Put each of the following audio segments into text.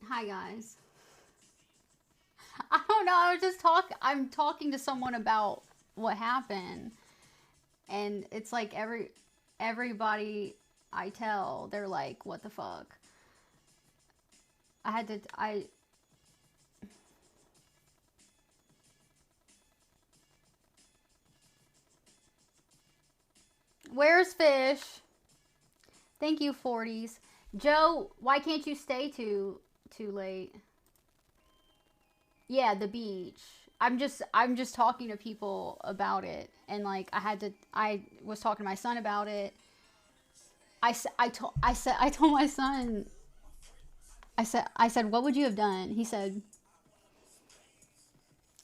Hi guys. I don't know. I'm talking to someone about what happened, and it's like everybody I tell, they're like, "What the fuck?" I had to. I Where's Fish? Thank you, 40s. Joe, why can't you stay too late? Yeah, the beach. I'm just talking to people about it, and like I was talking to my son about it. I told my son, I said what would you have done?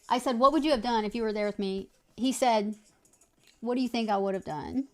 I said what would you have done if you were there with me? He said, what do you think I would have done?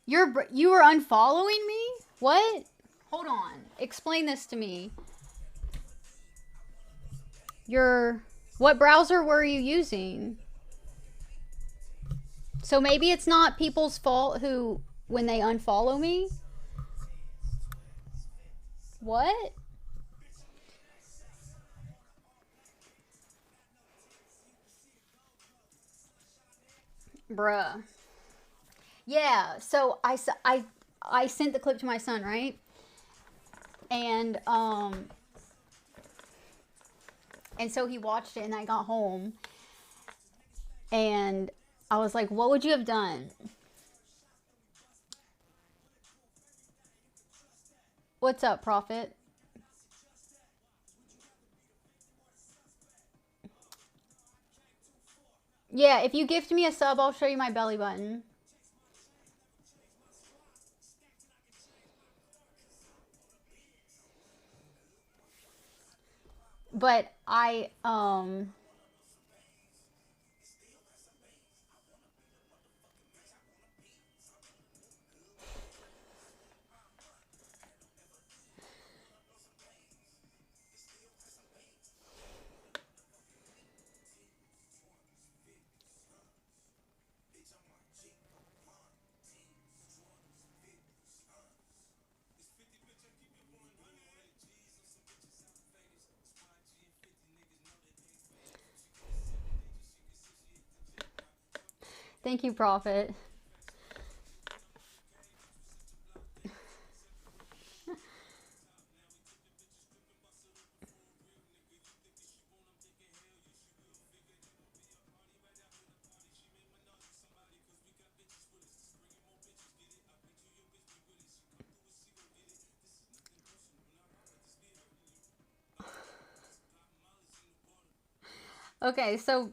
You were unfollowing me? What? Hold on. Explain this to me. Your What browser were you using? So maybe it's not people's fault who when they unfollow me. What? Bruh. Yeah, so I sent the clip to my son, right? And and so he watched it and I got home and I was like, "What would you have done?" What's up, Prophet? Yeah, if you gift me a sub, I'll show you my belly button. But thank you, Prophet. Okay, so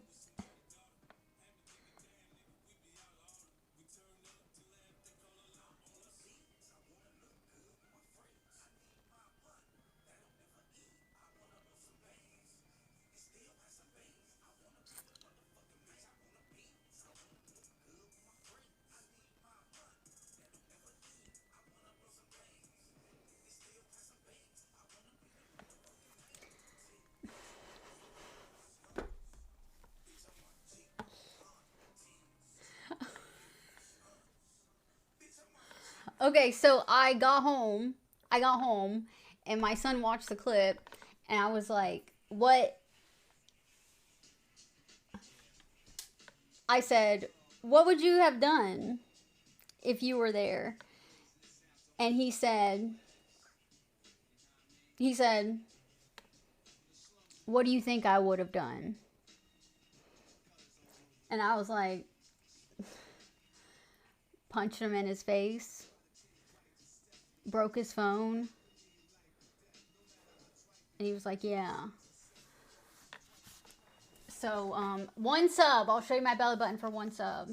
okay, so I got home, and my son watched the clip, and I was like, "What?" I said, what would you have done if you were there? And he said, what do you think I would have done? And I was like, punched him in his face, broke his phone. And he was like, yeah. So, one sub. I'll show you my belly button for one sub.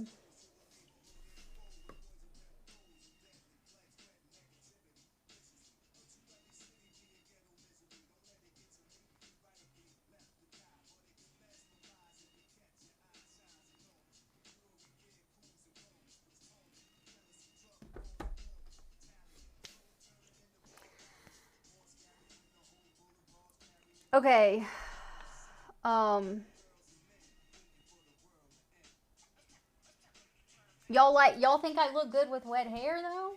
Okay. Y'all think I look good with wet hair though?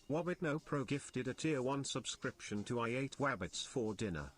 Wabbit No Pro gifted a tier 1 subscription to I ate wabbits for dinner.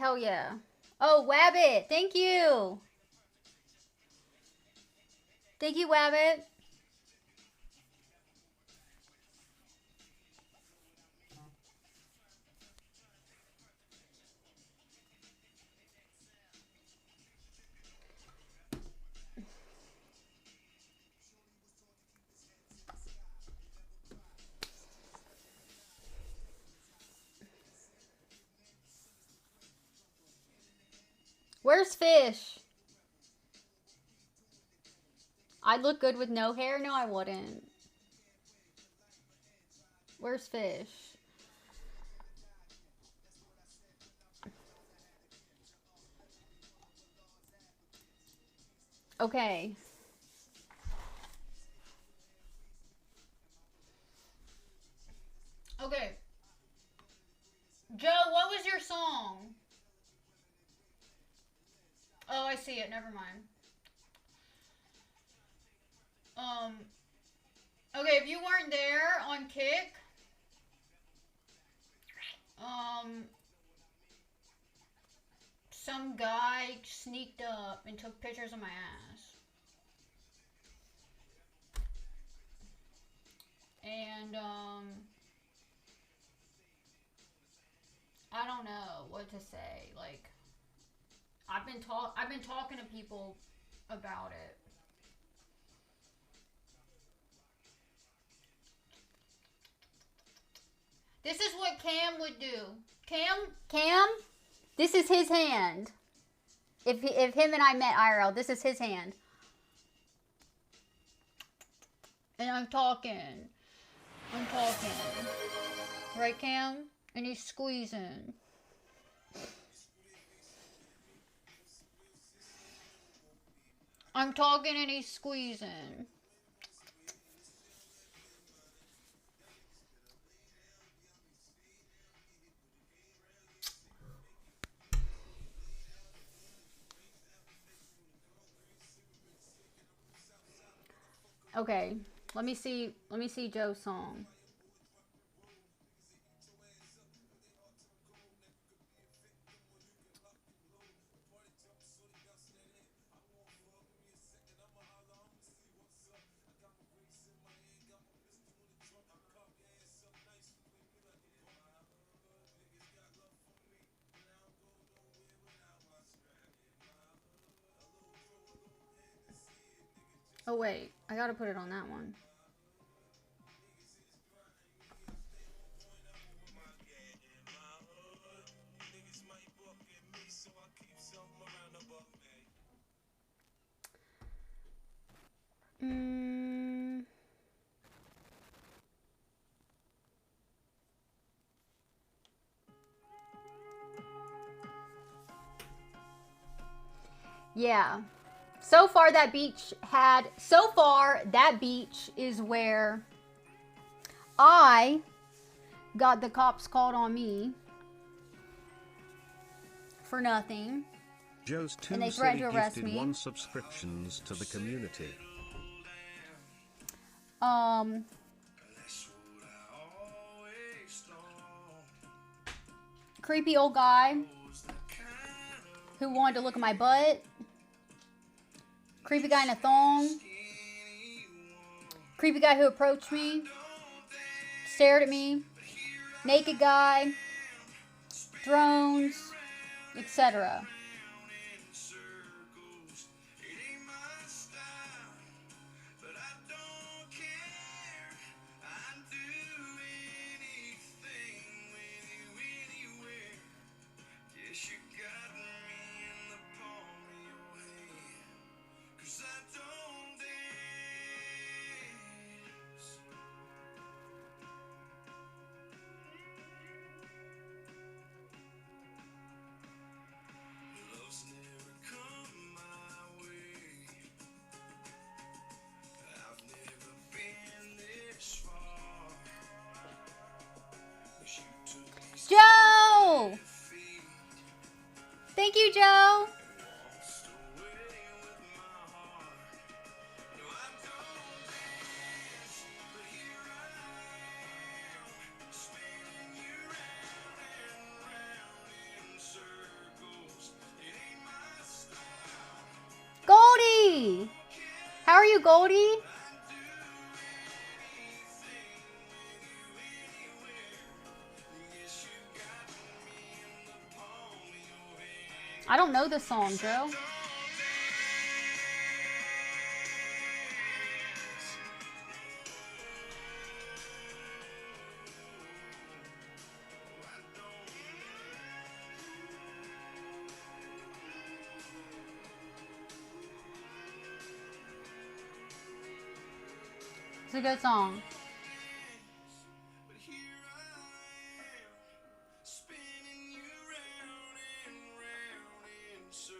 Hell yeah. Oh, Wabbit. Thank you. Thank you, Wabbit. Where's Fish? I'd look good with no hair? No, I wouldn't. Where's Fish? Okay. Okay. Joe, what was your song? Oh, I see it. Never mind. Okay, if you weren't there on Kick, um, some guy sneaked up and took pictures of my ass. And, I don't know what to say. Like, I've been talking to people about it. This is what Cam would do. Cam, this is his hand. If him and I met IRL, this is his hand. And I'm talking. Right, Cam? And he's squeezing. I'm talking and he's squeezing. Okay, let me see Joe's song. Oh wait, I gotta put it on that one. Mm, yeah. So far, that beach is where I got the cops called on me for nothing. Joe's And too they threatened silly to arrest gifted me. 1 subscriptions to the community. Creepy old guy who wanted to look at my butt. Creepy guy in a thong. Creepy guy who approached me. Stared at me. Naked guy. Drones. Etc. Joe! Thank you, Joe. Goldie! How are you, Goldie? I don't know this song, Joe. It's a good song.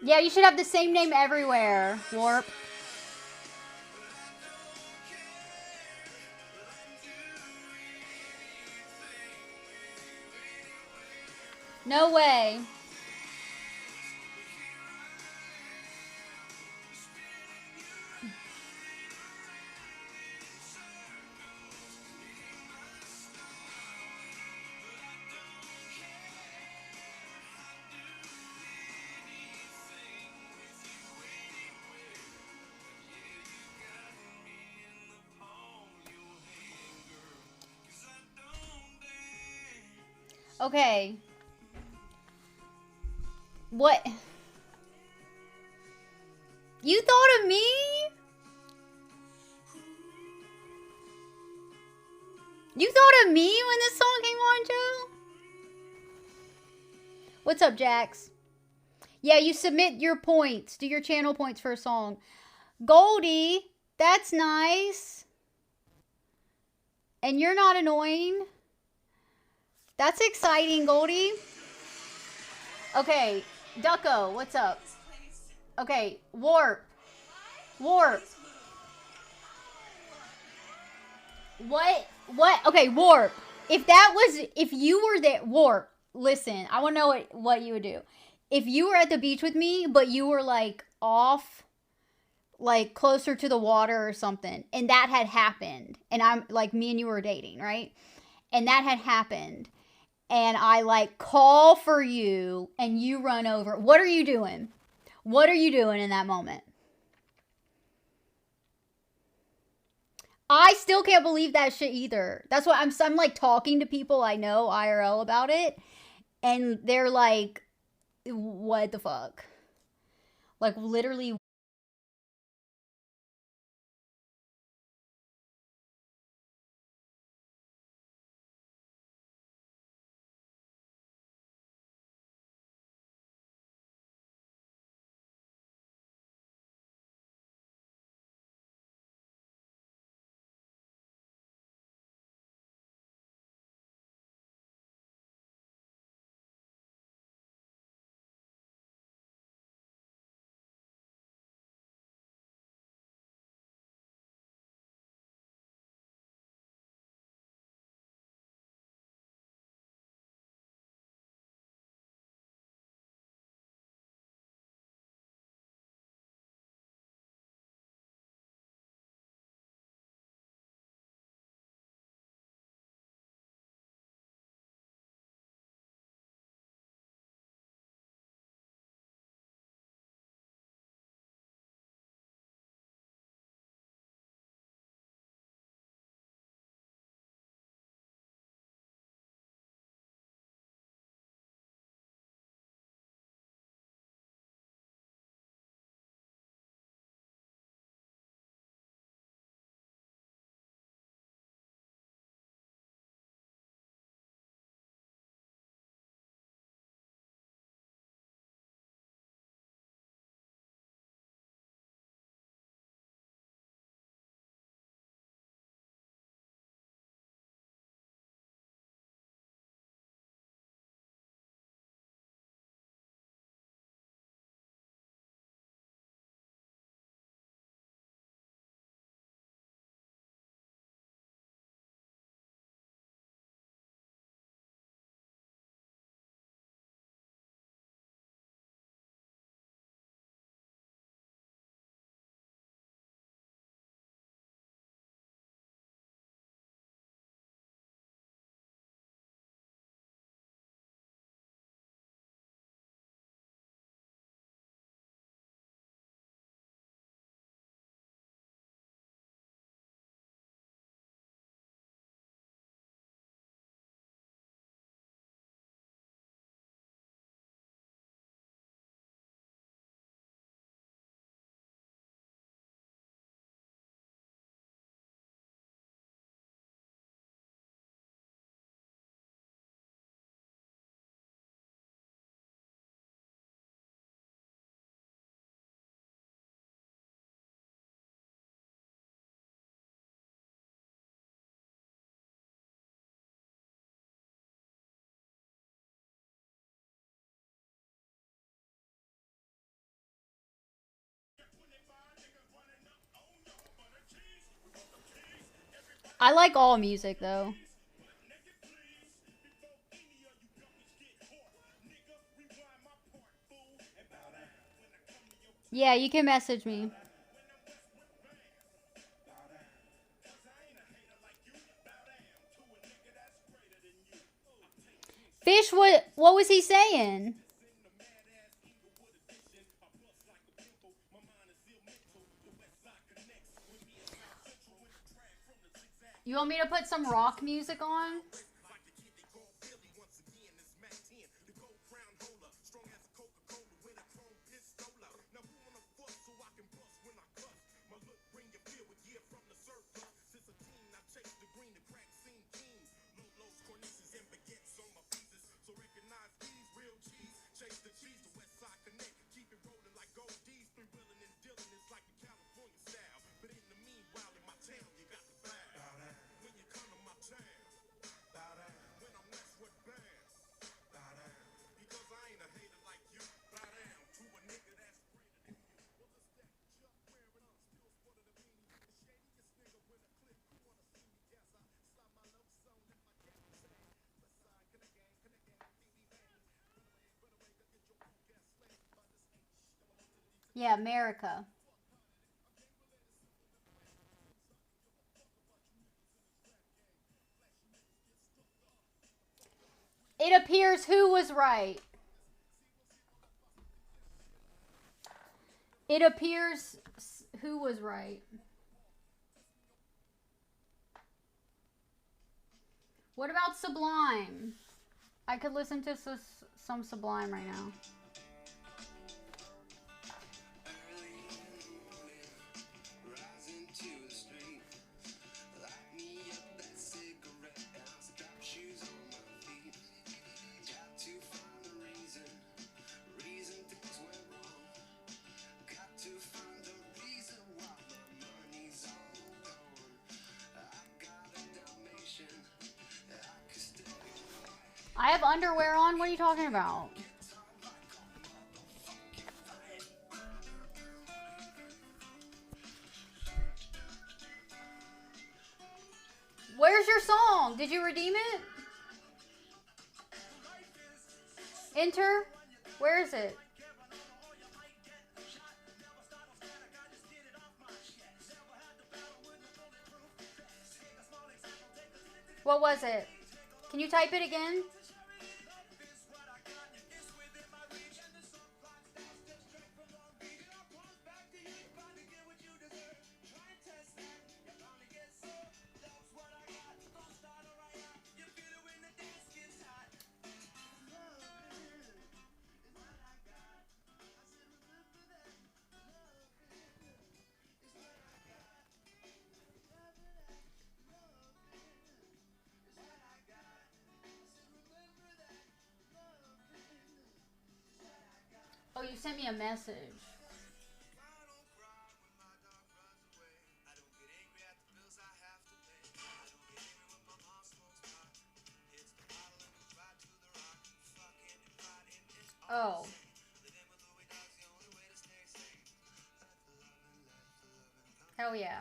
Yeah, you should have the same name everywhere, Warp. No way. Okay. What? You thought of me? You thought of me when this song came on, Joe? What's up, Jax? Yeah, you submit your points. Do your channel points for a song. Goldie, that's nice. And you're not annoying. That's exciting, Goldie. Okay, Ducko, what's up? Okay, Warp. Warp. What? Okay, Warp. If you were there, Warp, listen, I want to know what you would do. If you were at the beach with me, but you were like off, like closer to the water or something, and that had happened, and I'm like, me and you were dating, right? And that had happened, and I like call for you, and you run over. What are you doing? What are you doing in that moment? I still can't believe that shit either. That's why I'm like talking to people I know IRL about it, and they're like, what the fuck? Like, literally, I like all music though. Yeah, you can message me. Fish, what was he saying? You want me to put some rock music on? Yeah, America. It appears who was right. It appears who was right. What about Sublime? I could listen to some Sublime right now. I have underwear on. What are you talking about? Where's your song? Did you redeem it? Enter? Where is it? What was it? Can you type it again? Oh, you sent me a message. Oh. Hell yeah.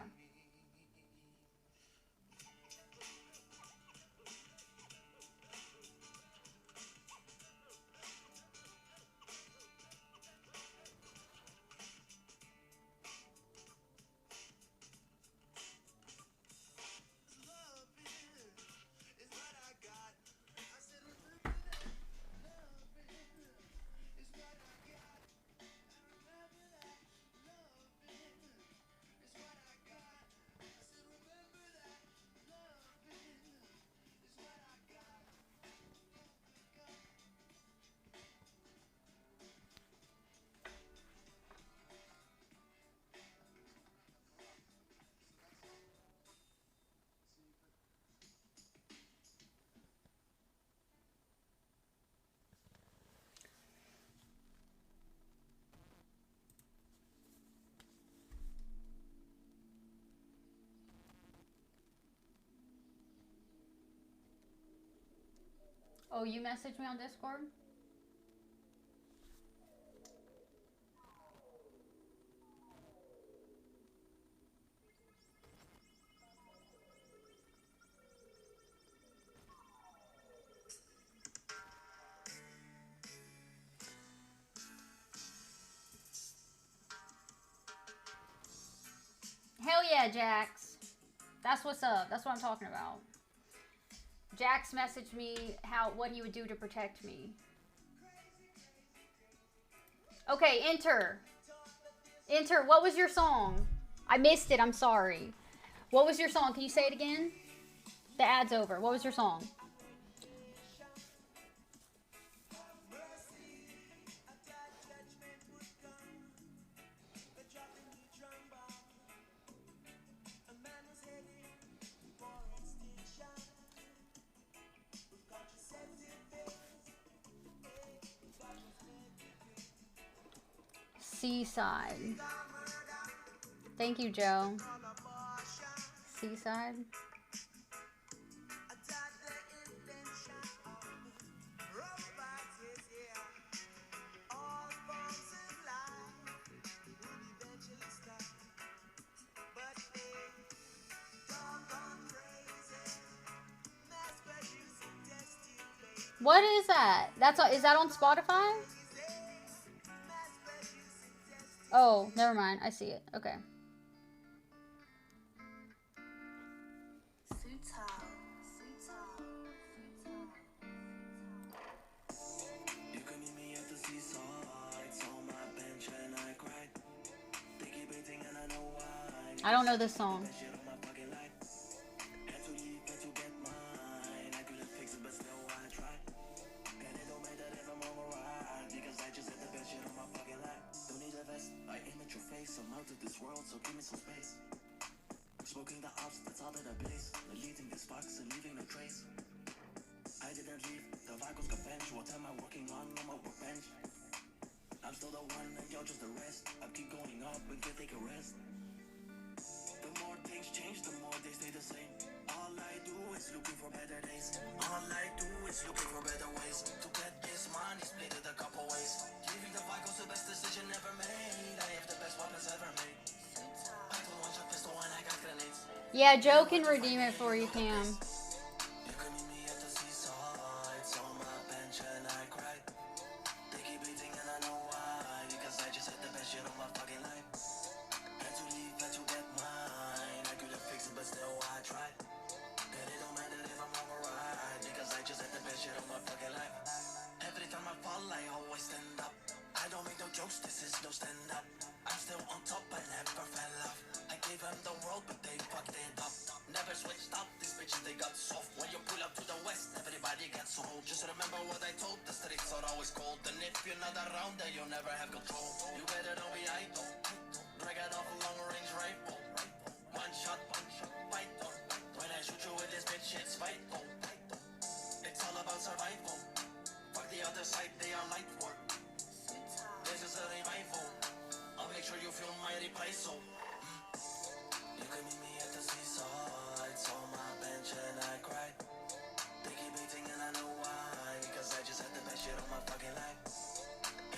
Oh, you messaged me on Discord? yeah, Jax. That's what's up. That's what I'm talking about. Jax messaged me what he would do to protect me. Okay, enter. Enter. What was your song? I missed it. I'm sorry. What was your song? Can you say it again? The ad's over. What was your song? Seaside. Thank you, Joe. Seaside. What is that? Is that on Spotify? Oh, never mind. I see it. Okay. I don't know this song. This world, so give me some space. Smoking the ops, that's all that I base. Deleting this box and leaving no trace. I didn't leave, the Vagos got bench. What am I working on my workbench? I'm still the one and you're just the rest. I keep going up and can't take a rest. The more things change, the more they stay the same. All I do is looking for better days. All I do is looking for better ways. To get this money, split it a couple ways. Leaving the Vagos the best decision ever made. I have the best weapons ever made. I don't want your pistol when I got grenades. Yeah, Joe can redeem it for you, Cam. You can meet me at the seaside, on my bench and I cried. They keep beating and I know why. Because I just had the best shit of my fucking life. Had to leave, had to get mine. I couldn't fix it, but still I tried. And it don't matter if I'm wrong or right. Because I just had the best shit of my fucking life. Every time I fall, I always stand up. I don't make no jokes, this is no stand up. I'm still on top, I never fell off. I gave them the world, but they fucked it up. Never switched up, these bitches they got soft. When you pull up to the west, everybody gets sold. Just remember what I told, the streets are always cold. And if you're not around, then you'll never have control. You better don't be idle. Drag it off a long range rifle. One shot, fight on. When I shoot you with this bitch, it's vital. It's all about survival. Fuck the other side, they are light work. This is a revival. I'll make sure you feel my reprisal. You can meet me at the seaside, on my bench and I cried. They keep beating and I know why. Because I just had the best shit of my fucking life.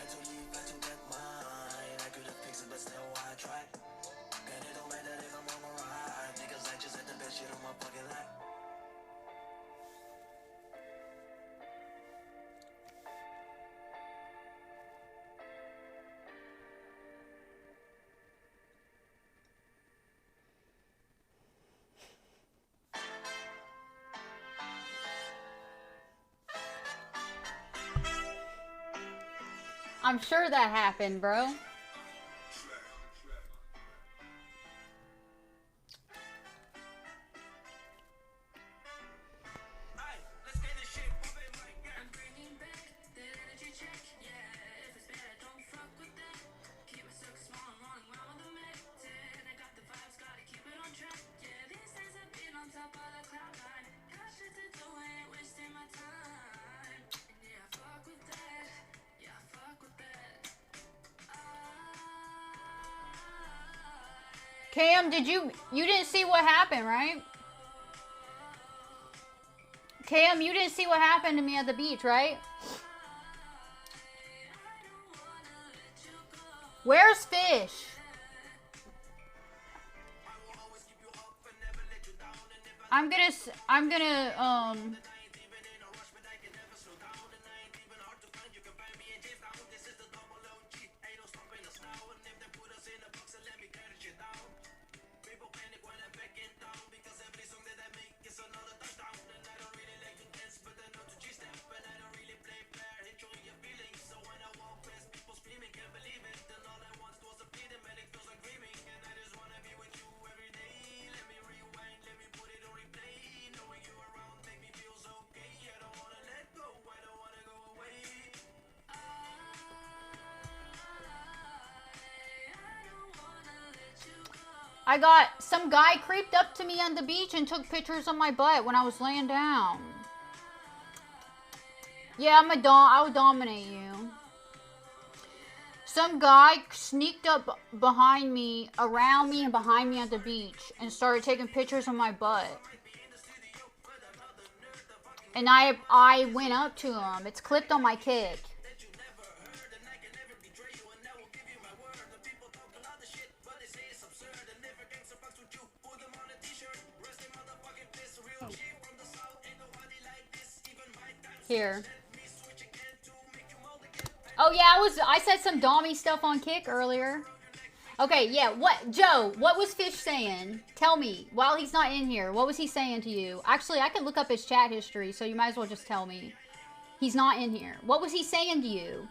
Had to leave, had to get mine. I couldn't fix it, but still I tried. And it don't matter if I'm wrong or right. Because I just had the best shit of my fucking life. I'm sure that happened, bro. Cam, you didn't see what happened, right? Cam, you didn't see what happened to me at the beach, right? Where's Fish? I'm gonna I got some guy creeped up to me on the beach and took pictures of my butt when I was laying down. Yeah, I will dominate you. Some guy sneaked up behind me, around me, and behind me at the beach and started taking pictures of my butt. And I went up to him. It's clipped on my kick. Here. Oh yeah, I said some dommy stuff on Kick earlier. Okay, yeah, Joe, what was Fish saying? Tell me, while he's not in here, what was he saying to you? Actually, I can look up his chat history, so you might as well just tell me. He's not in here. What was he saying to you?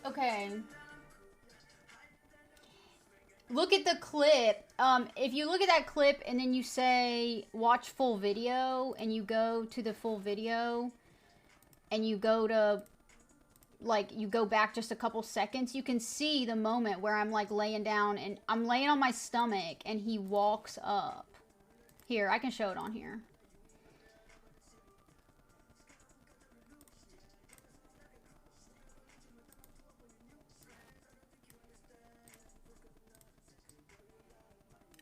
Okay. Look at the clip. If you look at that clip and then you say watch full video and you go to the full video and you go to like you go back just a couple seconds, you can see the moment where I'm like laying down and I'm laying on my stomach and he walks up. Here, I can show it on here.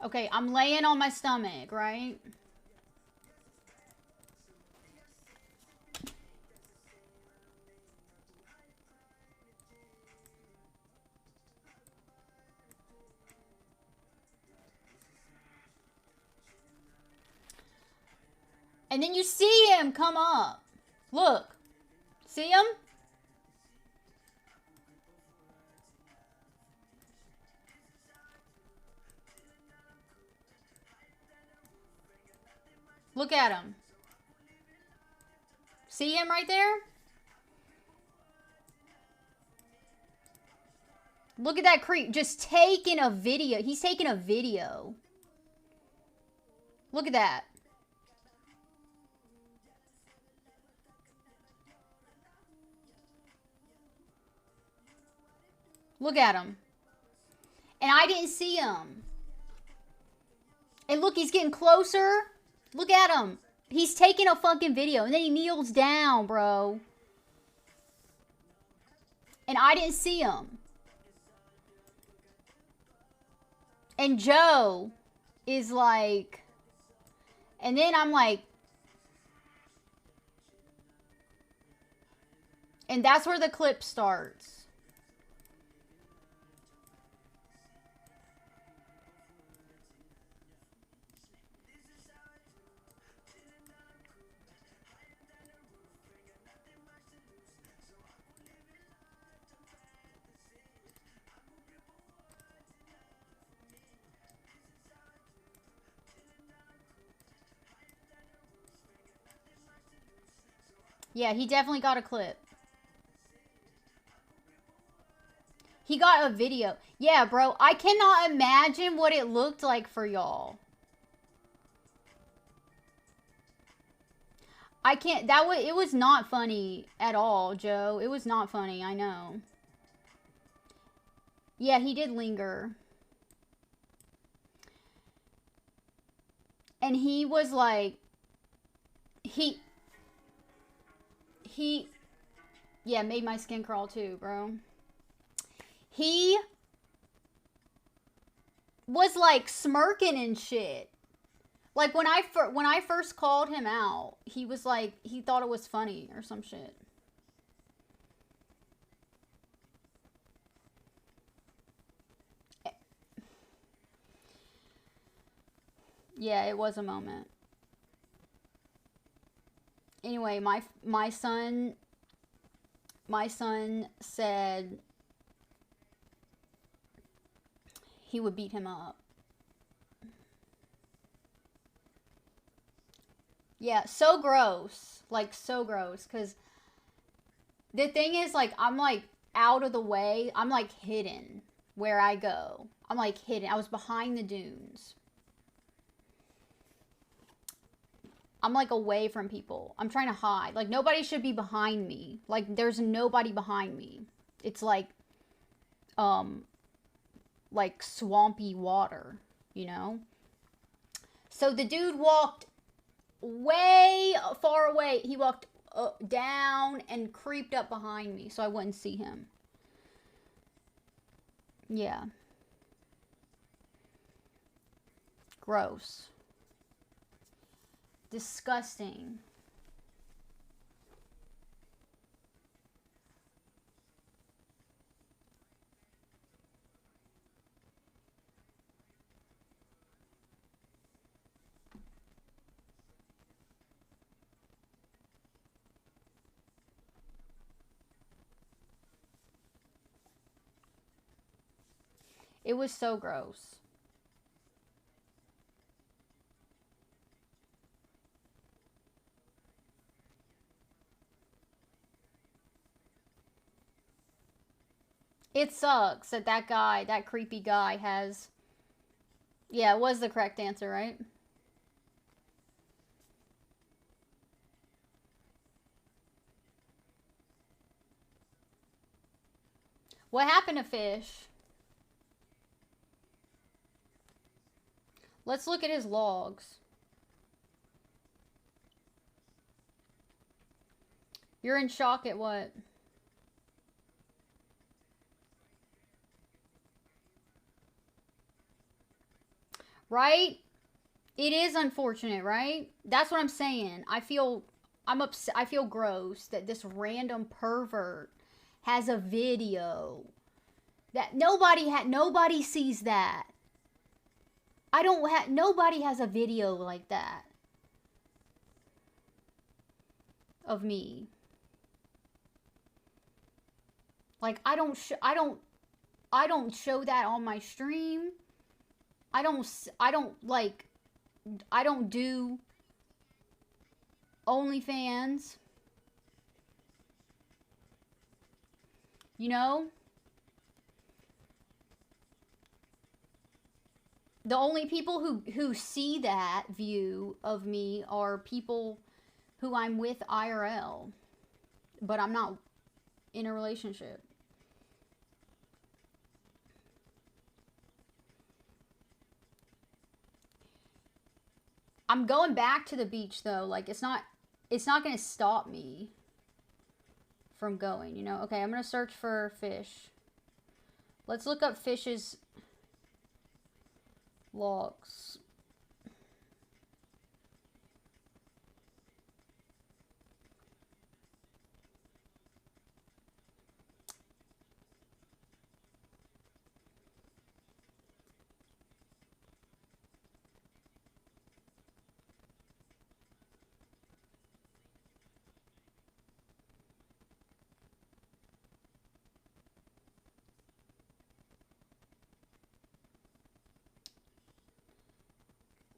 Okay, I'm laying on my stomach, right? And then you see him come up. Look. See him? Look at him. See him right there? Look at that creep. Just taking a video. He's taking a video. Look at that. Look at him. And I didn't see him. And look, he's getting closer. Look at him. He's taking a fucking video. And then he kneels down, bro. And I didn't see him. And Joe is like... And then I'm like... And that's where the clip starts. Yeah, he definitely got a clip. He got a video. Yeah, bro, I cannot imagine what it looked like for y'all. I can't, it was not funny at all, Joe. It was not funny, I know. Yeah, he did linger. And he was like, Yeah, made my skin crawl too, bro. He was like smirking and shit. Like when I first called him out, he was like he thought it was funny or some shit. Yeah, it was a moment. Anyway, my son said he would beat him up. Yeah, so gross. Like, so gross. Because the thing is, like, I'm, like, out of the way. I'm, like, hidden where I go. I'm, like, hidden. I was behind the dunes. I'm, like, away from people. I'm trying to hide. Like, nobody should be behind me. Like, there's nobody behind me. It's, like swampy water, you know? So the dude walked way far away. He walked down and creeped up behind me so I wouldn't see him. Yeah. Gross. Disgusting. It was so gross. It sucks that that creepy guy has... Yeah, it was the correct answer, right? What happened to Fish? Let's look at his logs. You're in shock at what? Right? It is unfortunate, right? That's what I'm saying. I'm upset. I feel gross that this random pervert has a video that nobody sees that. Nobody has a video like that of me. Like I don't show that on my stream. I don't do OnlyFans. You know? The only people who see that view of me are people who I'm with IRL. But I'm not in a relationship. I'm going back to the beach though. Like it's not going to stop me from going, you know? Okay, I'm going to search for Fish. Let's look up Fish's logs.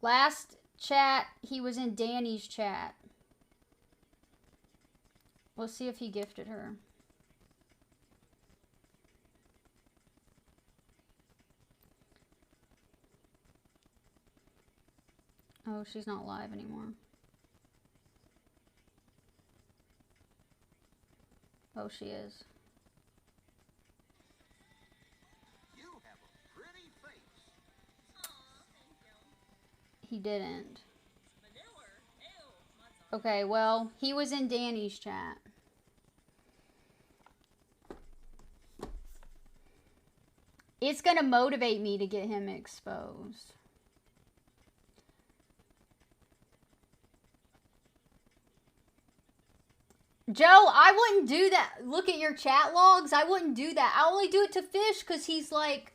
Last chat, he was in Danny's chat. Let's see if he gifted her. Oh, she's not live anymore. Oh, she is. You have a pretty face. Aw, thank you. He didn't. Manure. Ew. Mine's on. Okay, well, he was in Danny's chat. It's gonna motivate me to get him exposed. Joe, I wouldn't do that. Look at your chat logs. I wouldn't do that. I only do it to Fish because he's like...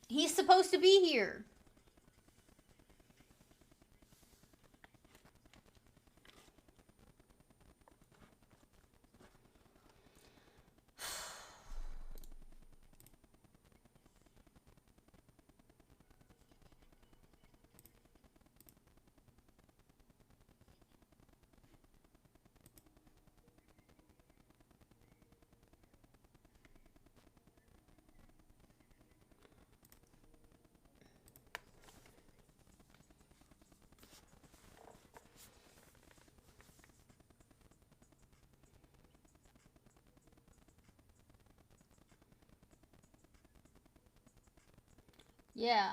He's supposed to be here. Yeah.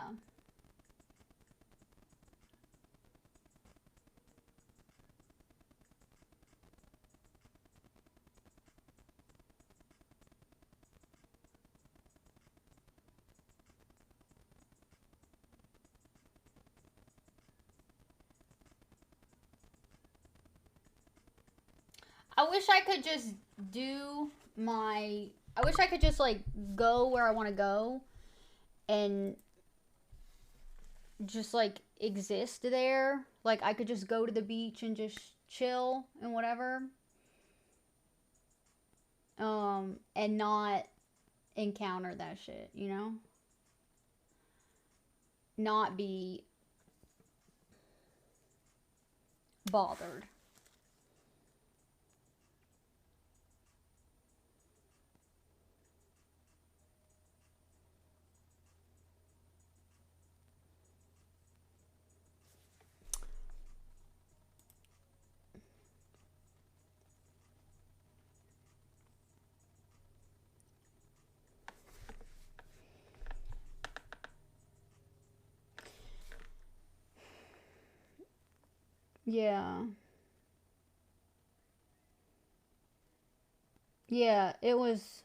I wish I could just do my... I wish I could just, like, go where I want to go and just, like, exist there. Like, I could just go to the beach and just chill and whatever. And not encounter that shit, you know? Not be bothered. Yeah. Yeah, it was...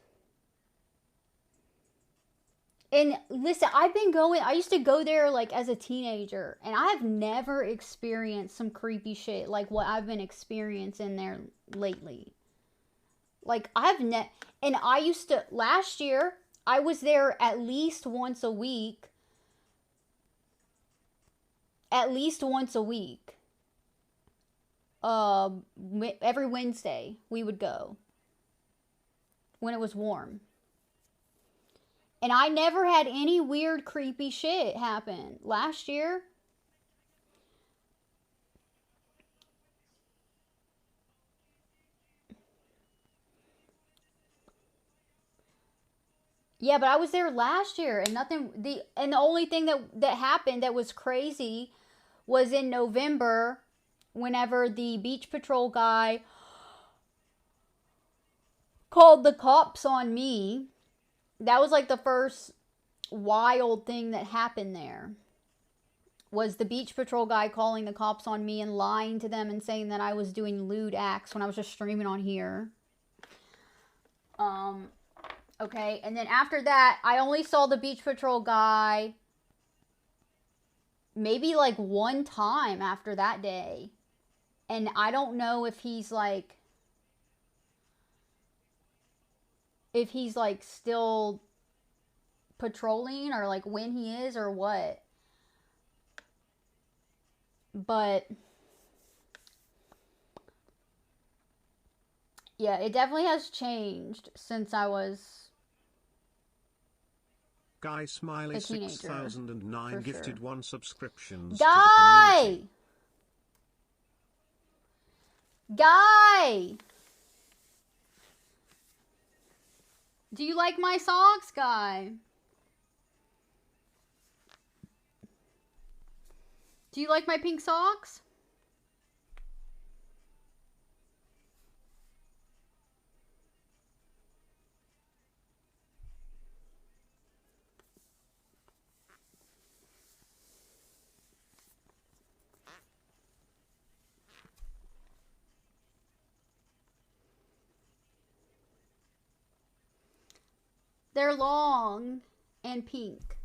And listen, I used to go there like as a teenager, and I have never experienced some creepy shit like what I've been experiencing there lately. Like, and I used to, last year, I was there at least once a week. At least once a week. Every Wednesday, we would go. When it was warm. And I never had any weird, creepy shit happen. Last year, yeah, but I was there last year and the only thing that happened that was crazy was in November whenever the beach patrol guy called the cops on me. That was like the first wild thing that happened there. Was the beach patrol guy calling the cops on me and lying to them and saying that I was doing lewd acts when I was just streaming on here. Okay, and then after that, I only saw the beach patrol guy maybe like one time after that day. And I don't know if he's like still patrolling or like when he is or what. But yeah, it definitely has changed since I was Guy Smiley a teenager, 6009 for gifted sure. 1 subscriptions to the Guy! community. Guy! Do you like my socks, Guy? Do you like my pink socks? They're long and pink.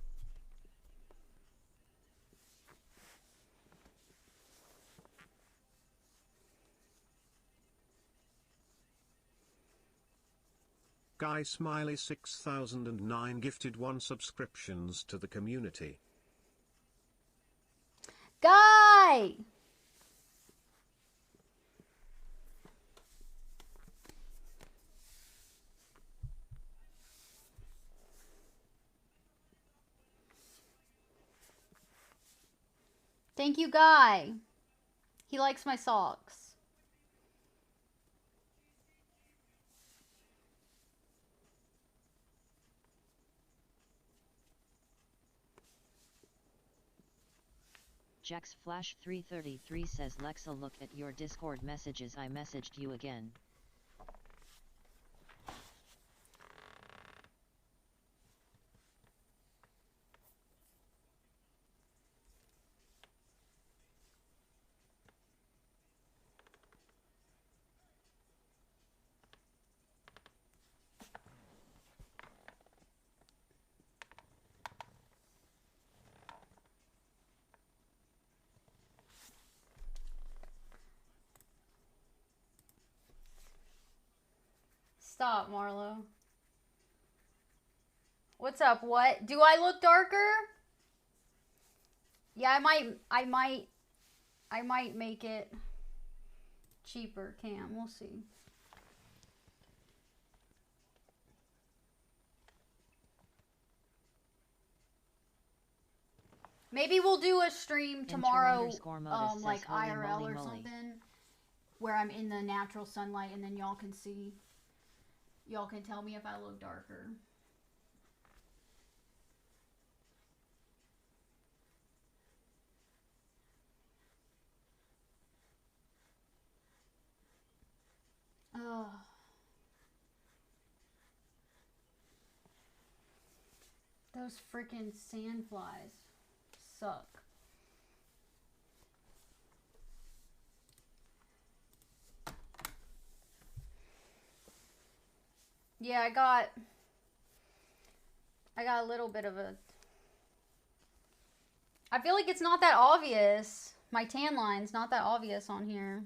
Guy Smiley 6009 gifted 1 subscriptions to the community. Guy! Thank you, Guy. He likes my socks. Jax Flash 333 says, Lexa, look at your Discord messages. I messaged you again. Stop, Marlo. What's up? What? Do I look darker? Yeah, I might make it cheaper, Cam. We'll see. Maybe we'll do a stream tomorrow, like IRL or something, where I'm in the natural sunlight, and then y'all can see. Y'all can tell me if I look darker. Oh. Those freaking sandflies suck. Yeah, I got a little bit of a... I feel like it's not that obvious. My tan line's not that obvious on here.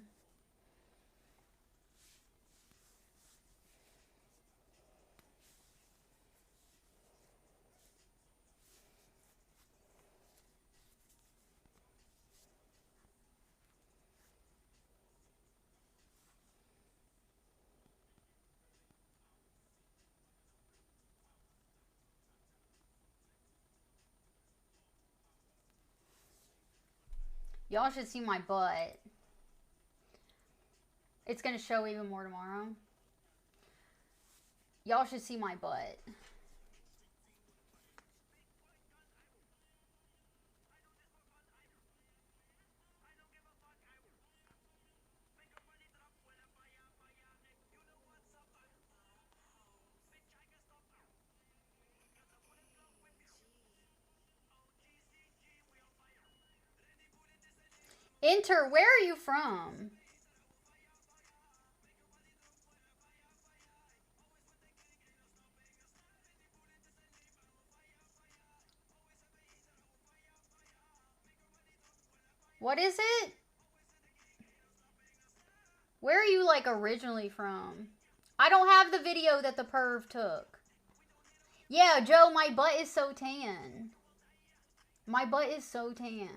Y'all should see my butt. It's gonna show even more tomorrow. Y'all should see my butt. Enter, where are you from? What is it? Where are you, like, originally from? I don't have the video that the perv took. Yeah, Joe, my butt is so tan. My butt is so tan.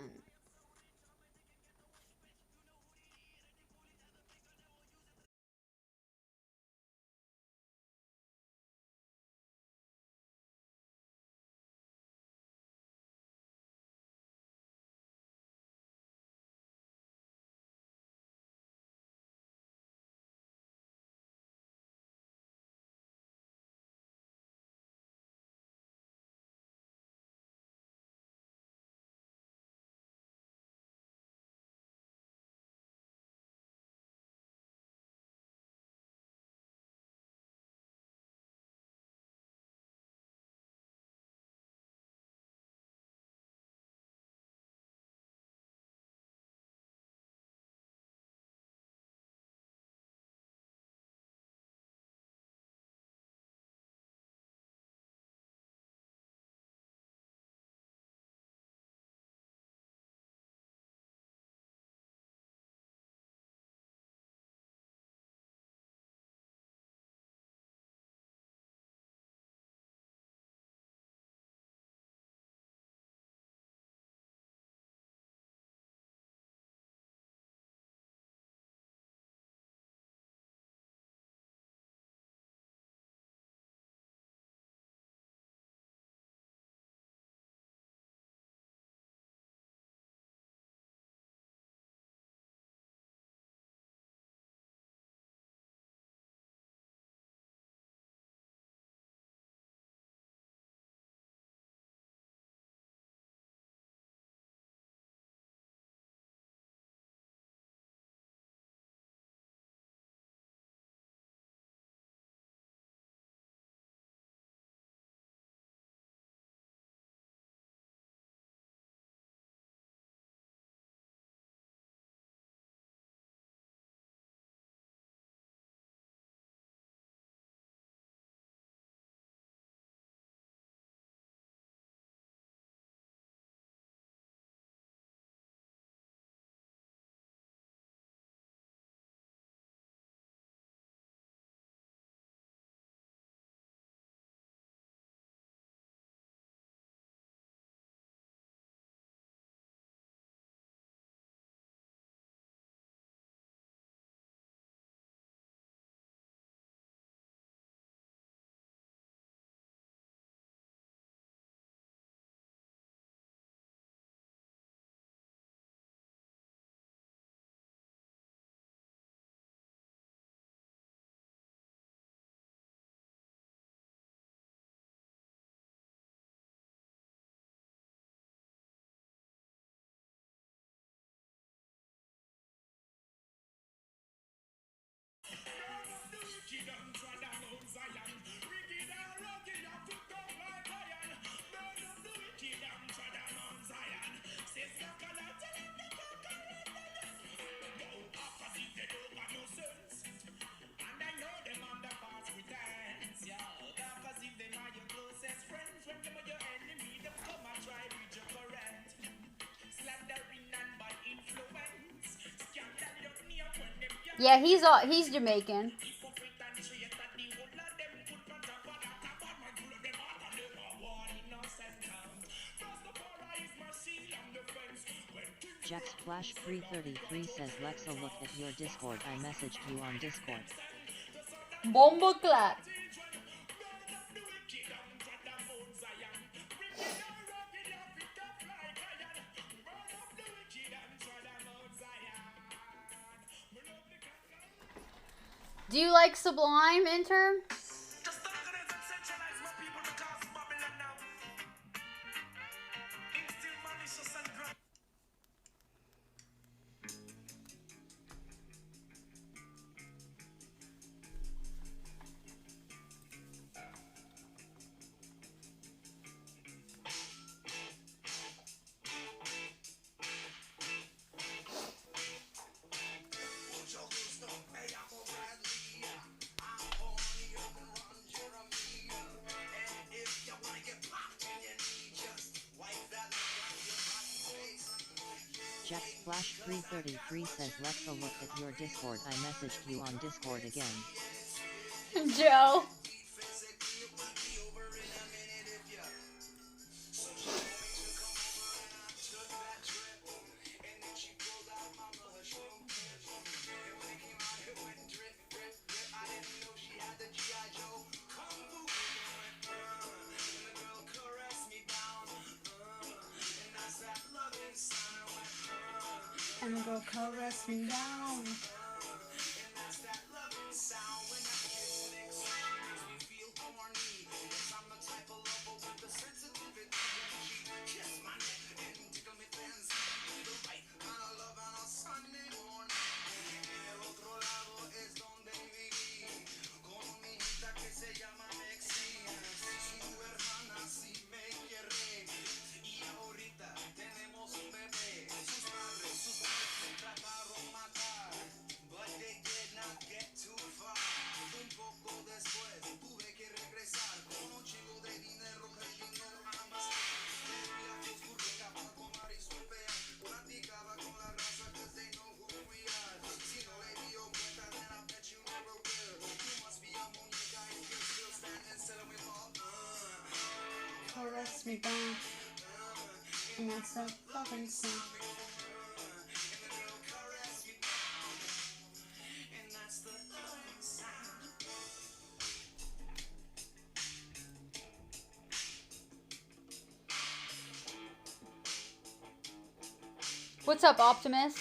Yeah, he's Jamaican. Jack Splash 333 says Lexa, look at your Discord. I messaged you on Discord. Bomba clap. Do you like Sublime, Enter? Jack Splash 333 says Lexa, look at your Discord. I messaged you on Discord again. Joe. And the girl caress me down. Caress me down. And that's a fucking song. What's up, Optimus?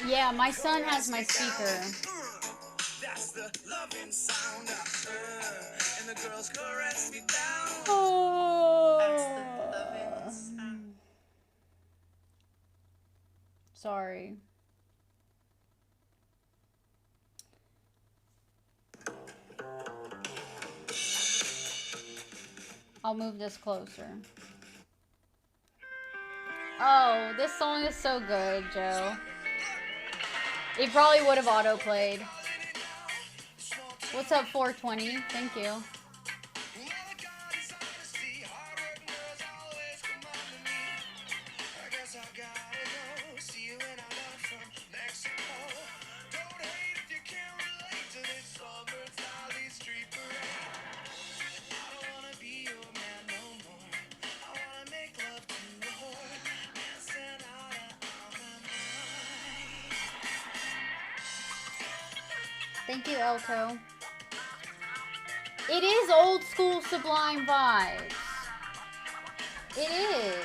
Yeah, my son has my speaker. That's the loving sound. And the girls caress me down. Oh. Sorry. I'll move this closer. Oh, this song is so good, Joe. It probably would have auto-played. What's up, 420? Thank you. Thank you, Elto. It is old school Sublime vibes. It is.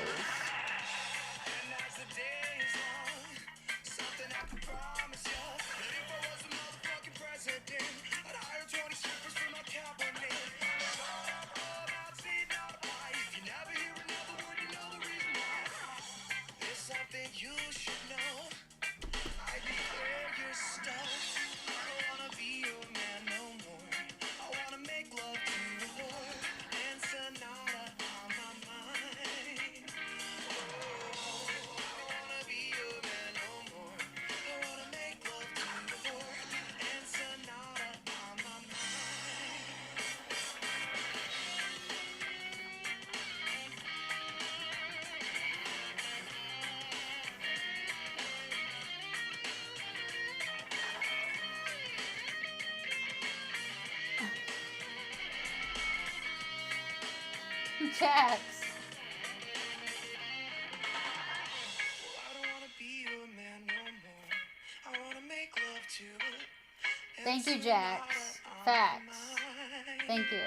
Jax. Thank you, Jax. Facts. Thank you.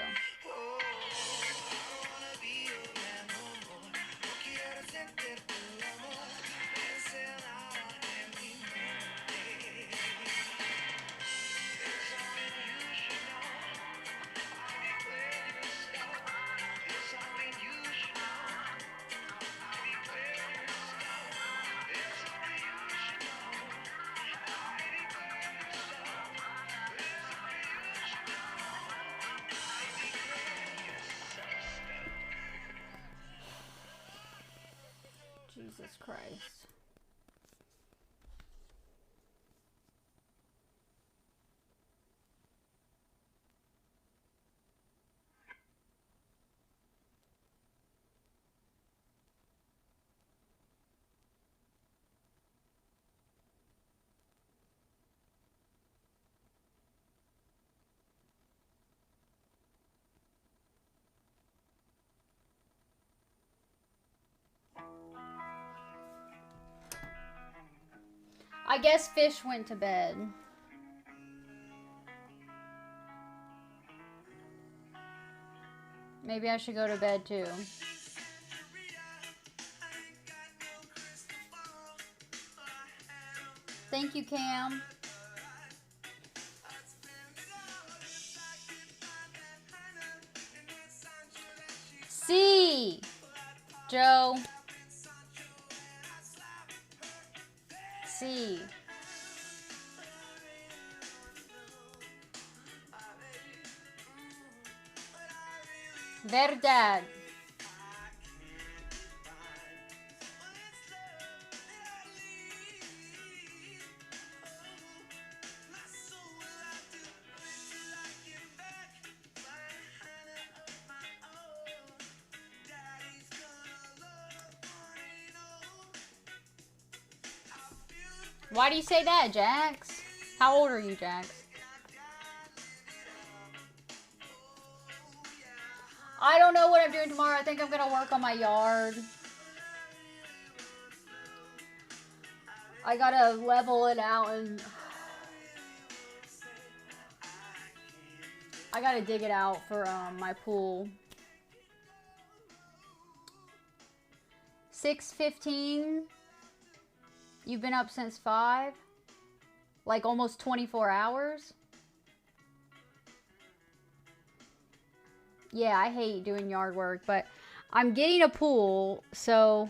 Jesus Christ. I guess Fish went to bed. Maybe I should go to bed too. Thank you, Cam. C. Joe. C. Verdad. Why do you say that, Jax? How old are you, Jax? I don't know what I'm doing tomorrow. I think I'm gonna work on my yard. I gotta level it out and I gotta dig it out for my pool. 6:15. You've been up since 5? Like almost 24 hours? Yeah, I hate doing yard work, but I'm getting a pool, so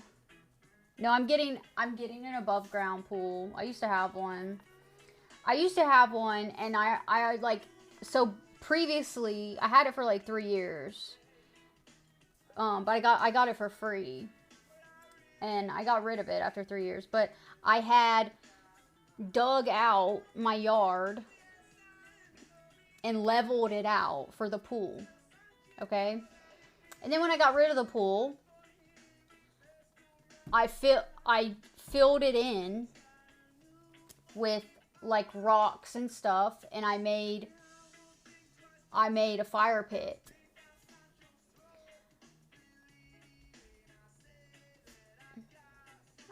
no, I'm getting an above ground pool. I used to have one. And I like, so previously I had it for like 3 years. But I got it for free. And I got rid of it after 3 years, but I had dug out my yard and leveled it out for the pool. Okay? And then when I got rid of the pool, I filled it in with like rocks and stuff, and I made a fire pit.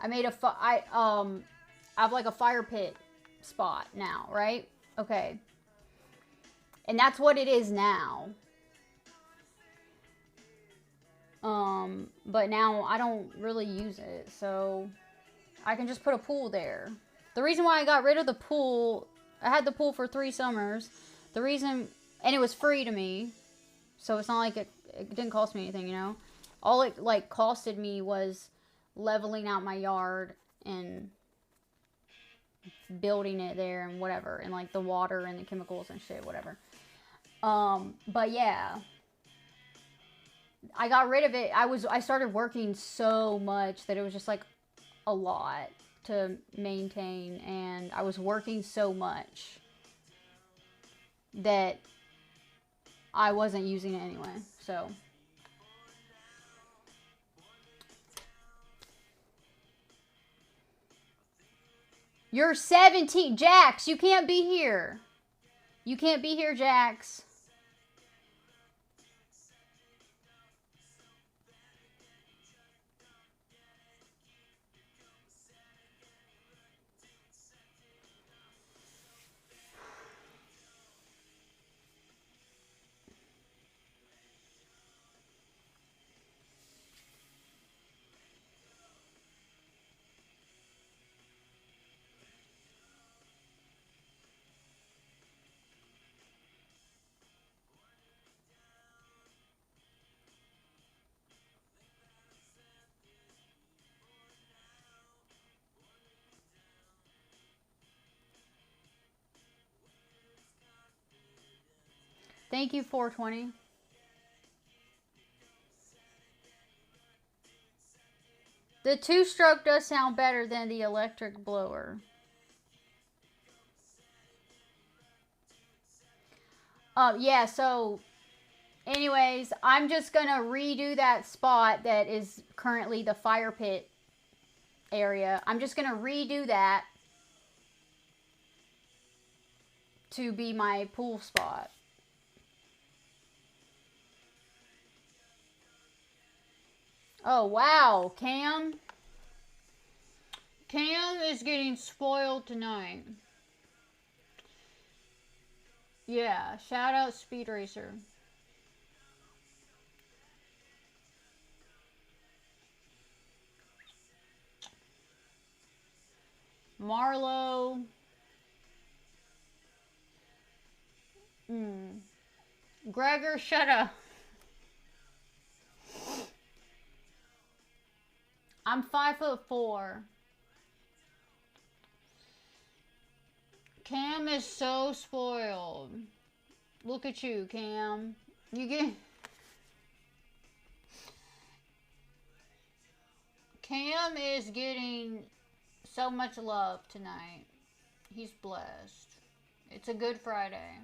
I have like a fire pit spot now, right? Okay. And that's what it is now. But now I don't really use it, so I can just put a pool there. The reason why I got rid of the pool, I had the pool for 3 summers. The reason, and it was free to me, so it's not like it didn't cost me anything, you know? All it like costed me was leveling out my yard and building it there and whatever, and like the water and the chemicals and shit, whatever. But yeah, I got rid of it. I started working so much that it was just like a lot to maintain, and I was working so much that I wasn't using it anyway, so. You're 17. Jax, you can't be here. You can't be here, Jax. Thank you, 420. The two-stroke does sound better than the electric blower. Yeah, so anyways, I'm just going to redo that spot that is currently the fire pit area. I'm just going to redo that to be my pool spot. Oh, wow, Cam. Cam is getting spoiled tonight. Yeah, shout out Speed Racer. Marlo. Gregor, shut up. I'm 5'4". Cam is so spoiled. Look at you, Cam. You get... Cam is getting so much love tonight. He's blessed. It's a good Friday.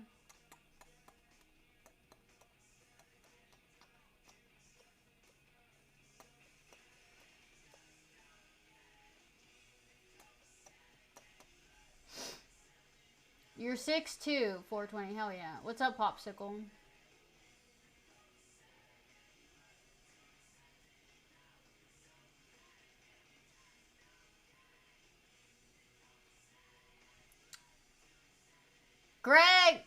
You're 6'2", 420. Hell yeah. What's up, Popsicle? Greg!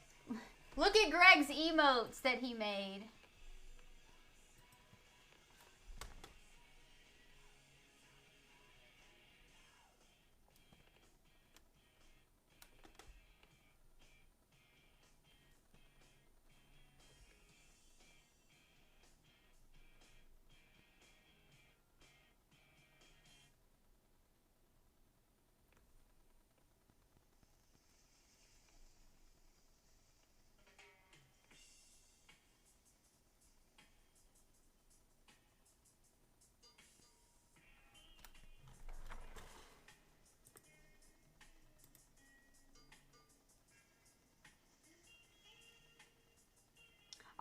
Look at Greg's emotes that he made.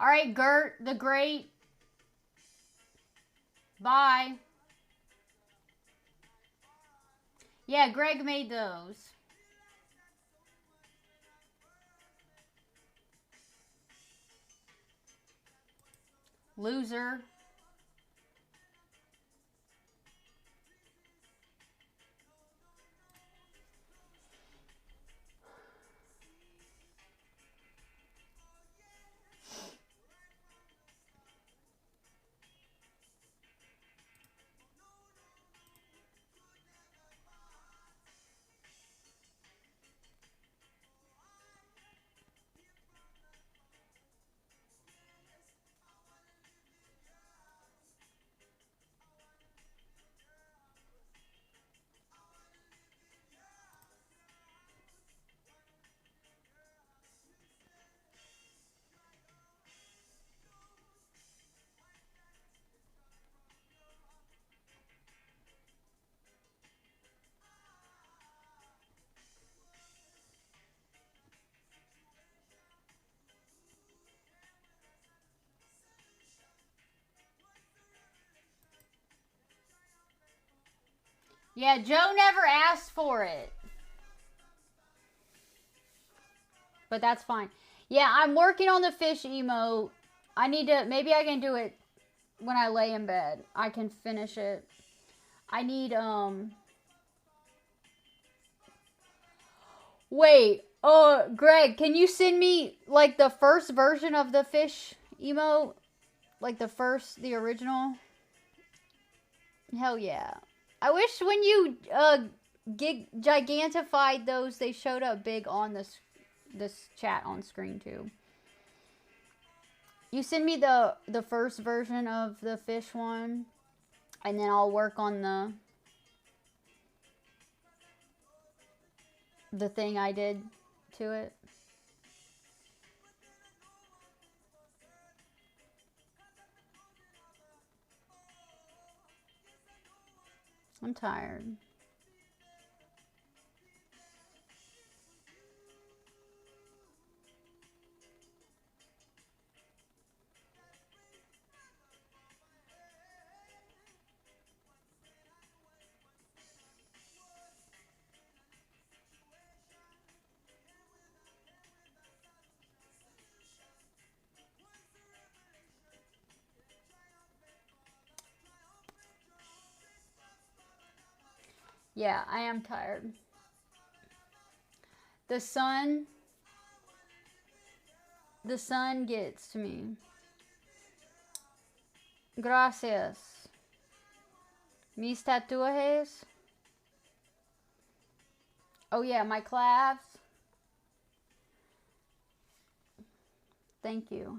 All right, Gert the Great. Bye. Yeah, Greg made those. Loser. Yeah, Joe never asked for it. But that's fine. Yeah, I'm working on the fish emote. I need to... Maybe I can do it when I lay in bed. I can finish it. I need, Wait. Greg, can you send me, like, the first version of the fish emote? Like, the original? Hell yeah. I wish when you, gigantified those, they showed up big on this chat on screen, too. You send me the first version of the fish one, and then I'll work on the thing I did to it. I'm tired. Yeah, I am tired. The sun gets to me. Gracias. Mis tatuajes. Oh yeah, my claves. Thank you.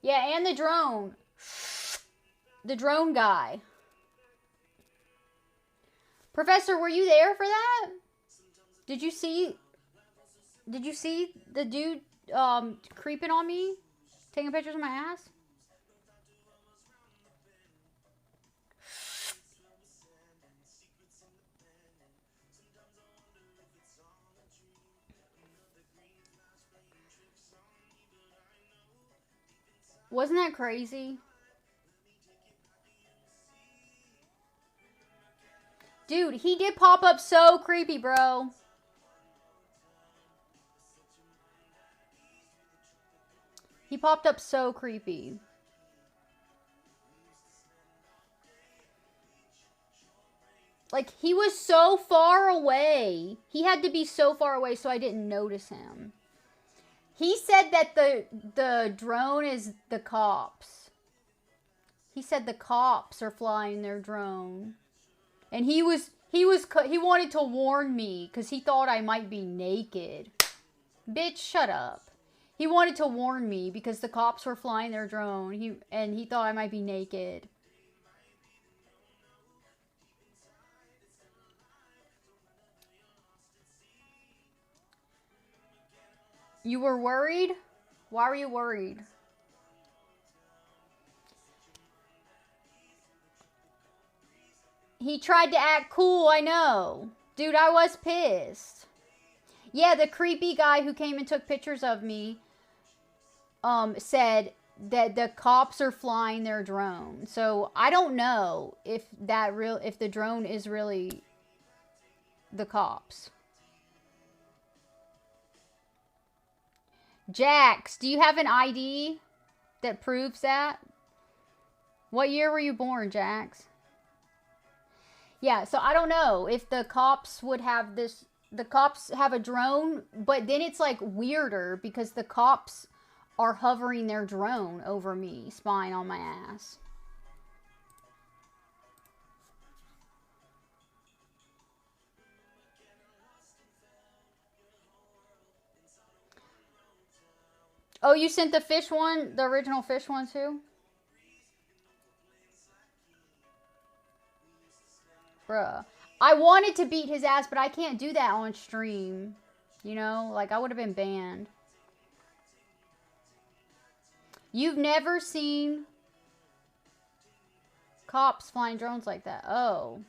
Yeah, and the drone. The drone guy. Professor, were you there for that? Did you see the dude creeping on me? Taking pictures of my ass? Wasn't that crazy? Dude, he did pop up so creepy, bro. He popped up so creepy. Like, he was so far away. He had to be so far away so I didn't notice him. He said that the drone is the cops. He said the cops are flying their drone. And he wanted to warn me cuz he thought I might be naked. Bitch, shut up. He wanted to warn me because the cops were flying their drone. He thought I might be naked. You were worried? Why were you worried? He tried to act cool, I know. Dude, I was pissed. Yeah, the creepy guy who came and took pictures of me said that the cops are flying their drone. So I don't know if the drone is really the cops. Jax, do you have an ID that proves that? What year were you born, Jax? Yeah, so I don't know if the cops would have this. The cops have a drone, but then it's like weirder because the cops are hovering their drone over me, spying on my ass. Oh, you sent the fish one, the original fish one too? Bruh. I wanted to beat his ass, but I can't do that on stream. You know? Like, I would have been banned. You've never seen cops flying drones like that. Oh.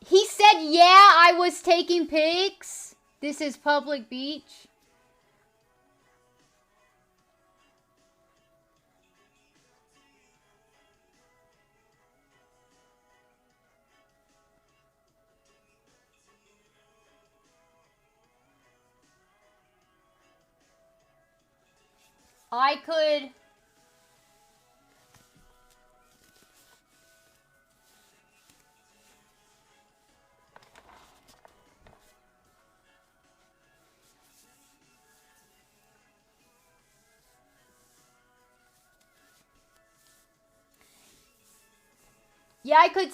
He said, yeah, I was taking pics. This is public beach. I could... Yeah, I could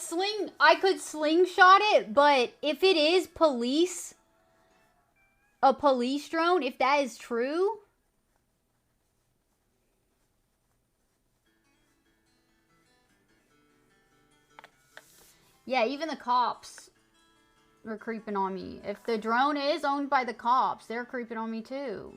slingshot it, but if it is a police drone, if that is true, Yeah, even the cops were creeping on me. If the drone is owned by the cops, they're creeping on me too.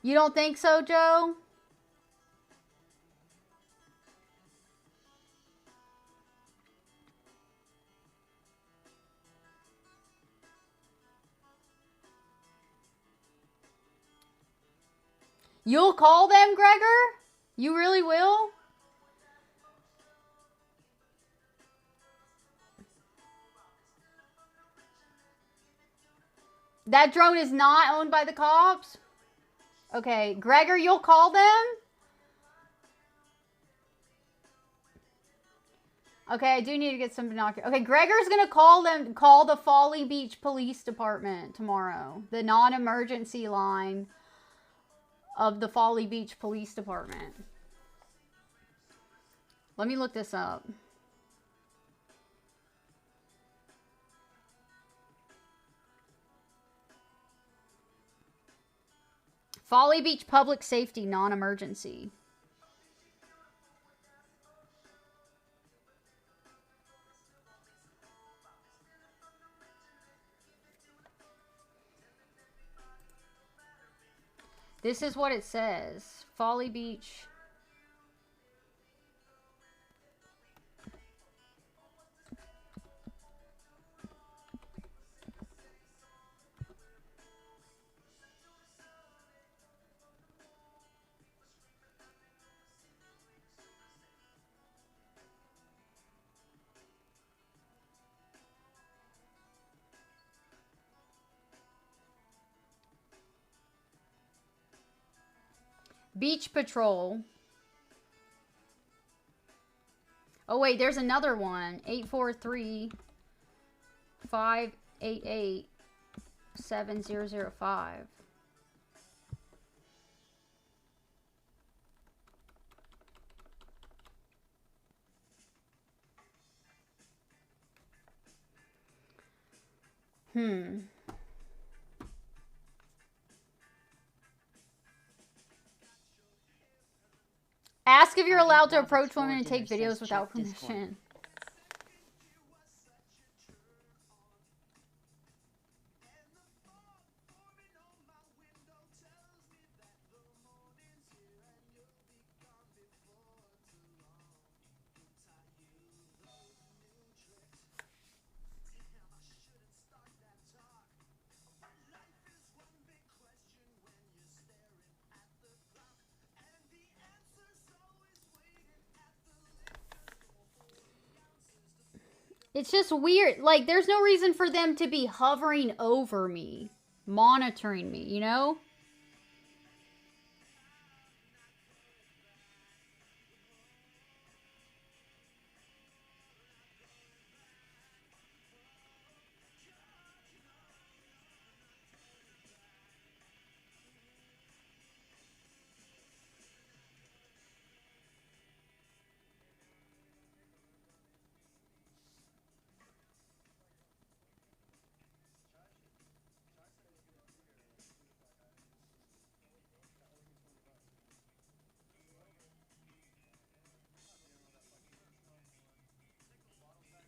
You don't think so, Joe? You'll call them, Gregor? You really will? That drone is not owned by the cops? Okay, Gregor, you'll call them? Okay, I do need to get some binoculars. Okay, Gregor's gonna call the Folly Beach Police Department tomorrow. The non-emergency line of the Folly Beach Police Department. Let me look this up. Folly Beach Public Safety Non-Emergency. This is what it says. Folly Beach. Beach Patrol. Oh wait, there's another one. 843-588-7005. Ask if you're allowed to approach women and take videos without permission. It's just weird. Like, there's no reason for them to be hovering over me, monitoring me, you know?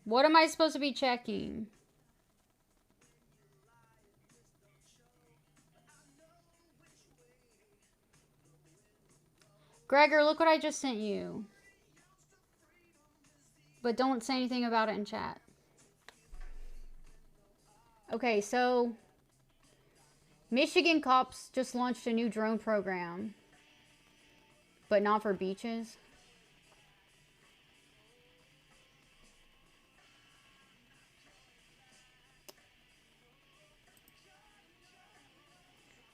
What am I supposed to be checking? Gregor, look what I just sent you. But don't say anything about it in chat. Okay, so Michigan cops just launched a new drone program, but not for beaches.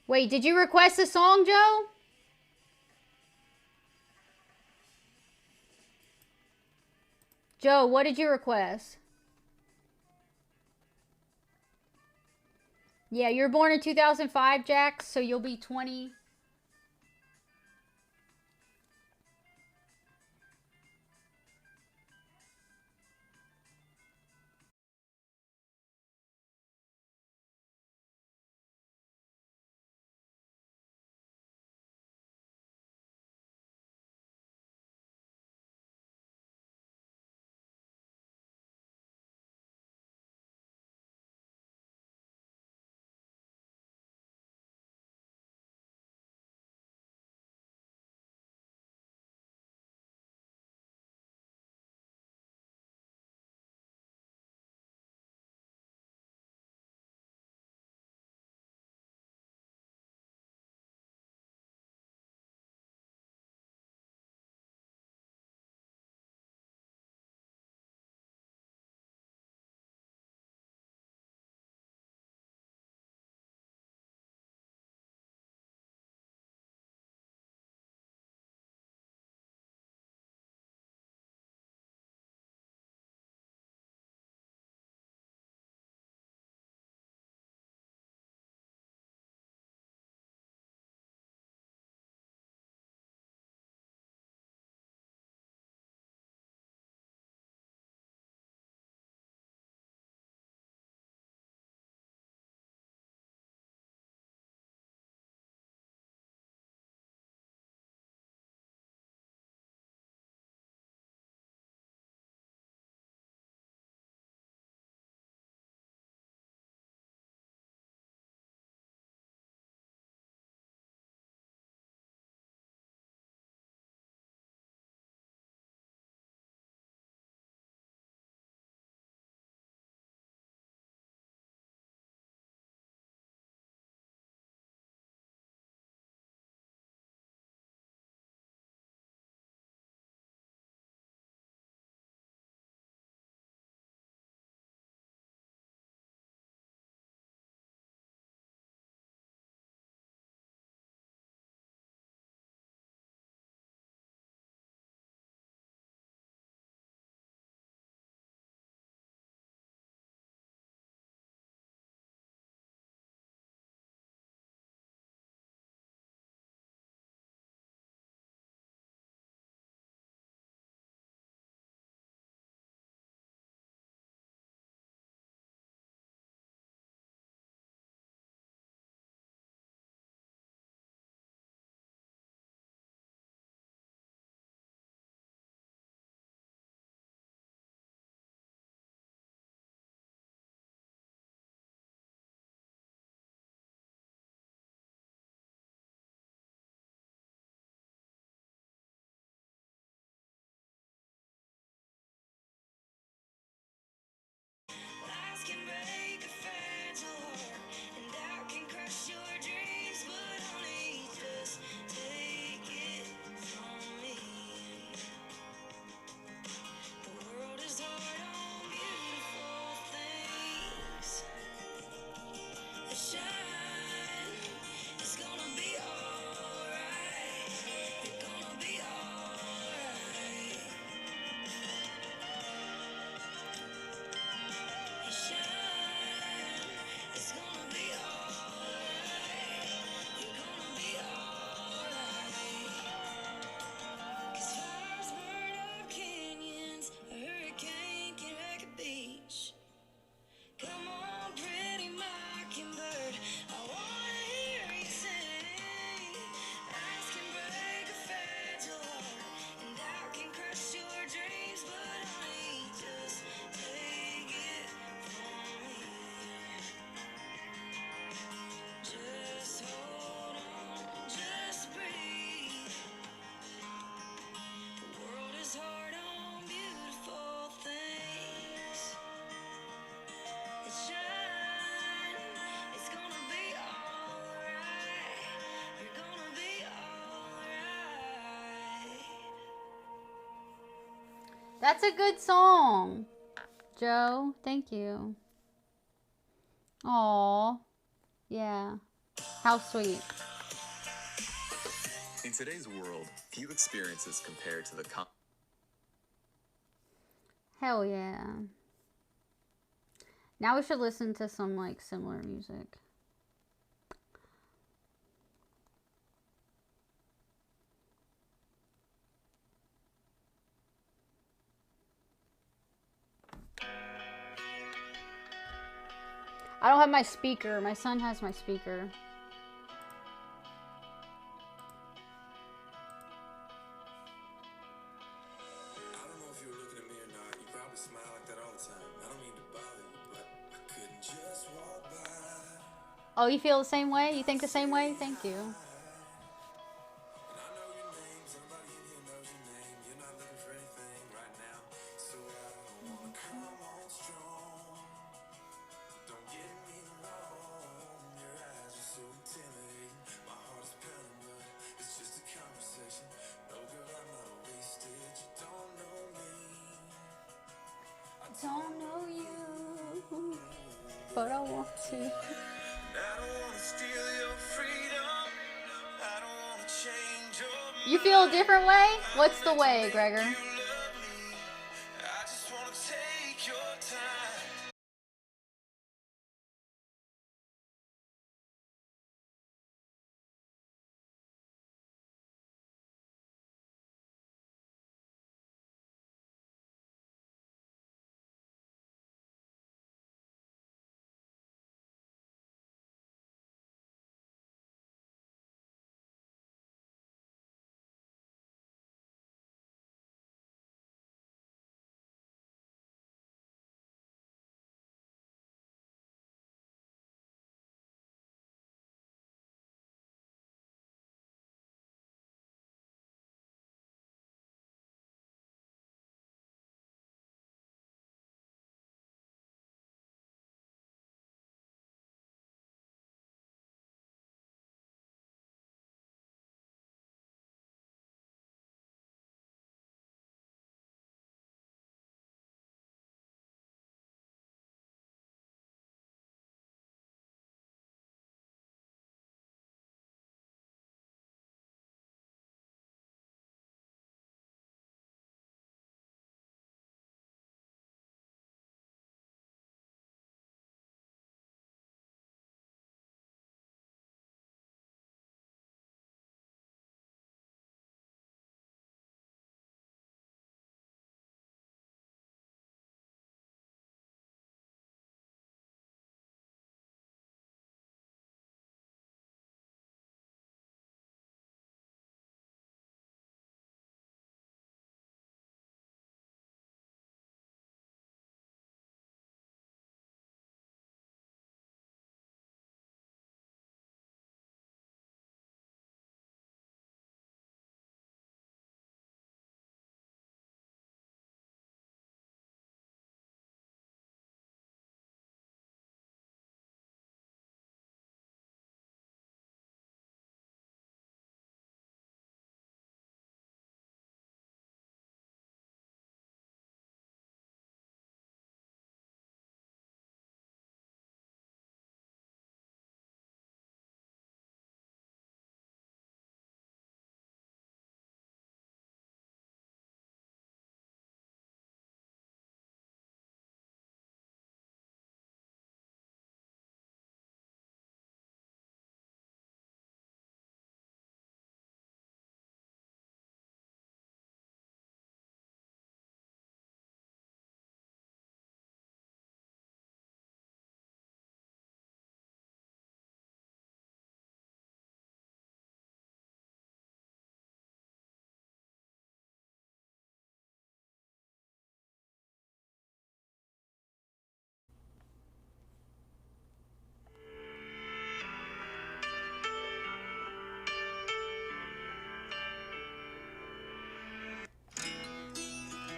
Wait, did you request a song, Joe? Joe, what did you request? Yeah, you were born in 2005, Jax, so you'll be 20. That's a good song, Joe. Thank you. Aw. Yeah. How sweet. In today's world, few experiences compare to the Hell yeah. Now we should listen to some like similar music. I don't have my speaker. My son has my speaker. I don't know if you were looking at me or not. You probably smile like that all the time. I don't mean to bother you, but I couldn't just walk by. Oh, you feel the same way? You think the same way? Thank you. And I know your name. Somebody in here knows your name. You're not looking for anything right now, so I don't wanna come on strong. Don't get me wrong. Your eyes are so intimidating. My heart is pounding, but it's just a conversation. No, girl, I'm not wasted. You don't know me. Don't know you, but I want to. I don't wanna steal your freedom. I don't wanna change your mind. You feel a different way? What's the way, Gregor? You love me. I just wanna take your time.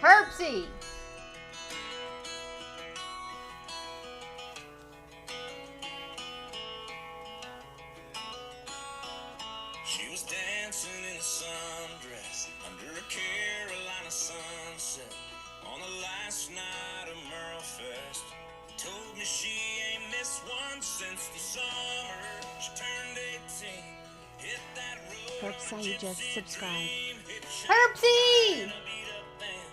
Herbsy! She was dancing in a sundress under a Carolina sunset since the summer she turned 18. Hit that road Hope on so a you just gypsy subscribed. dream. Hitchhiking Herbsy! in a beat-up van,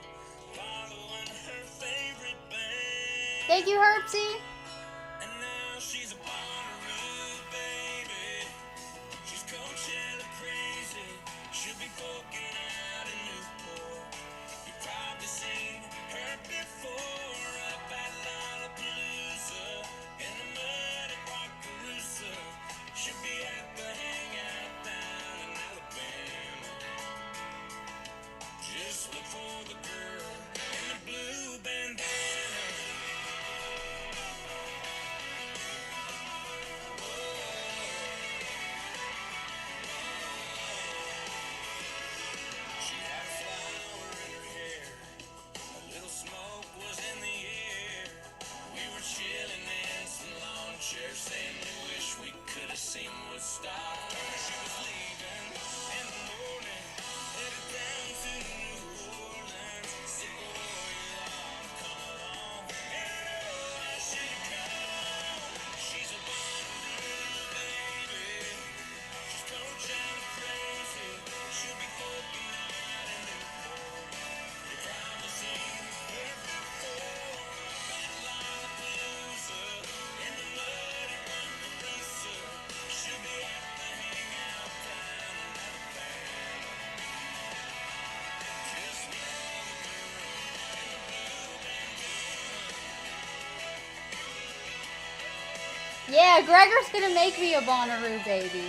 following her favorite band. Thank you, Herbsy. And now she's a Bonnaroo baby. She's Coachella crazy. She'll be poking out in Newport. You've probably seen her before up at Lollapalooza in the mud at Wakarusa. She'll be at the hangout down in Alabama. Just look for the girl in the blue bandana. She had a flower in her hair. A little smoke was in the air. We were chilling in some lawn chairs, saying we wish we could have seen Woodstock. She was leaving in the morning, headed down to New Orleans. Said, boy, you ought to come along. And oh, how should you come? She's a Bonnaroo baby. She's Coachella crazy. She'll be poking out in Newport. You've probably seen her before up at Lollapalooza in the mud at Wakarusa. She'll be at the hangout down in Alabama. Just look for the girl in the blue bandana. Yeah, Gregor's gonna make me a Bonnaroo baby.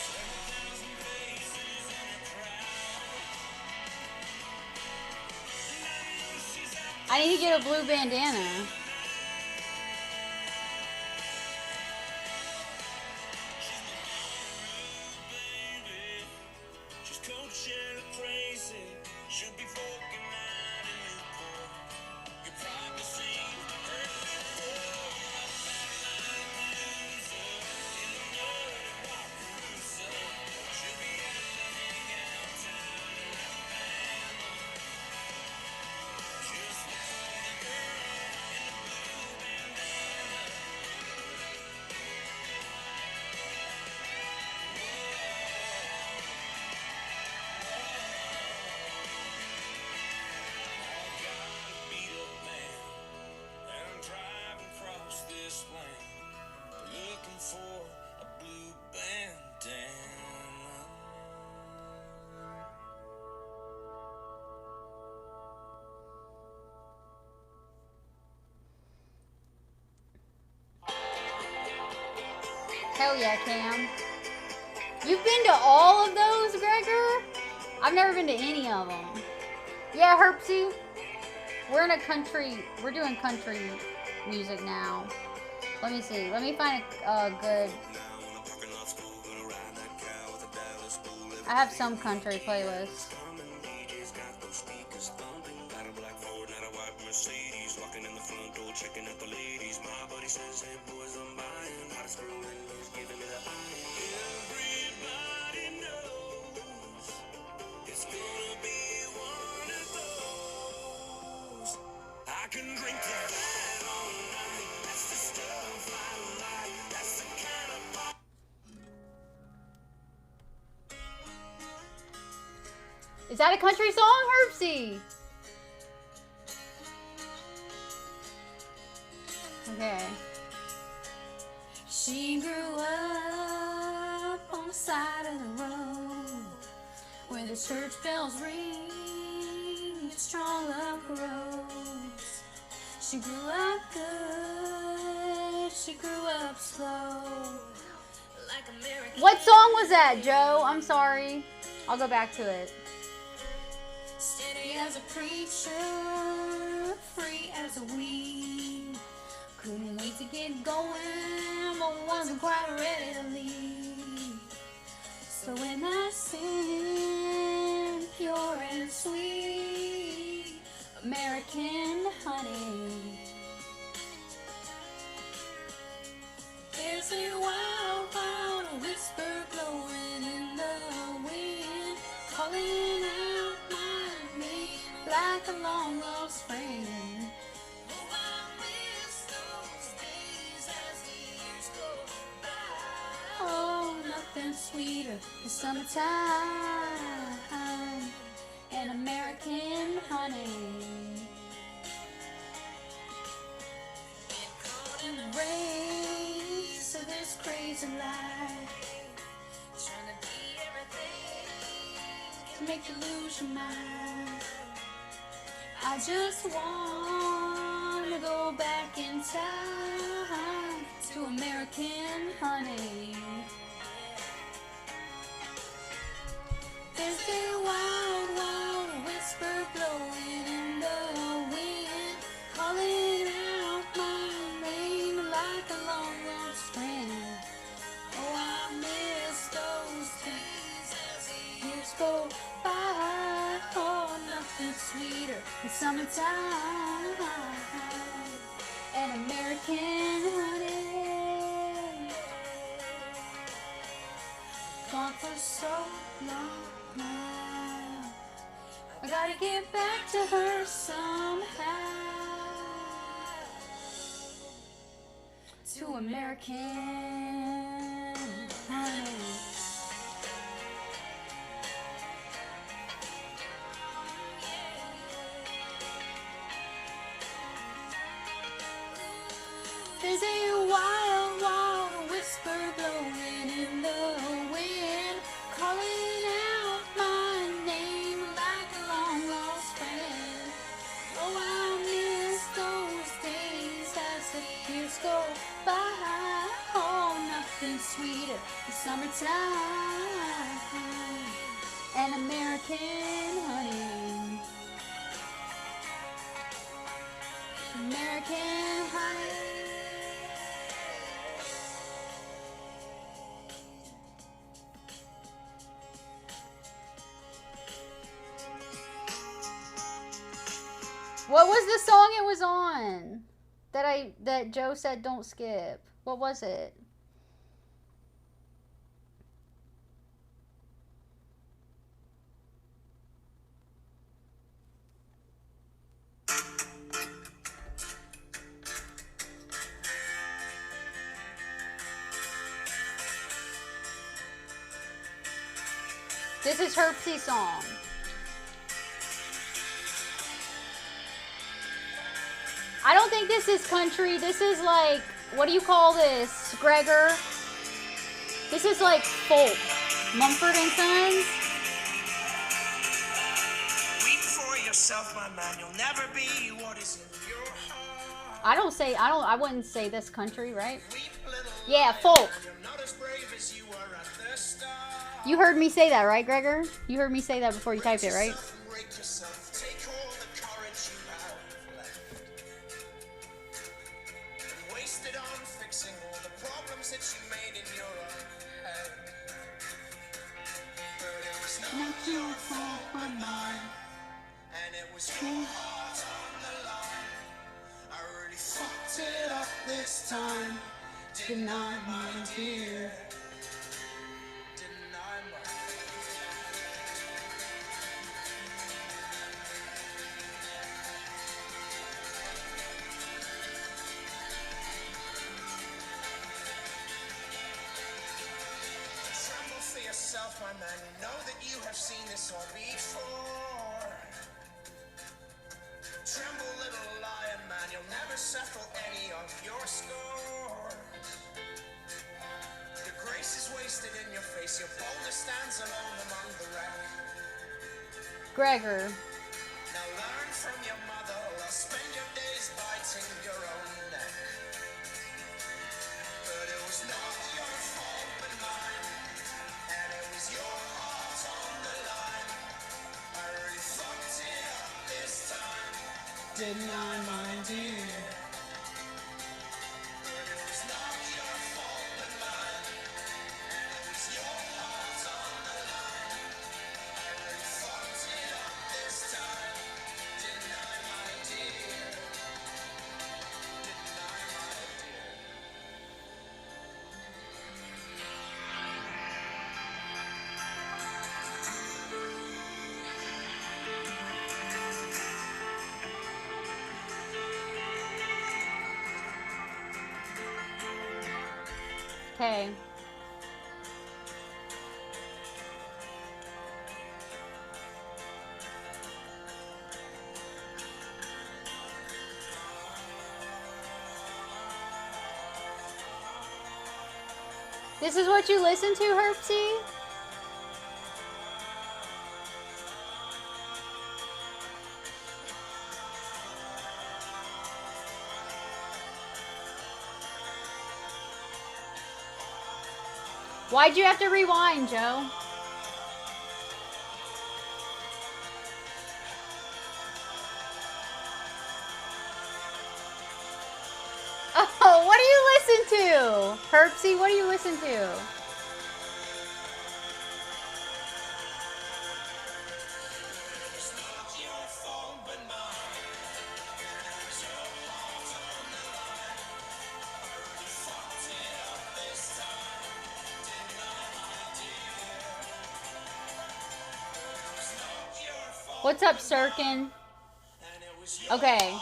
7,000 faces in a crowd. And I know she's out I need to get a blue bandana. baby. She's Coachella crazy. She'll be poking out in Newport. You've probably seen her before up at Lollapalooza in the mud at Wakarusa. She'll be at the hangout town in Alabama. Just look for the girl in the blue bandana. I've got a beat-up man, and I'm driving across this land, looking for a blue bandana. Hell yeah, Cam. You've been to all of those, Gregor? I've never been to any of them. Yeah, Herbsy. We're doing country music now. Let me see. Let me find a good. I have some country playlists. Everybody knows it's gonna be one of those. I can drink to that all night. That's the stuff I like. That's the kind of pop. Is that a country song, Herbsy? Okay. She grew up on the side of the road where the church bells ring, strong love grows. She grew up good, she grew up slow. Like American. What song was that, Joe? I'm sorry. I'll go back to it. Steady as a preacher, free as a weed. Couldn't wait to get going, but wasn't quite ready to leave. So when I sing pure and sweet American honey, there's a wild, wild whisper blowing in the wind, calling out my name like a long lost friend. nothing sweeter than summertime and American honey. Race of this crazy life, trying to be everything to make you lose your mind. I just want to go back in time to American honey. There's a wild, wild whisper blowing in the wind, calling out my name like a long lost friend. Oh, I miss those days as the years go by. Oh, nothing sweeter than summertime and American honey. Gone for so long now, I gotta get back to her somehow. To American honey. There's a wild, wild whisper blowing in the wind, calling out my name like a long lost friend. Oh, I miss those days as the years go by. Oh, nothing sweeter than summertime and American honey. American honey. What was the song it was on that Joe said don't skip? What was it? This is Herbsie's song. I don't think this is country. This is like, what do you call this, Gregor? This is like folk. Mumford and Sons. Weep for yourself, my man. You'll never be what is in your heart. I wouldn't say this country, right? Weep, little Yeah, folk. lion, you're not as brave as you were at the start. You heard me say that, right, Gregor? You heard me say that before you typed it, right? Break yourself, take all the courage you have left. And waste it on fixing all the problems that you made in your own head. But it was not your fault but mine. And it was your heart on the line. I really fucked it up this time. Didn't I, my dear? Didn't I, my Tremble for yourself, my man. You know that you have seen this all before. Tremble, little lion man. You'll never settle any of your scores. Your grace is wasted in your face. Your boldness stands alone among the wreck. Gregor. Now learn from your mother, or spend your days biting your own neck. But it was not your fault but mine, and it was your heart on the line. I really fucked it up this time, didn't I, my dear? But it was not your fault but mine, and it was your heart on the line. I really fucked it up this time, didn't I, my dear? Didn't I, my dear? Okay. This is what you listen to, Herpsy? Why'd you have to rewind, Joe? Oh, what do you listen to? Herpsy, what do you listen to? What's up, Sirkin? Okay.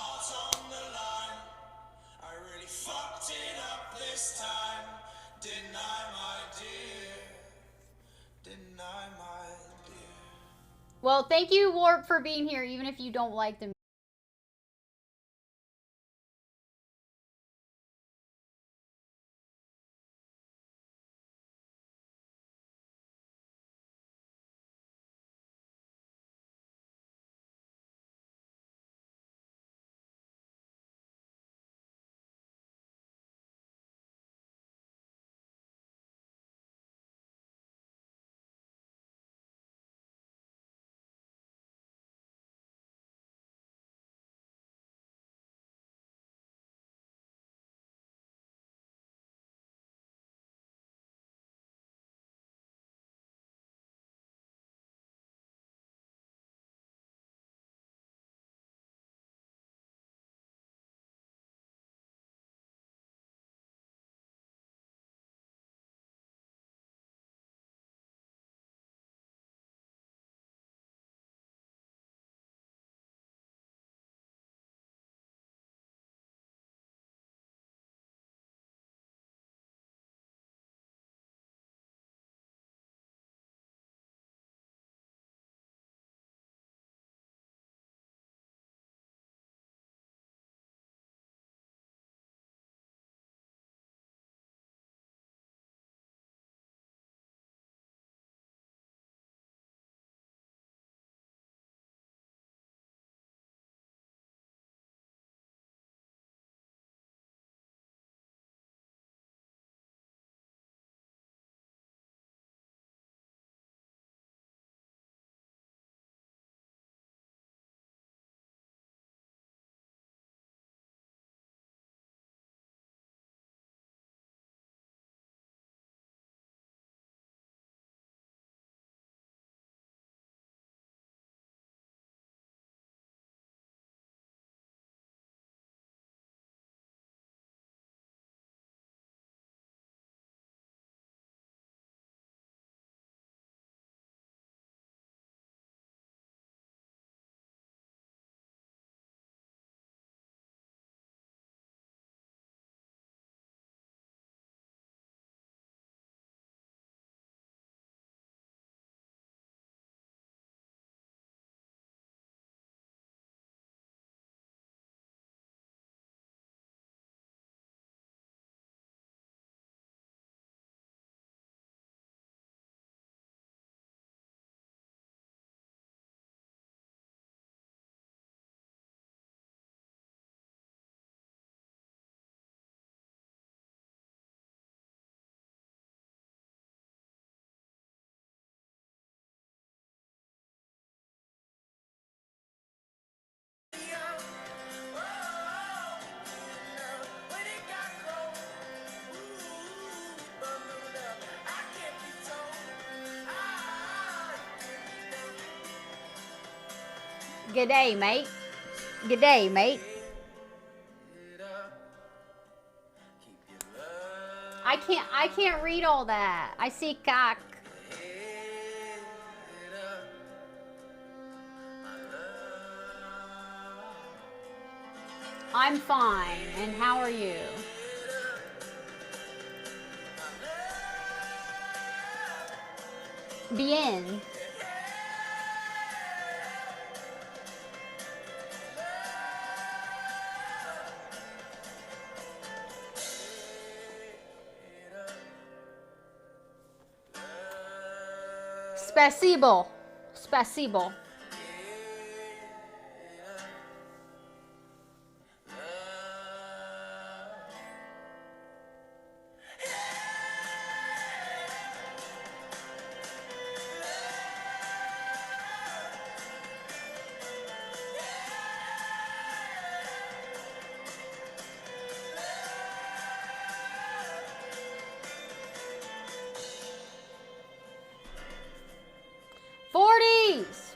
Well, thank you, Warp, for being here, even if you don't like the Good day, mate. Good day, mate. I can't read all that. I see cock. I'm fine, and how are you? Bien. Spasibo. Spasibo. Forties.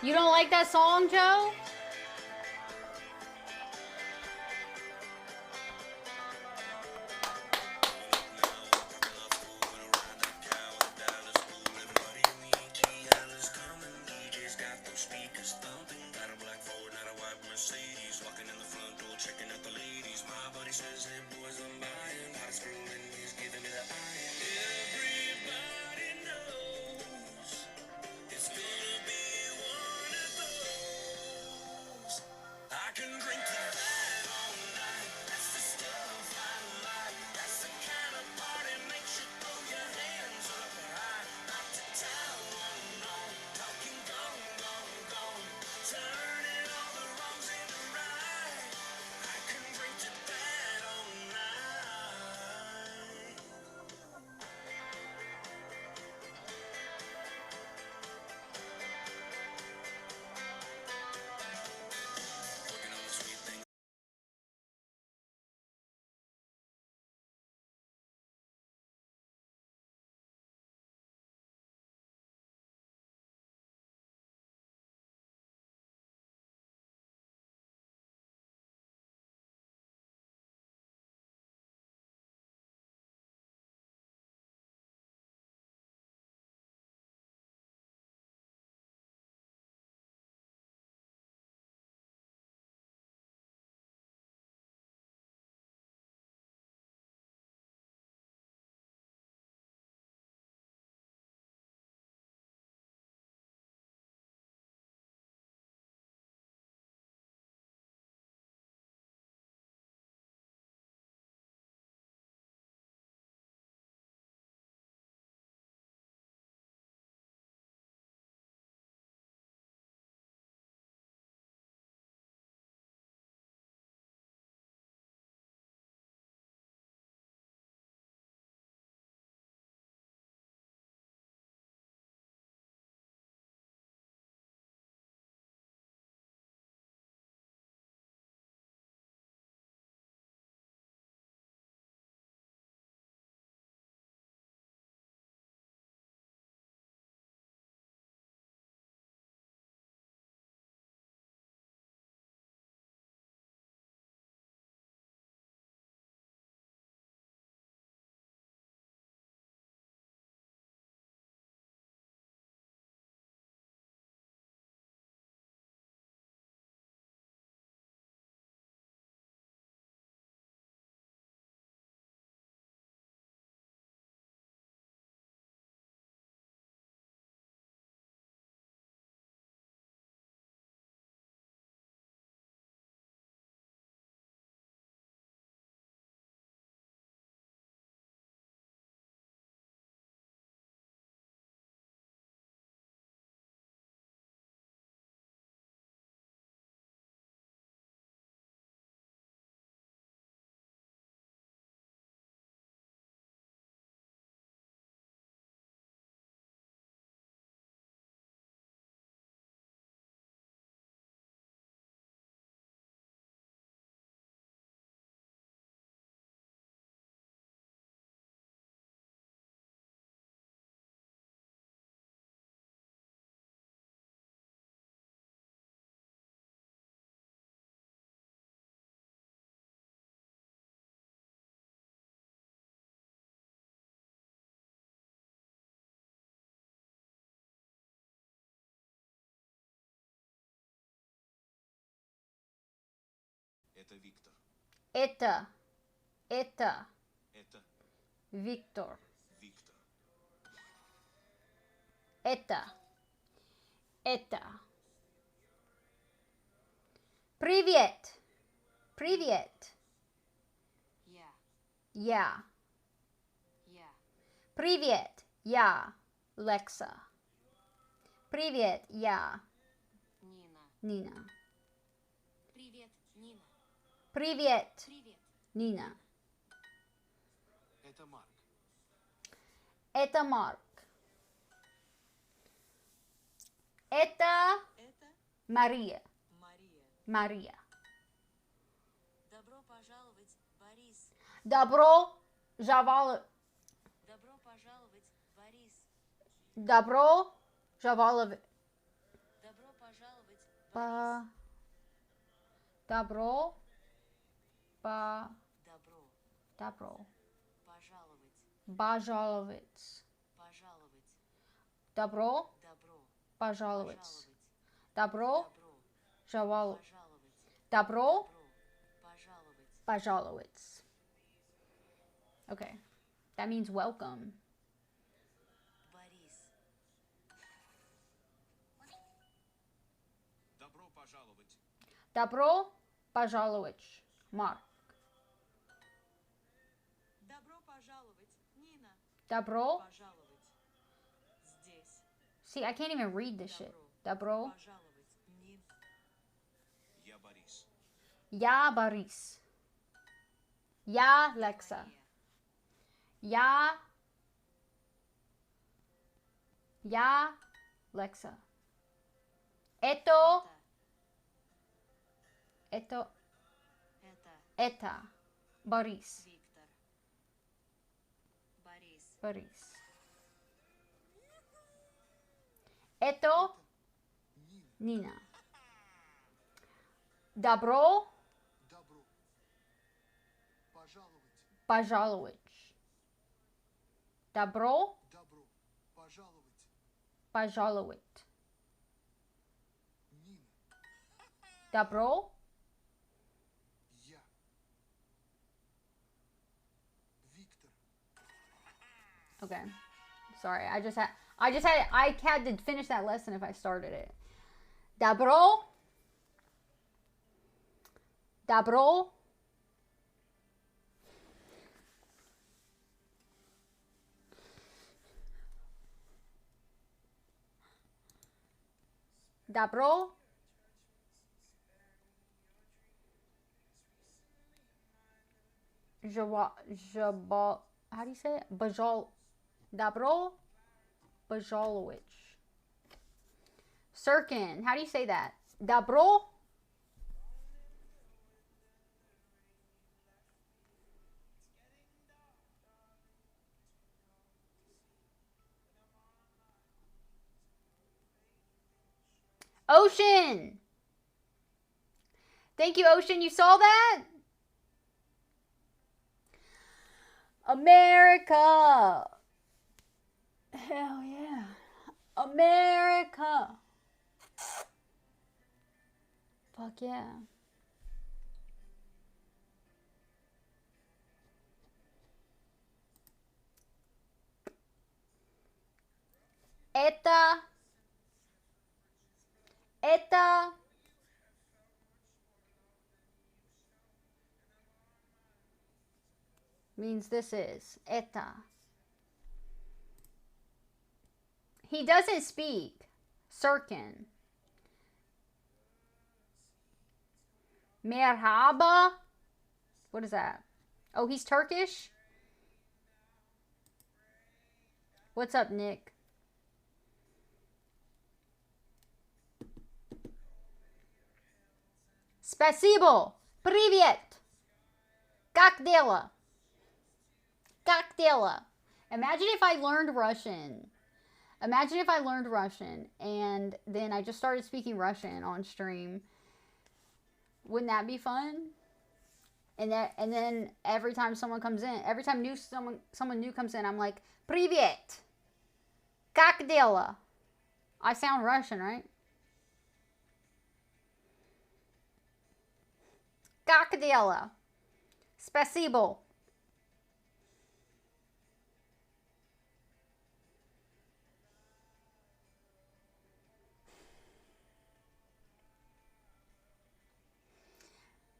You don't like that song, Joe? Это Виктор. Это Это Виктор. Виктор. Это. Привет. Привет. Я. Привет. Я. Лекса. Привет. Я. Нина. Привет, Нина. Привет. Привет. Нина. Это Марк. Это Марк. Это Это Мария. Мария. Мария. Добро пожаловать, Борис. Добро жавал. Добро пожаловать, Борис. Добро жавалов. Добро пожаловать, По. Борис. Добро. По. Добро Добро. пожаловать. Пожаловать. Пожаловать. Добро Добро пожаловать. пожаловать. Добро Добро жавал. пожаловать. Добро Добро пожаловать. пожаловать. Okay. That means welcome. Борис. Добро пожаловать. Добро пожаловать. Марк. Добро пожаловать, Нина. Добро. Пожаловать. Здесь. See, I can't even read this shit. Добро. Пожаловать, Нин. Я Борис. Я Борис. Я Лекса. Мария. Я Лекса. Это. Это Это Борис. Виктор. Борис. Борис. Это Нина. Добро Добро пожаловать. пожаловать. Добро Добро пожаловать. пожаловать. Нина. Добро. Я. Виктор. Okay. Sorry, I had to finish that lesson if I started it. Добро. Добро. Добро. How do you say it? Добро пожаловать. Sirkin, how do you say that? Добро. Ocean. Thank you, Ocean. You saw that? America. Hell yeah. America. Fuck yeah. Это means this is. Это. He doesn't speak Sirkin. Merhaba. What is that? Oh, he's Turkish? What's up, Nick? Спасибо. Привет. Как дела? Как дела? Imagine if I learned Russian. Imagine if I learned Russian and then I just started speaking Russian on stream. Wouldn't that be fun? And then every time someone comes in, every time someone new comes in, I'm like, Привет. Как дела? I sound Russian, right? Как дела? Спасибо.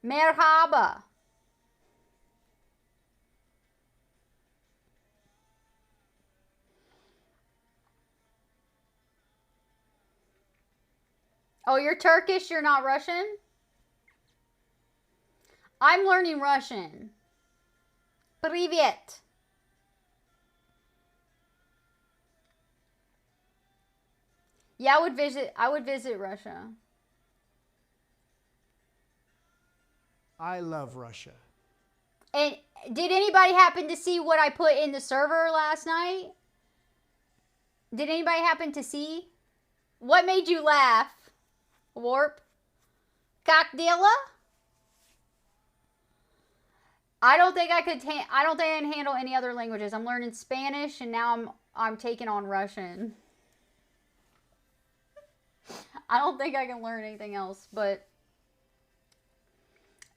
Merhaba. Oh, you're Turkish? You're not Russian? I'm learning Russian. Привет. Yeah, I would visit Russia. I love Russia. And did anybody happen to see what I put in the server last night? Did anybody happen to see? What made you laugh? Warp? Как дела? I don't think I could. I don't think I can handle any other languages. I'm learning Spanish, and now I'm taking on Russian. I don't think I can learn anything else, but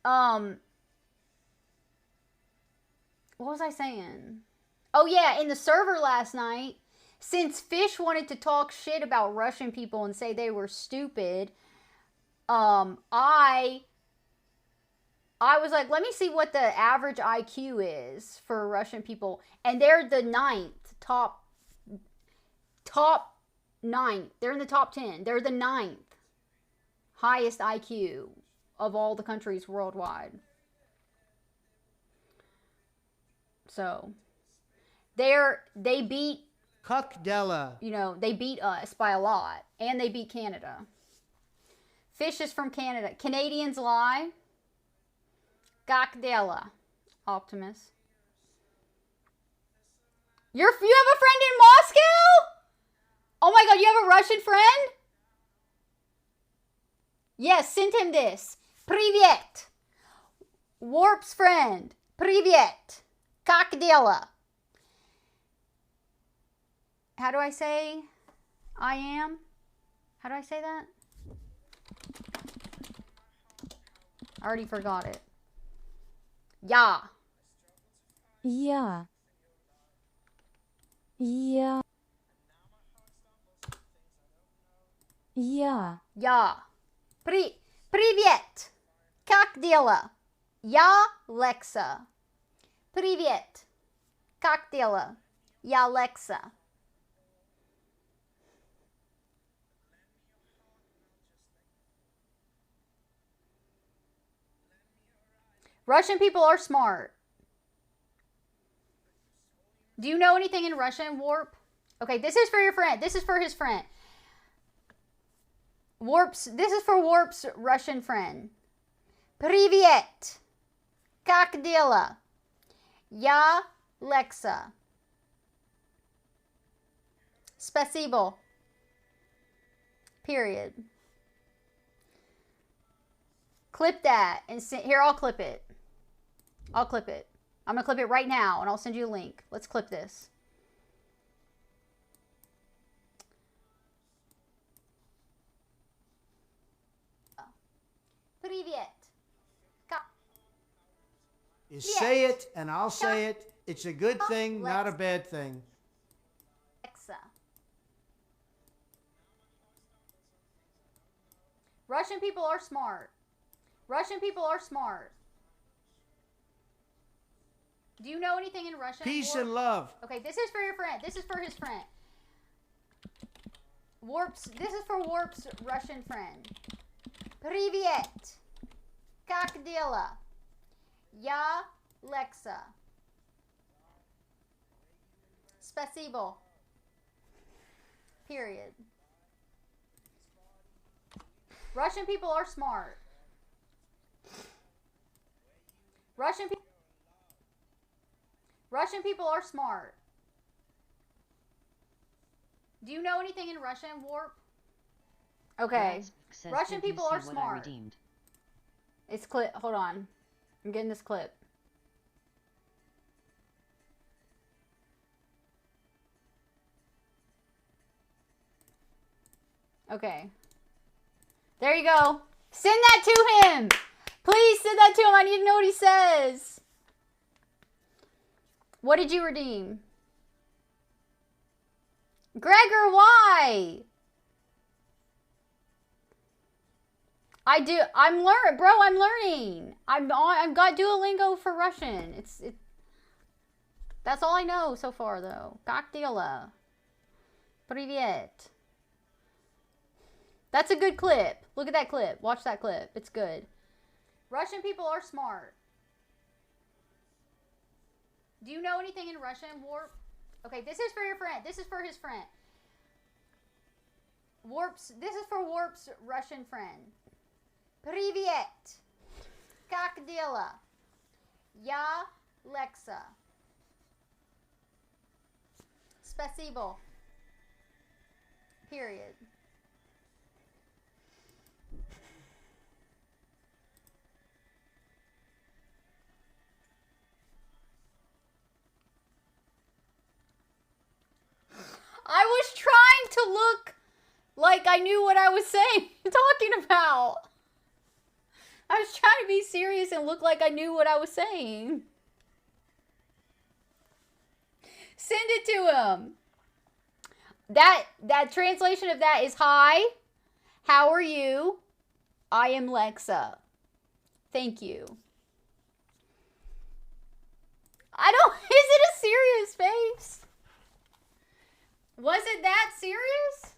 what was I saying? Oh yeah, in the server last night, since Fish wanted to talk shit about Russian people and say they were stupid, I was like, let me see what the average IQ is for Russian people, and they're the top 9. They're in the top 10. They're the 9th highest IQ of all the countries worldwide. So they beat Kukdela. they beat us by a lot, and they beat Canada. Fish is from Canada. Canadians lie. Gakdela. Optimus. You have a friend in Moscow? Oh my god, you have a Russian friend? Yes, send him this. Привет. Warp's friend. Привет. Как дела? How do I say I am? How do I say that? I already forgot it. Yeah. Yeah. Yeah. Yeah. Я. Привет. Как дела? Я Лекса. Привет. Как дела? Я Лекса. Russian people are smart. Do you know anything in Russian, Warp? Okay, this is for your friend. This is for his friend. This is for Warp's Russian friend. Привет. Как дела? Я Лекса. Спасибо. Period. Clip that and here, I'll clip it. I'll clip it. I'm gonna clip it right now and I'll send you a link. Let's clip this. Привет. You say it and I'll say it. It's a good thing, not a bad thing. Russian people are smart. Russian people are smart. Do you know anything in Russian? Peace Warp? and love. Okay, this is for your friend. This is for his friend. This is for Warp's Russian friend. Привет. Как дела? Я Лекса. Спасибо. Period. Russian people are smart. Russian people are smart. Do you know anything in Russian, Warp? Okay. Russian people are smart. It's clip. Hold on. I'm getting this clip. Okay. There you go. Send that to him. Please send that to him. I need to know what he says. What did you redeem? Gregor, why? I'm learning, bro. I'm learning. I've got Duolingo for Russian. That's all I know so far, though. Как дела? Привет. That's a good clip. Look at that clip. Watch that clip. It's good. Russian people are smart. Do you know anything in Russian, Warp? Okay, this is for your friend. This is for his friend. This is for Warp's Russian friend. Привет. Как дела? Я Lexa. Спасибо. Period. I was trying to look like I knew what I was saying, talking about. I was trying to be serious and look like I knew what I was saying. Send it to him. That translation of that is, hi, how are you? I am Lexa. Thank you. Is it a serious face? Was it that serious?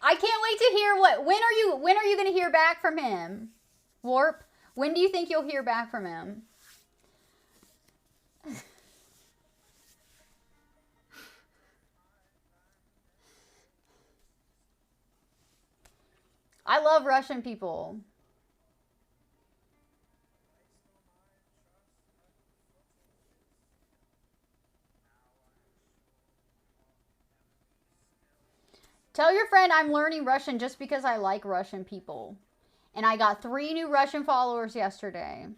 I can't wait to hear when are you going to hear back from him? Warp, when do you think you'll hear back from him? I love Russian people. Tell your friend I'm learning Russian just because I like Russian people. And I got 3 new Russian followers yesterday.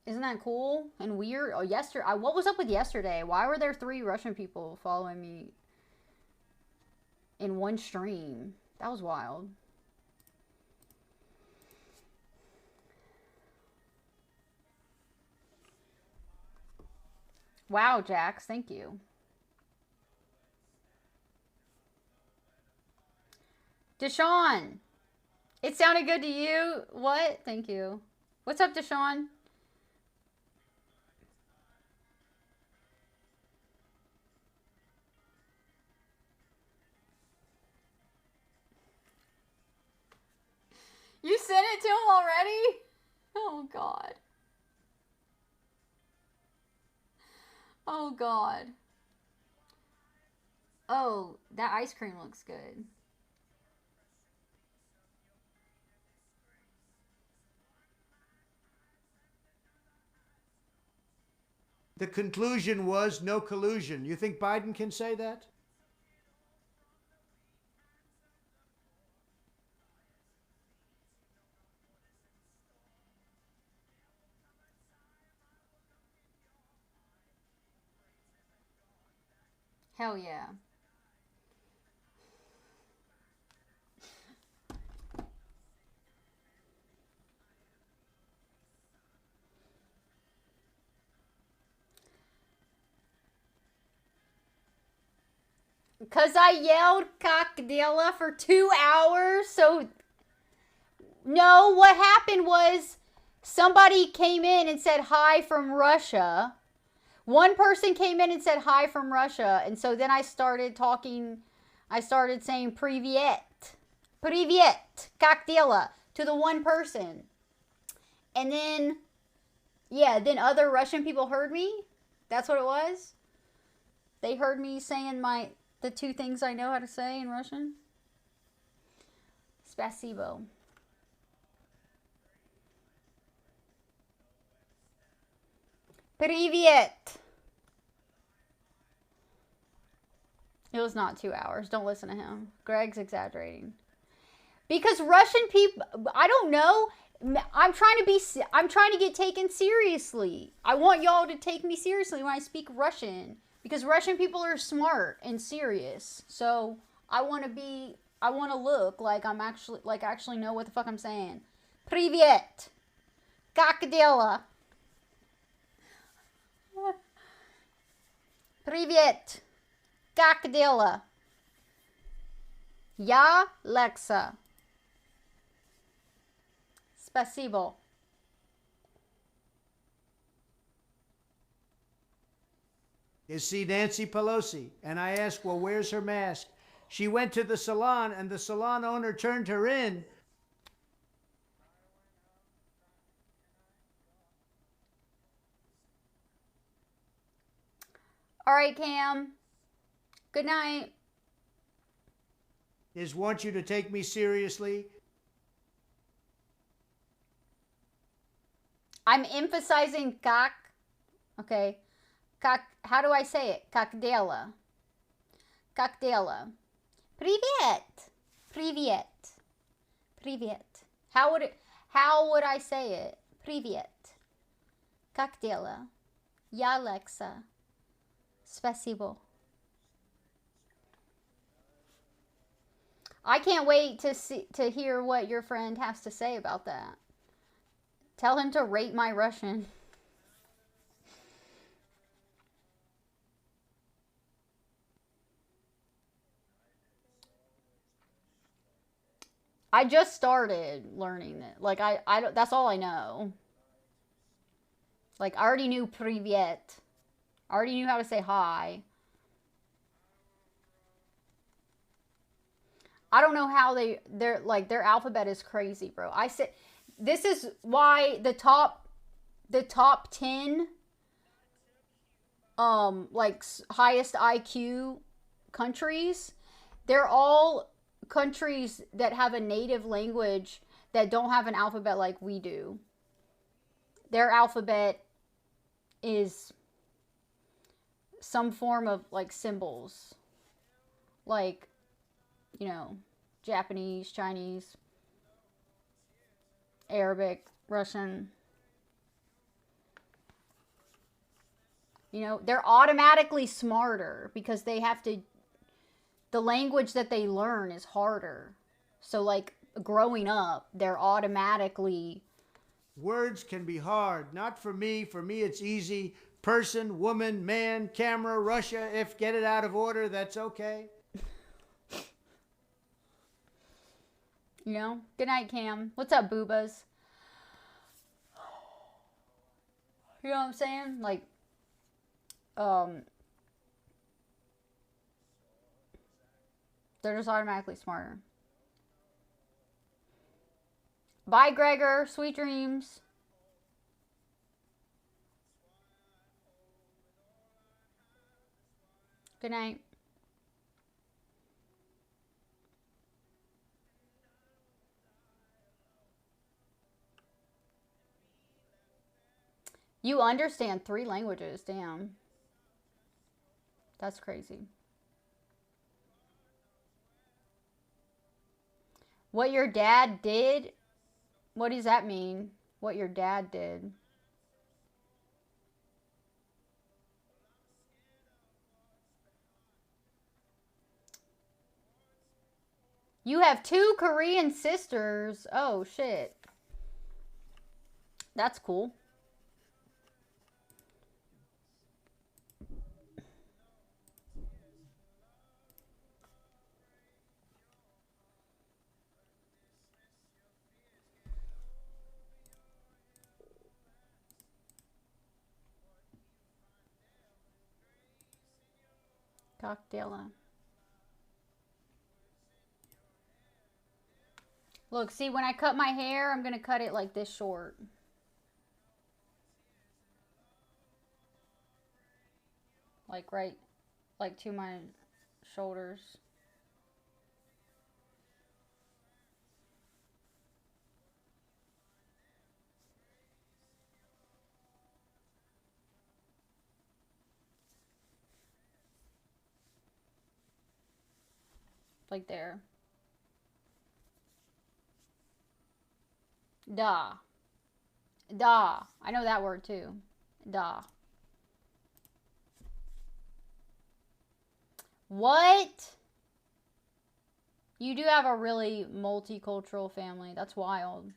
Isn't that cool and weird? Oh, what was up with yesterday? Why were there 3 Russian people following me in one stream? That was wild. Wow, Jax, thank you. Deshaun, it sounded good to you? What? Thank you. What's up, Deshaun? You sent it to him already? Oh, God. Oh, God. Oh, that ice cream looks good. The conclusion was no collusion. You think Biden can say that? Hell yeah. Because I yelled cockdilla for 2 hours. So, no, what happened was somebody came in and said hi from Russia. One person came in and said hi from Russia. And so then I started talking. I started saying Privyet. Privyet. Cockdilla. To the one person. And then, yeah, then other Russian people heard me. That's what it was. They heard me saying the 2 things I know how to say in Russian. Spasibo. Привет. It was not 2 hours. Don't listen to him. Greg's exaggerating. Because Russian people, I don't know. I'm trying to get taken seriously. I want y'all to take me seriously when I speak Russian. Because Russian people are smart and serious. So I want to look like I actually know what the fuck I'm saying. Привет. Как дела? Привет. Как дела? Я Лекса. Спасибо. You see Nancy Pelosi, and I asked, well, where's her mask? She went to the salon, and the salon owner turned her in. All right, Cam. Good night. Is want you to take me seriously. I'm emphasizing как. Okay. Как, how do I say it? Как дела? Как дела? Привет. Привет. Привет. How would I say it? Привет. Как дела? Я Alexa. Спасибо. I can't wait to hear what your friend has to say about that. Tell him to rate my Russian. I just started learning it. Like I don't, that's all I know. Like I already knew привет. I already knew how to say hi. I don't know how they're like their alphabet is crazy, bro. I said this is why the top 10 like highest IQ countries, they're all countries that have a native language that don't have an alphabet like we do. Their alphabet is some form of like symbols, like, you know, Japanese, Chinese, Arabic, Russian. You know, they're automatically smarter because they have to, the language that they learn is harder. So like growing up, they're automatically. Words can be hard. Not for me. For me, it's easy. Person, woman, man, camera, Russia. If get it out of order, that's okay. You know? Good night, Cam. What's up, boobas? You know what I'm saying? Like, they're just automatically smarter. Bye, Gregor. Sweet dreams. Good night. You understand 3 languages. Damn. That's crazy. What your dad did? What does that mean? What your dad did? You have 2 Korean sisters. Oh, shit. That's cool. Cocktail. Look, see, when I cut my hair, I'm going to cut it like this short. Like right, like to my shoulders. Like there. Da. Da. I know that word too. Da. What? You do have a really multicultural family. That's wild.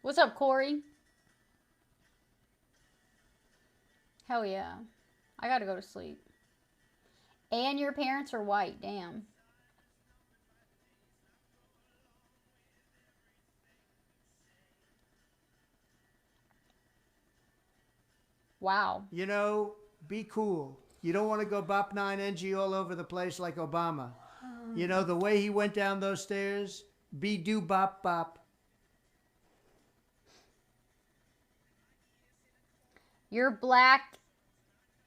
What's up, Corey? Hell yeah. I gotta go to sleep. And your parents are white. Damn. Wow. You know, be cool. You don't want to go bop 9NG all over the place like Obama. You know, the way he went down those stairs, be do bop bop. You're black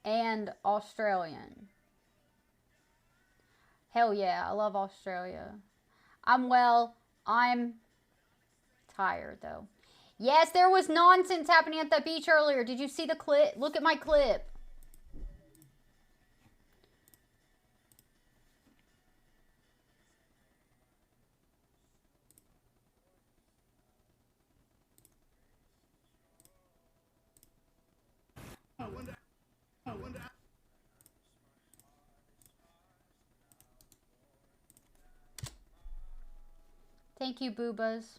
and Australian. Hell yeah, I love Australia. I'm tired though. Yes, there was nonsense happening at the beach earlier. Did you see the clip? Look at my clip. Thank you, boobas.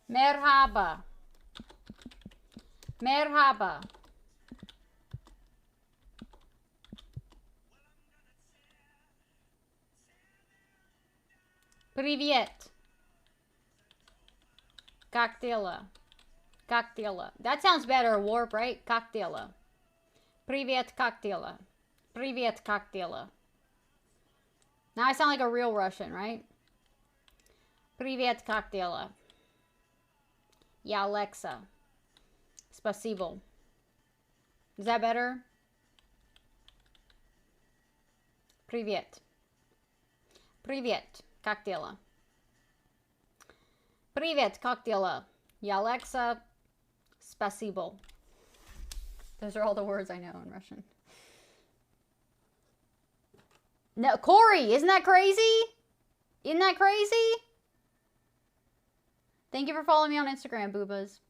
Merhaba. Merhaba. Привет. Коктейла. Коктейла. That sounds better, Warp, right? Коктейла. Привет, коктейла. Привет, коктейла. Now I sound like a real Russian, right? Привет, коктейла. Я Alexa. Спасибо. Is that better? Привет. Привет, коктейла. Привет, коктейла. Я Alexa. Спасибо. Those are all the words I know in Russian. No, Corey, isn't that crazy? Isn't that crazy? Thank you for following me on Instagram, boobas.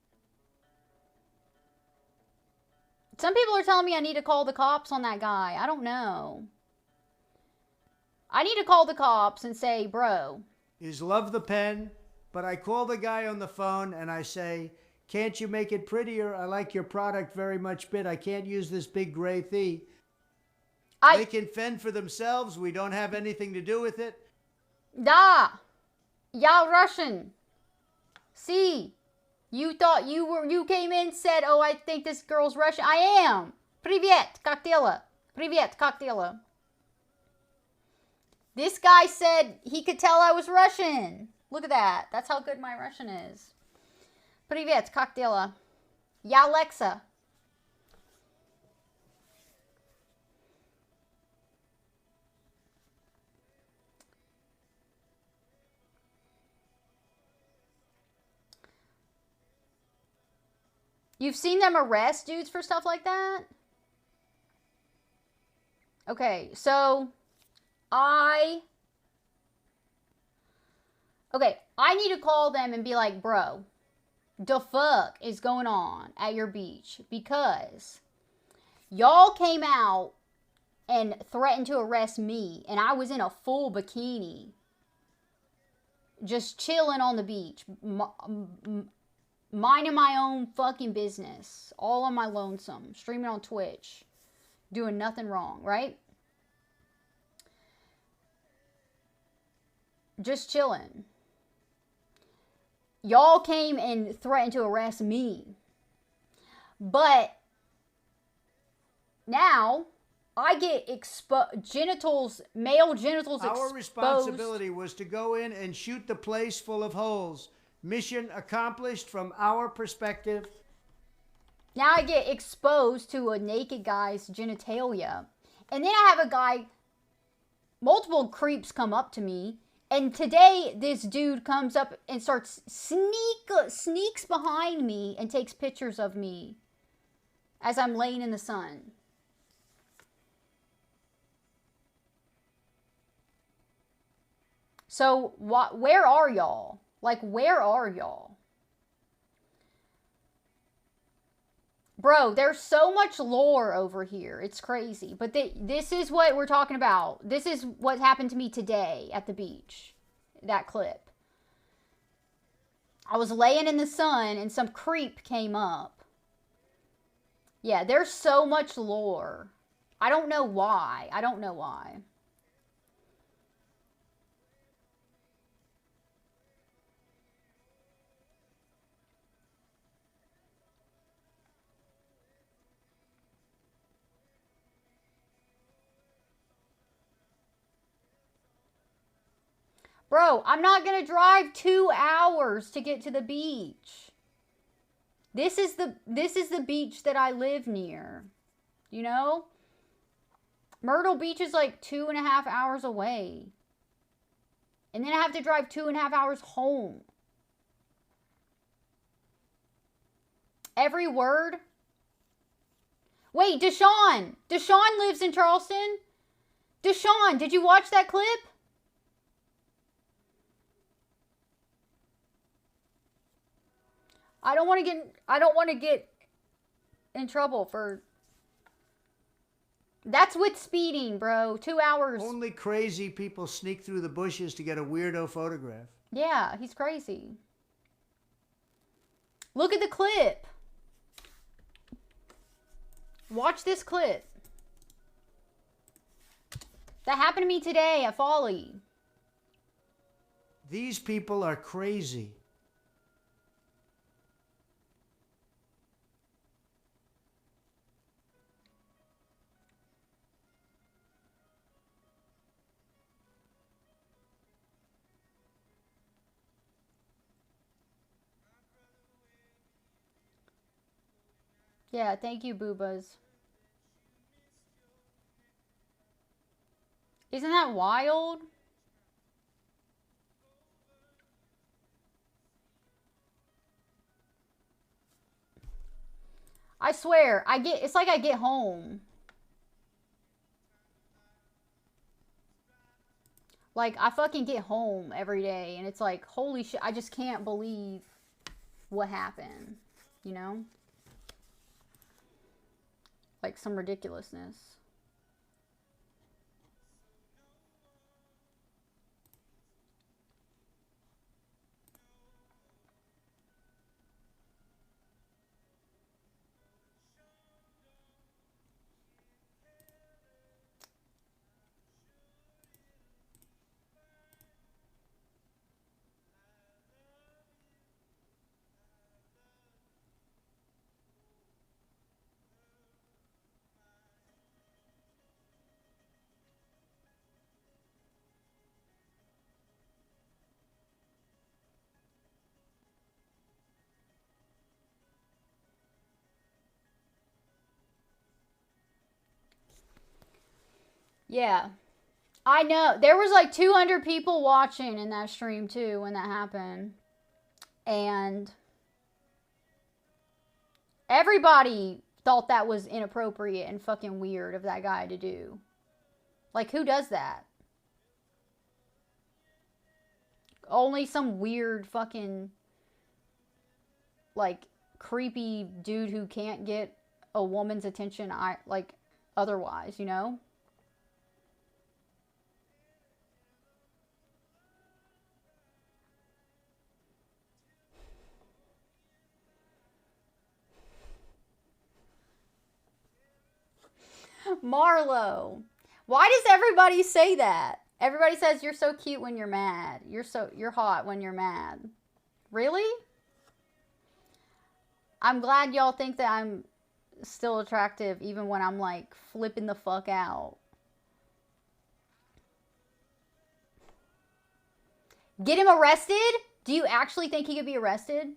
Some people are telling me I need to call the cops on that guy. I don't know. I need to call the cops and say, bro. Is love the pen, but I call the guy on the phone and I say, can't you make it prettier? I like your product very much, but I can't use this big gray thing. They can fend for themselves. We don't have anything to do with it. Da. Ya Russian. See. You thought you came in and said, oh, I think this girl's Russian. I am. Привет, коктейла. Привет, коктейла. This guy said he could tell I was Russian. Look at that. That's how good my Russian is. Привет, коктейла. Я Alexa. You've seen them arrest dudes for stuff like that? Okay, so Okay, I need to call them and be like, bro, the fuck is going on at your beach? Because y'all came out and threatened to arrest me, and I was in a full bikini, just chilling on the beach, minding my own fucking business, all on my lonesome, streaming on Twitch, doing nothing wrong, right? Just chilling. Y'all came and threatened to arrest me. But now I get genitals, male genitals exposed. Our responsibility was to go in and shoot the place full of holes. Mission accomplished from our perspective. Now I get exposed to a naked guy's genitalia. And then I have a guy, multiple creeps come up to me. And today, this dude comes up and starts sneaks behind me and takes pictures of me as I'm laying in the sun. So, where are y'all? Like, where are y'all? Bro, there's so much lore over here. It's crazy. But this is what we're talking about. This is what happened to me today at the beach. That clip. I was laying in the sun and some creep came up. Yeah, there's so much lore. I don't know why. I don't know why. Bro, I'm not going to drive 2 hours to get to the beach. This is the beach that I live near. You know? Myrtle Beach is like 2.5 hours away. And then I have to drive 2.5 hours home. Every word. Wait, Deshaun. Deshaun lives in Charleston. Deshaun, did you watch that clip? I don't want to get in trouble for. That's with speeding, bro. 2 hours. Only crazy people sneak through the bushes to get a weirdo photograph. Yeah, he's crazy. Look at the clip. Watch this clip. That happened to me today at Folly. These people are crazy. Yeah, thank you, Boobas. Isn't that wild? I swear, it's like I get home. Like, I fucking get home every day, and it's like, holy shit, I just can't believe what happened, you know? Like, some ridiculousness. Yeah. I know. There was like 200 people watching in that stream too when that happened. And everybody thought that was inappropriate and fucking weird of that guy to do. Like, who does that? Only some weird fucking, like, creepy dude who can't get a woman's attention, otherwise, you know? Marlo. Why does everybody say that? Everybody says you're so cute when you're mad. You're hot when you're mad. Really? I'm glad y'all think that I'm still attractive even when I'm like flipping the fuck out. Get him arrested? Do you actually think he could be arrested?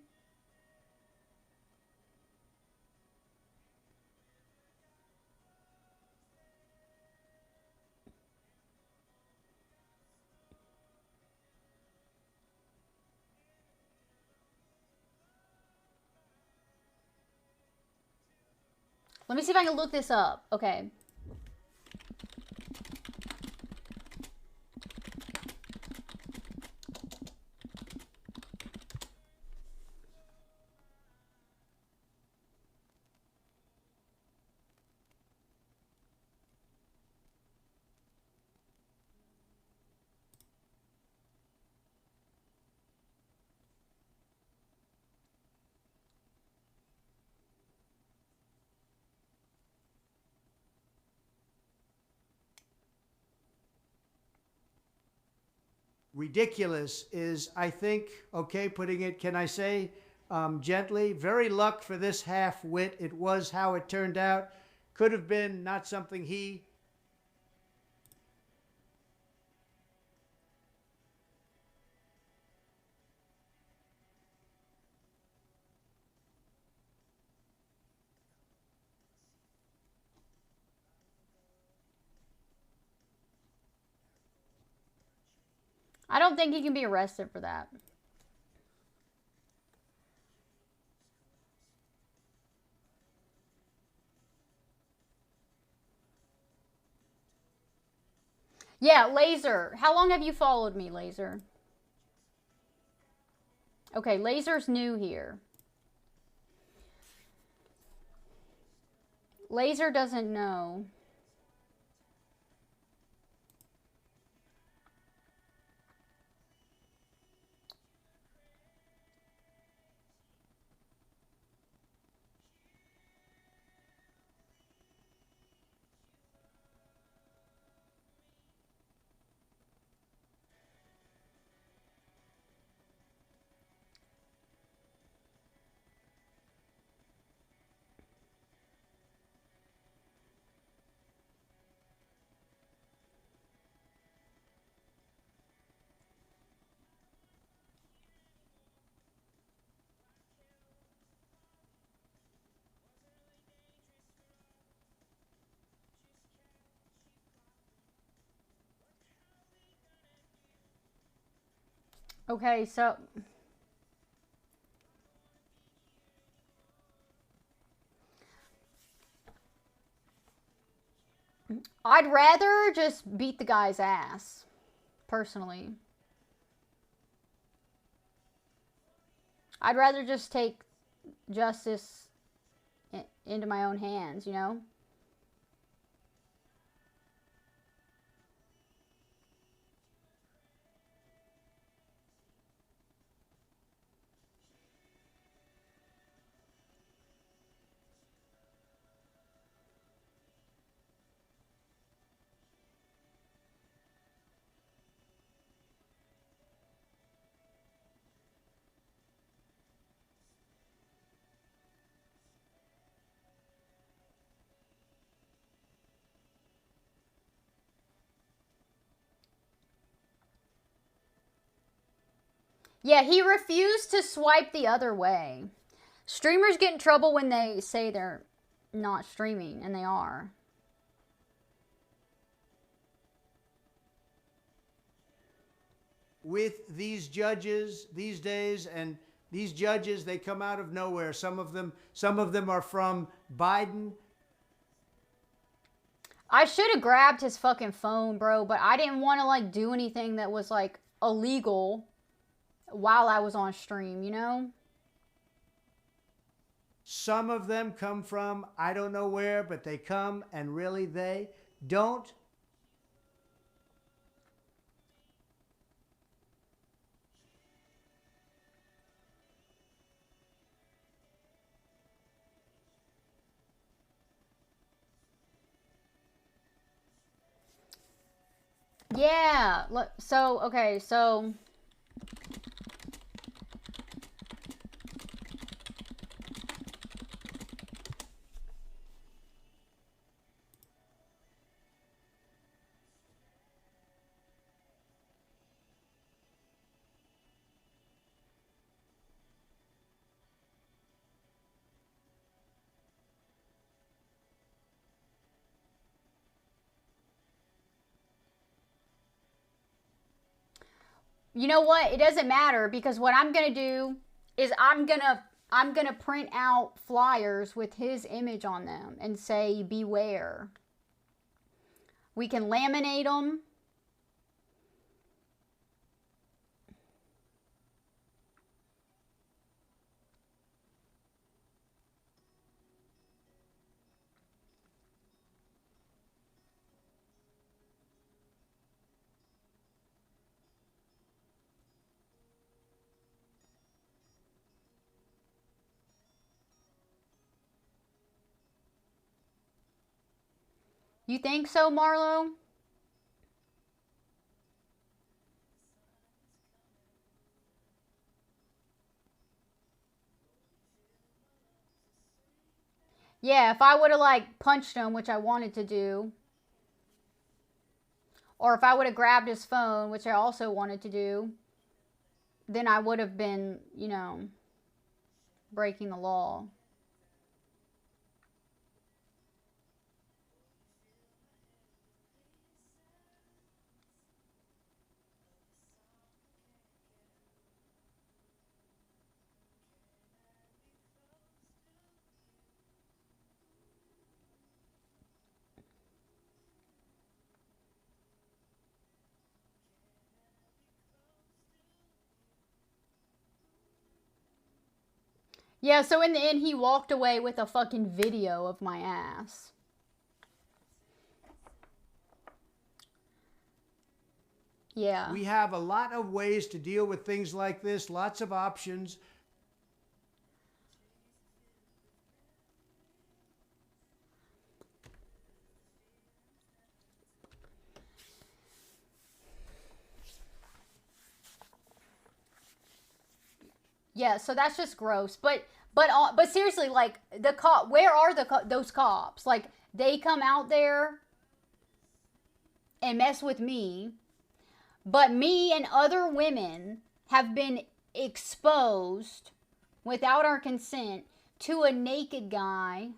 Let me see if I can look this up. Okay. Ridiculous is, I think, okay, putting it, can I say, gently, very luck for this half-wit. It was how it turned out. Could have been not something he... I don't think he can be arrested for that. Yeah, Laser. How long have you followed me, Laser? Okay, Laser's new here. Laser doesn't know. Okay, so... I'd rather just beat the guy's ass, personally. I'd rather just take justice into my own hands, you know? Yeah, he refused to swipe the other way. Streamers get in trouble when they say they're not streaming, and they are. With these judges these days, and these judges, they come out of nowhere. Some of them are from Biden. I should have grabbed his fucking phone, bro, but I didn't want to, like, do anything that was, like, illegal. while I was on stream, you know? Some of them come from I don't know where, but they come and really they don't. Yeah. So, okay, so you know what? It doesn't matter because what I'm going to do is I'm going to print out flyers with his image on them and say beware. We can laminate them. You think so, Marlo? Yeah, if I would have like punched him, which I wanted to do, or if I would have grabbed his phone, which I also wanted to do, then I would have been, you know, breaking the law. Yeah, so in the end, he walked away with a fucking video of my ass. Yeah. We have a lot of ways to deal with things like this, lots of options. Yeah, so that's just gross. But seriously, like the cop, where are those cops? Like they come out there and mess with me, but me and other women have been exposed without our consent to a naked guy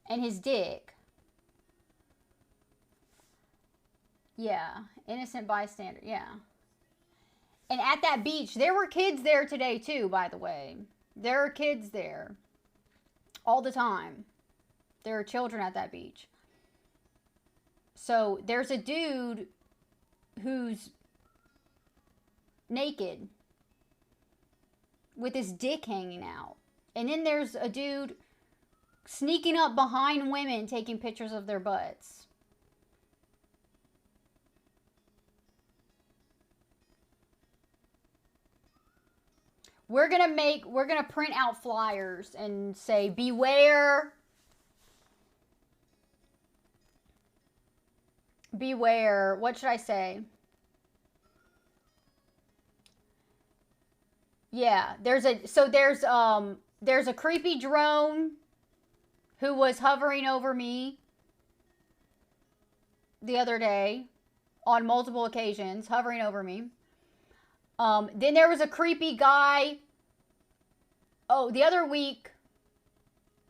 and his dick. Yeah, innocent bystander. Yeah. And at that beach, there were kids there today too, by the way. There are kids there all the time. There are children at that beach. So there's a dude who's naked with his dick hanging out. And then there's a dude sneaking up behind women taking pictures of their butts. We're gonna print out flyers and say, beware. Beware. What should I say? Yeah, there's a creepy drone who was hovering over me the other day on multiple occasions, hovering over me. Then there was a creepy guy. Oh, the other week,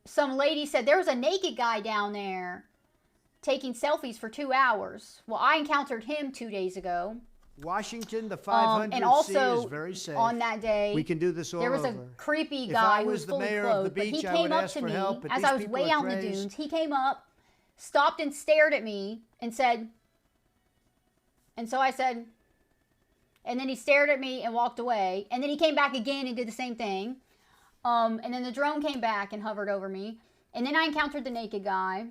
some lady said there was a naked guy down there taking selfies for 2 hours. Well, I encountered him 2 days ago. Washington, the 500C and also, is very safe. on that day, we can do this all there was over. a creepy If guy I who was was the fully mayor of the clothed, but he beach, I came would up ask to for me help, but as these I was people way are out in the crazed. dunes. He came up, stopped and stared at me and said, and so I said, And then he stared at me and walked away. And then he came back again and did the same thing. And then the drone came back and hovered over me. And then I encountered the naked guy.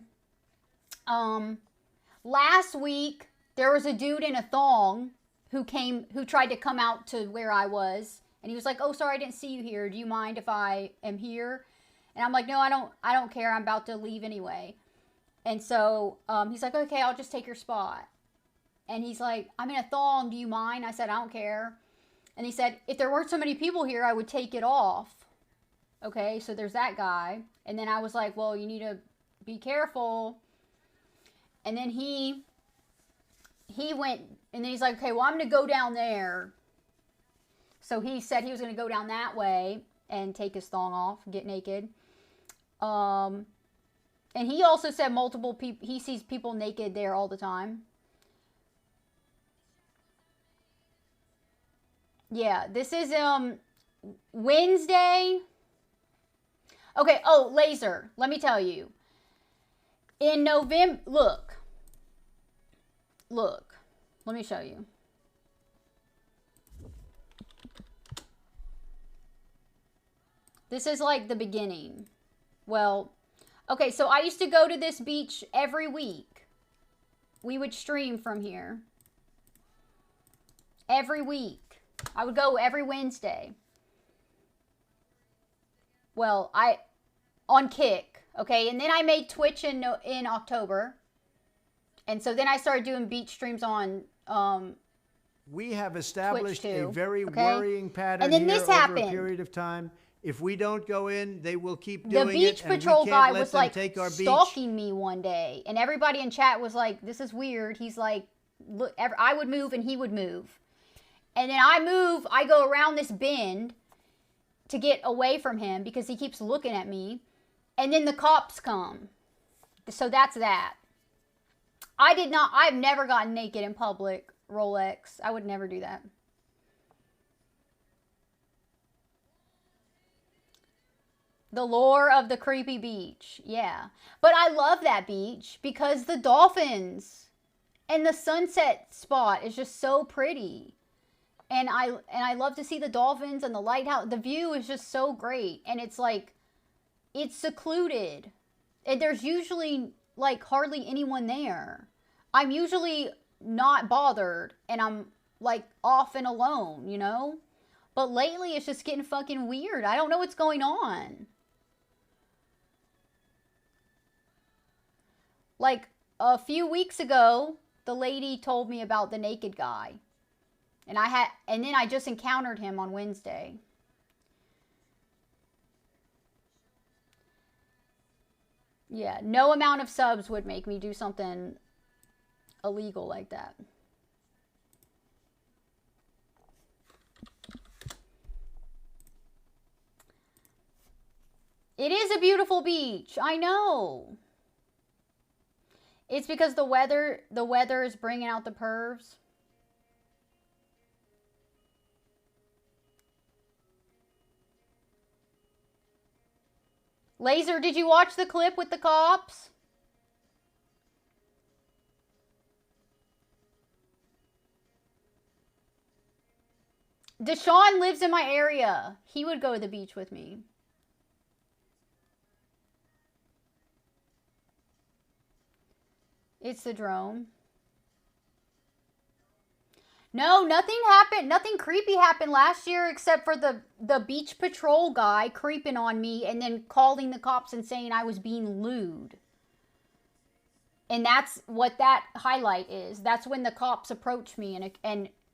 Last week, there was a dude in a thong who tried to come out to where I was. And he was like, oh, sorry, I didn't see you here. Do you mind if I am here? And I'm like, no, I don't care. I'm about to leave anyway. And so he's like, okay, I'll just take your spot. And he's like, I'm in a thong. Do you mind? I said, I don't care. And he said, if there weren't so many people here, I would take it off. Okay, so there's that guy. And then I was like, well, you need to be careful. And then he went, and then he's like, okay, well, I'm going to go down there. So he said he was going to go down that way and take his thong off, get naked. And he also said multiple people, he sees people naked there all the time. Yeah, this is Wednesday. Okay, oh, laser, let me tell you. In November, look, let me show you. This is like the beginning. Well, okay, so I used to go to this beach every week. We would stream from here. Every week. I would go every Wednesday. Well, on Kick, okay? And then I made Twitch in October. And so then I started doing beach streams on we have established Twitch too, a very okay? worrying pattern And then here this over happened. a period of time. If we don't go in, they will keep The doing beach it, and patrol we guy can't let was them like take our beach. stalking me one day, and everybody in chat was like, this is weird. He's like, look, I would move and he would move. And then I go around this bend to get away from him because he keeps looking at me. And then the cops come. So that's that. I've never gotten naked in public, Rolex. I would never do that. The lore of the creepy beach. Yeah. But I love that beach because the dolphins and the sunset spot is just so pretty. And I love to see the dolphins and the lighthouse. The view is just so great. And it's like, it's secluded. And there's usually like hardly anyone there. I'm usually not bothered and I'm like off and alone, you know? But lately it's just getting fucking weird. I don't know what's going on. Like a few weeks ago, the lady told me about the naked guy. And then I just encountered him on Wednesday. Yeah, no amount of subs would make me do something illegal like that. It is a beautiful beach. I know. It's because the weather is bringing out the pervs. Laser, did you watch the clip with the cops? Deshaun lives in my area. He would go to the beach with me. It's the drone. No, nothing happened. Nothing creepy happened last year except for the beach patrol guy creeping on me and then calling the cops and saying I was being lewd. And that's what that highlight is. That's when the cops approach me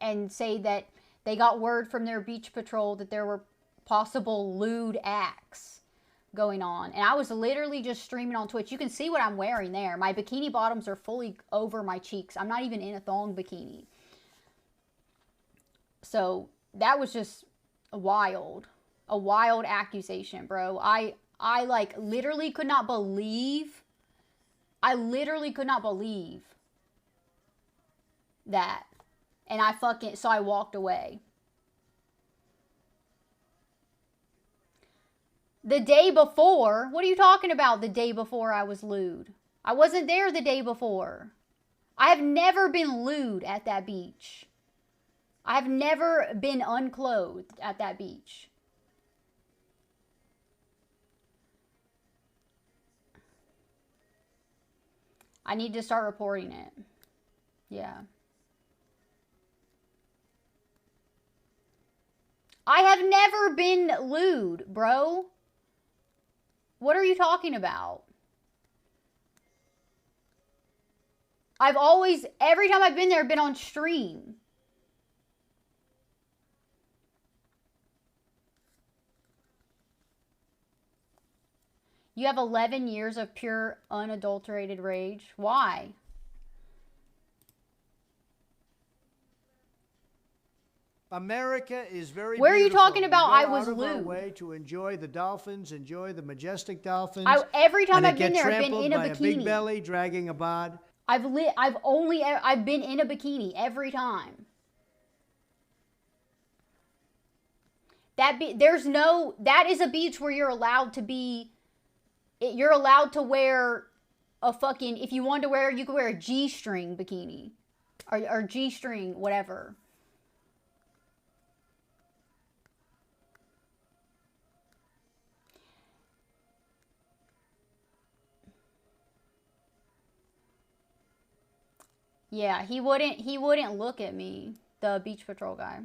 and say that they got word from their beach patrol that there were possible lewd acts going on. And I was literally just streaming on Twitch. You can see what I'm wearing there. My bikini bottoms are fully over my cheeks. I'm not even in a thong bikini. So that was just a wild accusation, bro. I like literally could not believe that. And so I walked away. The day before? What are you talking about the day before I was lewd? I wasn't there the day before. I have never been lewd at that beach. I have never been unclothed at that beach. I need to start reporting it. Yeah. I have never been lewd, bro. What are you talking about? I've always, every time I've been there, I've been on stream. You have 11 years of pure, unadulterated rage. Why? America is very Where are you beautiful. talking about We go I was out of our lewd? way to enjoy the dolphins, enjoy the majestic dolphins. Every time and I've been get there, I've been trampled in a by bikini. a big belly dragging a bod. I've been in a bikini every time. That is a beach where you're allowed to be, you're allowed to wear a fucking, if you wanted to wear, you could wear a G-string bikini. Or G-string, whatever. Yeah, he wouldn't look at me, the beach patrol guy.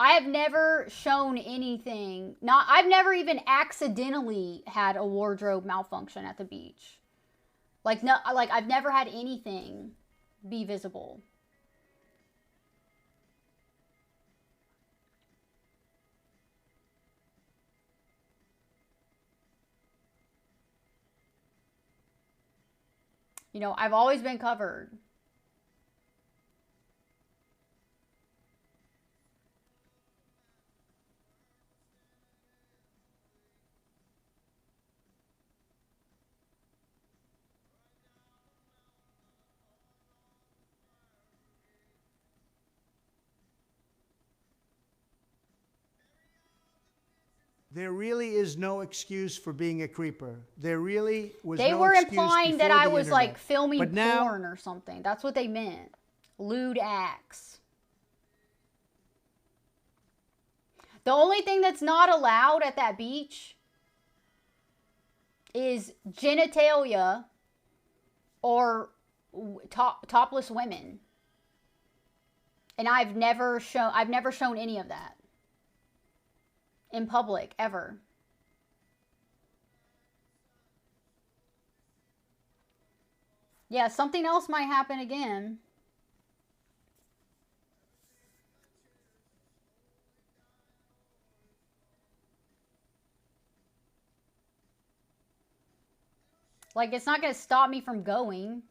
I have never shown anything. I've never even accidentally had a wardrobe malfunction at the beach. Like I've never had anything be visible. You know, I've always been covered. There really is no excuse for being a creeper. There really was They no were excuse implying that before I the was internet. like filming But now, porn or something. That's what they meant. Lewd acts. The only thing that's not allowed at that beach is genitalia or topless women. And I've never shown any of that in public ever. Yeah, something else might happen again. Like, it's not going to stop me from going.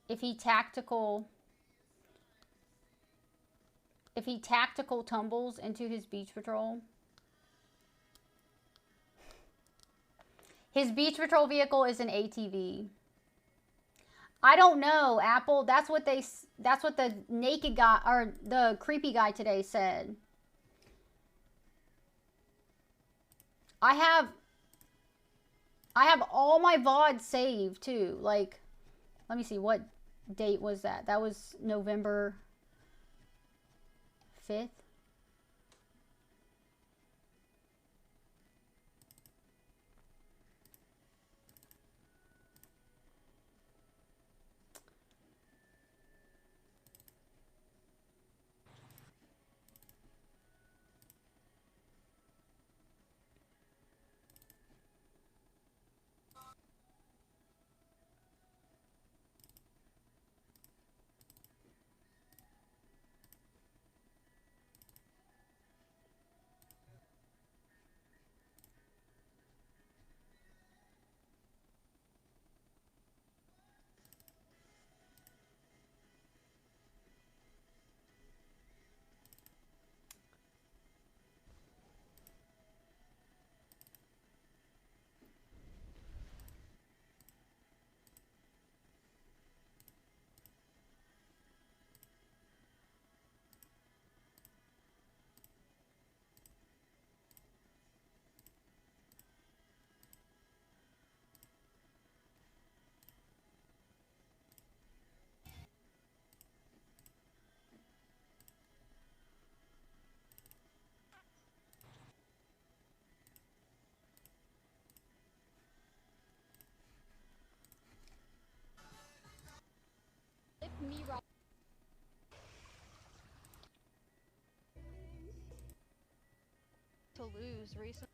If he tactical tumbles into his beach patrol. His beach patrol vehicle is an ATV. I don't know, Apple. That's what the naked guy or the creepy guy today said. I have all my VODs saved too. Like, let me see, what date was that? That was November 5th. lose recently?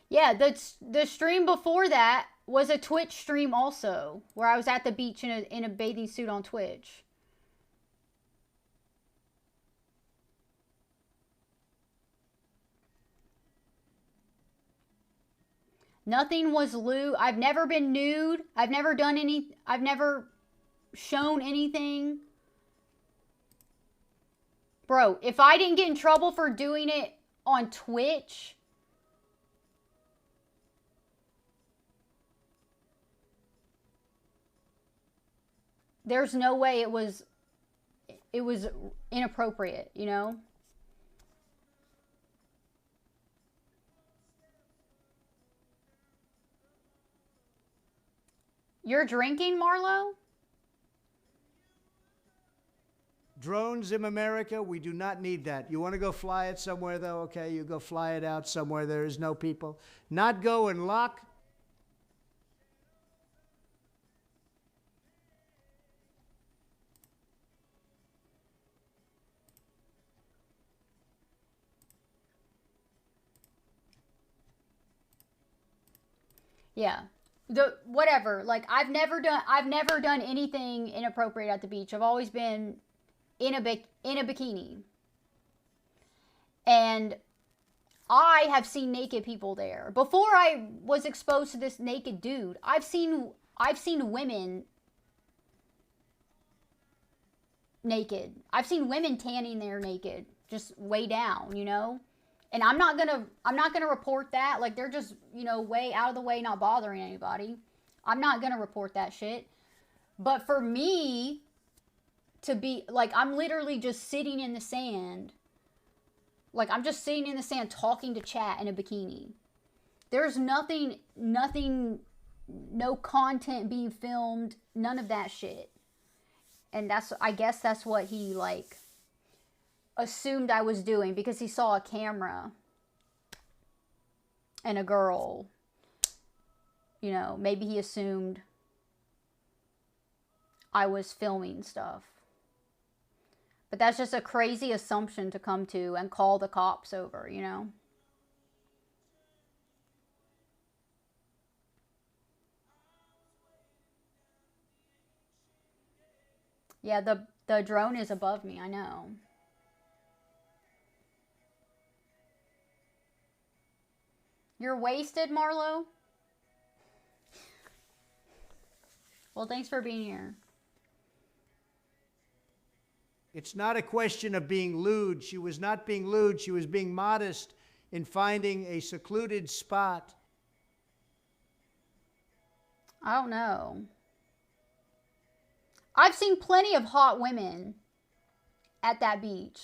Yeah, the stream before that was a Twitch stream also, where I was at the beach in a bathing suit on Twitch. Nothing was lewd. I've never been nude. I've never done any. I've never shown anything. Bro, if I didn't get in trouble for doing it on Twitch, there's no way it was inappropriate, you know? You're drinking, Marlo? Drones in America, we do not need that. You want to go fly it somewhere, though? Okay, you go fly it out somewhere there is no people. Not go and lock. Yeah. Whatever. Like I've never done anything inappropriate at the beach. I've always been in a bikini. And I have seen naked people there. Before I was exposed to this naked dude, I've seen women naked. I've seen women tanning there naked, just way down, you know? And I'm not gonna report that. Like they're just, you know, way out of the way, not bothering anybody. I'm not gonna report that shit. But for me to be like, I'm literally just sitting in the sand. Like I'm just sitting in the sand talking to chat in a bikini. There's nothing, no content being filmed, none of that shit. And I guess that's what he like assumed I was doing because he saw a camera and a girl. You know, maybe he assumed I was filming stuff. But that's just a crazy assumption to come to and call the cops over, you know? Yeah, the drone is above me, I know. You're wasted, Marlo? Well, thanks for being here. It's not a question of being lewd. She was not being lewd. She was being modest in finding a secluded spot. I don't know. I've seen plenty of hot women at that beach.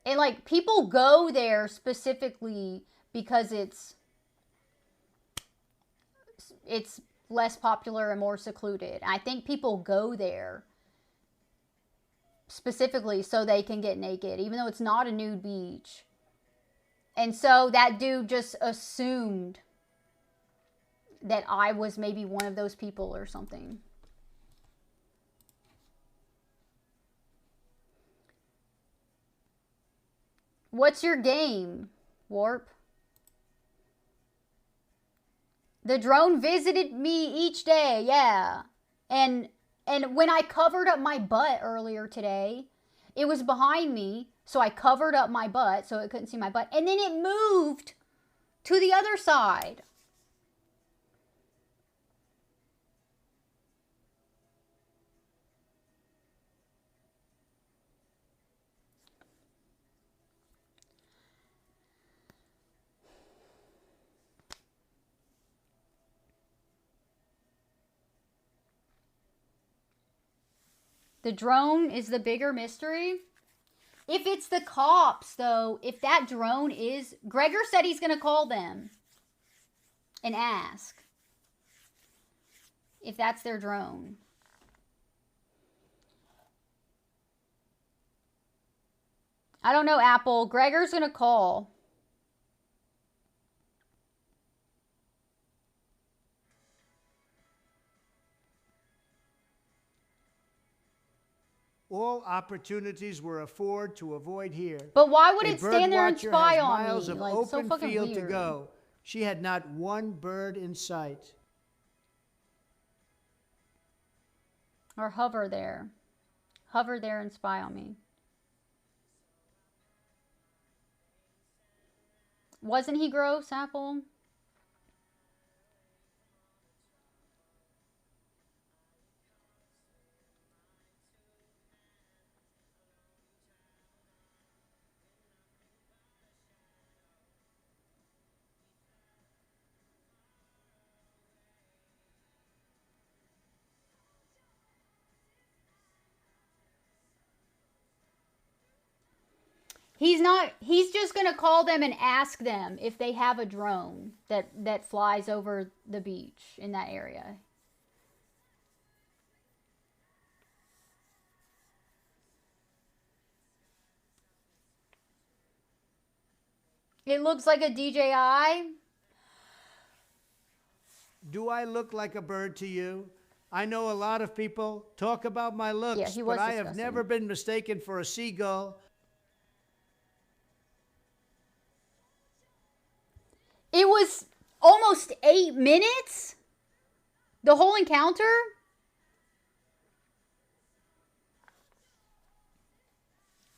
And like people go there specifically because it's less popular and more secluded. I think people go there specifically so they can get naked, even though it's not a nude beach. And so that dude just assumed that I was maybe one of those people or something. What's your game, Warp? The drone visited me each day, yeah. And when I covered up my butt earlier today, it was behind me, so I covered up my butt so it couldn't see my butt. And then it moved to the other side. The drone is the bigger mystery. If it's the cops, though, if that drone is... Gregor said he's going to call them and ask if that's their drone. I don't know, Apple. Gregor's going to call. All opportunities were afforded to avoid here. But why would A it bird stand there and watcher spy has on miles me? of Like, so open fucking field to weird. go. She had not one bird in sight. Or hover there. Hover there and spy on me. Wasn't he gross, Apple? He's just going to call them and ask them if they have a drone that flies over the beach in that area. It looks like a DJI. Do I look like a bird to you? I know a lot of people talk about my looks, Yeah, he was but I have disgusting. never been mistaken for a seagull. It was almost 8 minutes? The whole encounter?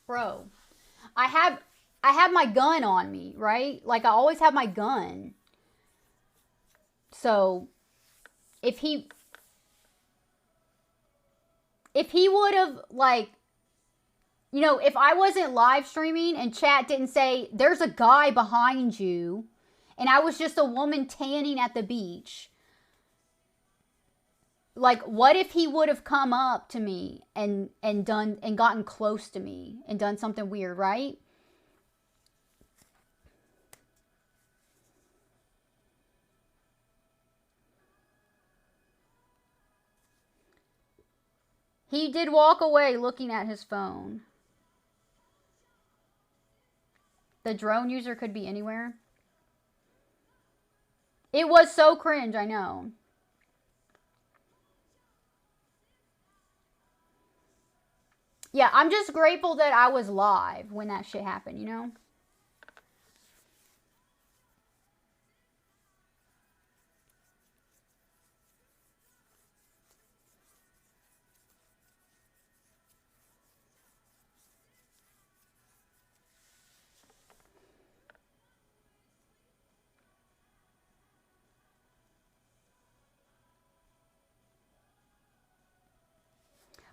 Bro, I have my gun on me, right? Like, I always have my gun. So, if he would have, like, you know, if I wasn't live streaming and chat didn't say, there's a guy behind you, and I was just a woman tanning at the beach, like, what if he would have come up to me and gotten close to me and done something weird, right? He did walk away looking at his phone. The drone user could be anywhere. It was so cringe, I know. Yeah, I'm just grateful that I was live when that shit happened, you know?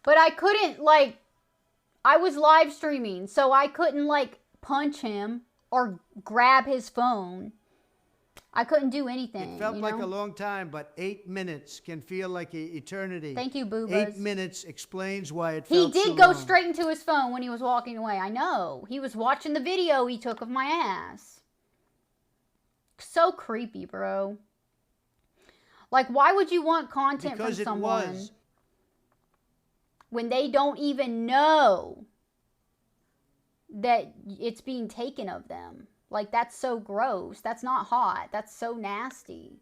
But I couldn't, like, I was live streaming, so I couldn't, like, punch him or grab his phone. I couldn't do anything. It felt you like know? a long time, but 8 minutes can feel like eternity. Thank you, Boo 8 Buzz. minutes explains why it He felt so did go long. straight into his phone when he was walking away. I know. He was watching the video he took of my ass. So creepy, bro. Like, why would you want content Because from it someone was. when they don't even know that it's being taken of them? Like, that's so gross. That's not hot. That's so nasty.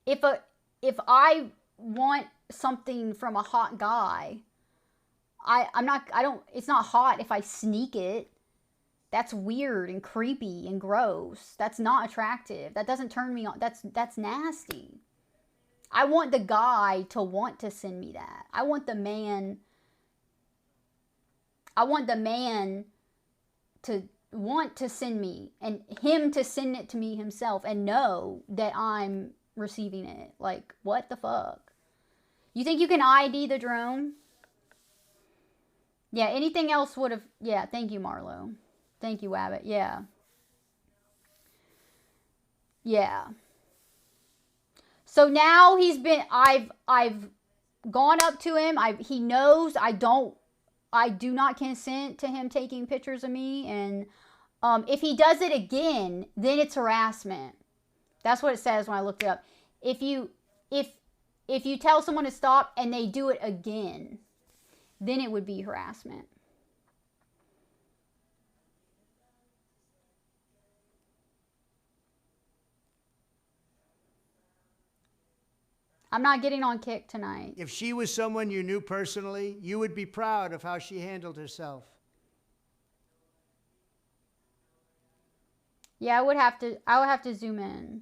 If I want something from a hot guy, it's not hot if I sneak it. That's weird and creepy and gross. That's not attractive. That doesn't turn me on. That's nasty. I want the guy to want to send me that. I want the man to want to send me and him to send it to me himself and know that I'm receiving it. Like, what the fuck? You think you can ID the drone? Yeah, anything else would have... Yeah, thank you, Marlo. Thank you, Abbott. Yeah. Yeah. So now I've gone up to him. He knows I do not consent to him taking pictures of me, and if he does it again, then it's harassment. That's what it says when I looked it up. If you tell someone to stop and they do it again, then it would be harassment. I'm not getting on Kick tonight. If she was someone you knew personally, you would be proud of how she handled herself. Yeah, I would have to zoom in.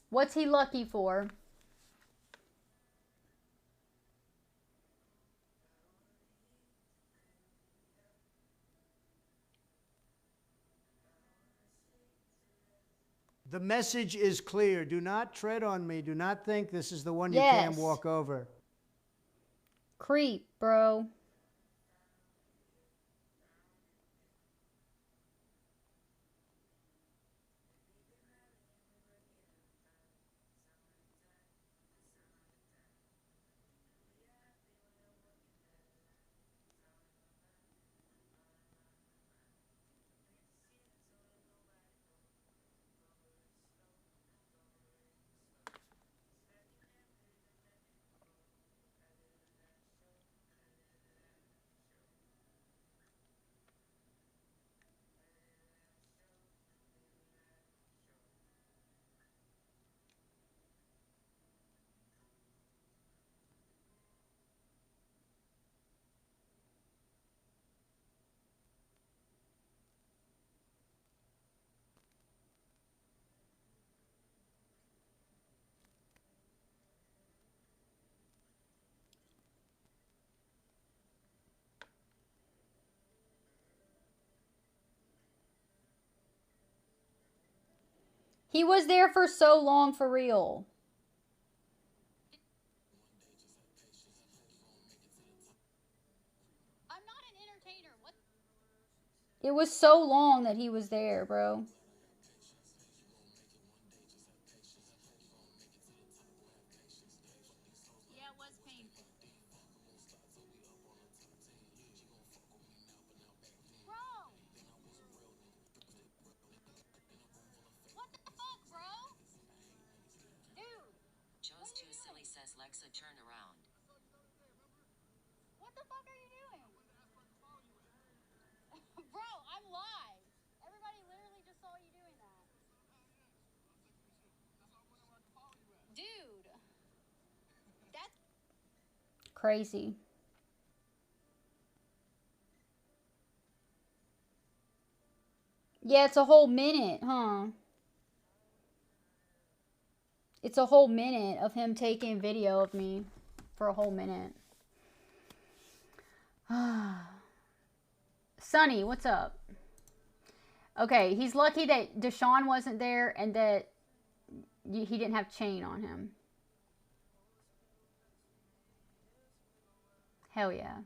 What's he lucky for? The message is clear. Do not tread on me. Do not think this is the one you Yes. can walk over. Creep, bro. He was there for so long, for real. I'm not an entertainer. What? It was so long that he was there, bro. Yeah, it was painful. Bro! What the fuck, bro? Dude! Joe's too silly, says Lexa, turn around. What the fuck are you doing? Bro, I'm live. Everybody literally just saw you doing that. Dude. That's crazy. Yeah, it's a whole minute, huh? It's a whole minute of him taking video of me for a whole minute. Sonny, what's up? Okay, he's lucky that Deshaun wasn't there and that he didn't have chain on him. Hell yeah.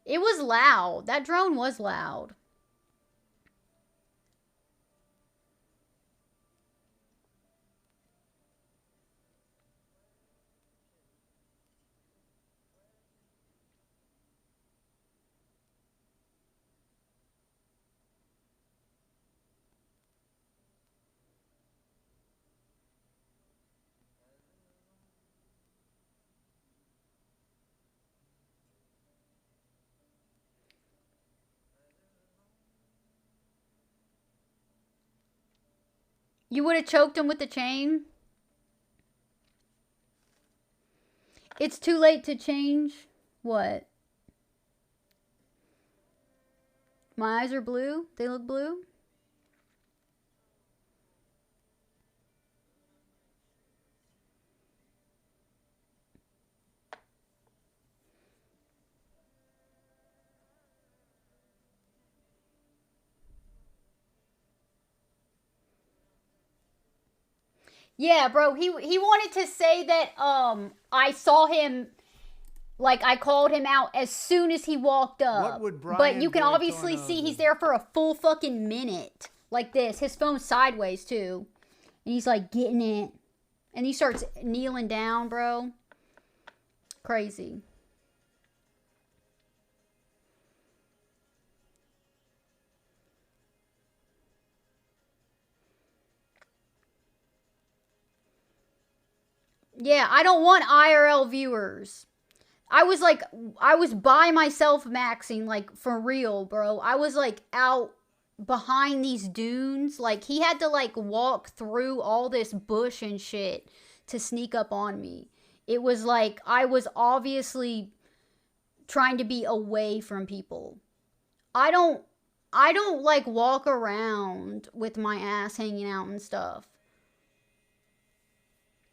It was loud. That drone was loud. You would have choked him with the chain? It's too late to change? What? My eyes are blue? They look blue? Yeah, bro, he wanted to say that I saw him, like I called him out as soon as he walked up. What would but Brian you can obviously D'Antonio see do? he's there for a full fucking minute. Like this. His phone's sideways too. And he's like getting it. And he starts kneeling down, bro. Crazy. Yeah, I don't want IRL viewers. I was by myself maxing, like, for real, bro. I was, like, out behind these dunes. Like, he had to, like, walk through all this bush and shit to sneak up on me. It was like I was obviously trying to be away from people. I don't like walk around with my ass hanging out and stuff.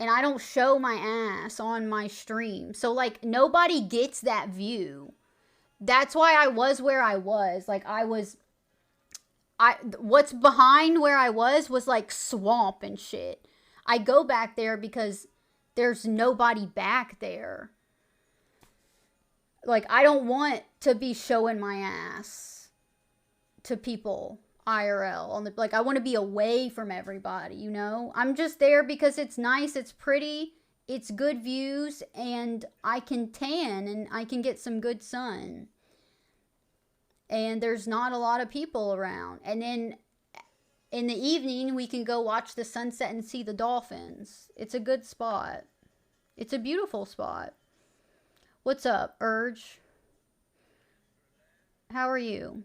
And I don't show my ass on my stream. So, like, nobody gets that view. That's why I was where I was. Like, what's behind where I was like swamp and shit. I go back there because there's nobody back there. Like, I don't want to be showing my ass to people. IRL on the, like, I want to be away from everybody, you know? I'm just there because it's nice, it's pretty, it's good views, and I can tan and I can get some good sun. And there's not a lot of people around. And then in the evening we can go watch the sunset and see the dolphins. It's a good spot. It's a beautiful spot. What's up, Urge? How are you?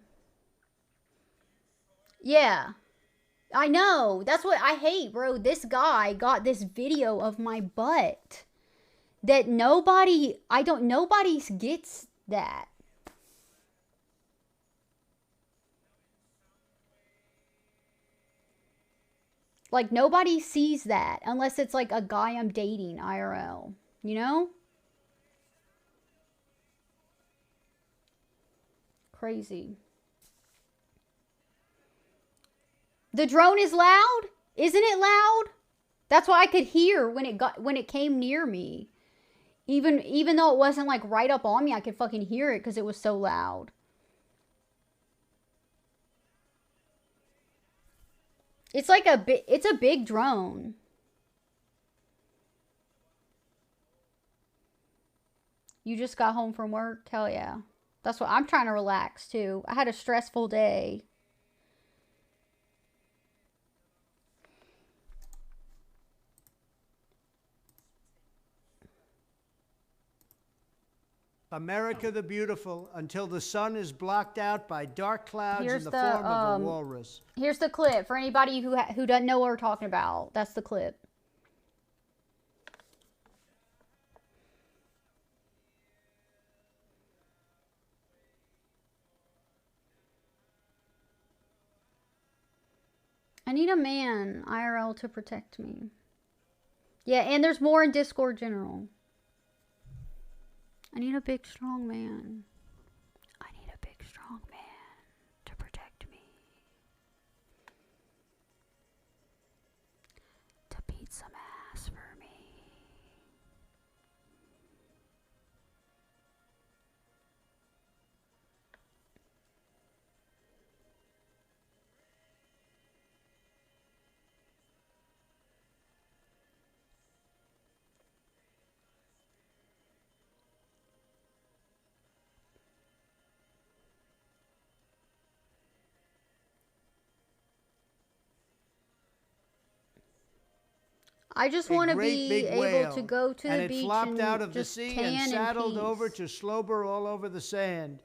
Yeah. I know. That's what I hate, bro. This guy got this video of my butt that nobody gets that. Like, nobody sees that unless it's like a guy I'm dating IRL, you know? Crazy. The drone is loud? Isn't it loud? That's what I could hear when it came near me. Even though it wasn't like right up on me, I could fucking hear it because it was so loud. It's like it's a big drone. You just got home from work? Hell yeah. That's what I'm trying to relax too. I had a stressful day. America the Beautiful, until the sun is blocked out by dark clouds Here's in the form of a walrus. Here's the clip for anybody who doesn't know what we're talking about. That's the clip. I need a man, IRL, to protect me. Yeah, and there's more in Discord General. I need a big, strong man. I need a big, strong man to protect me. To beat some ass for me. I just want to be able to go to the beach and it flopped out of the just sea tan and saddled in over peace. to slobber all over the sand.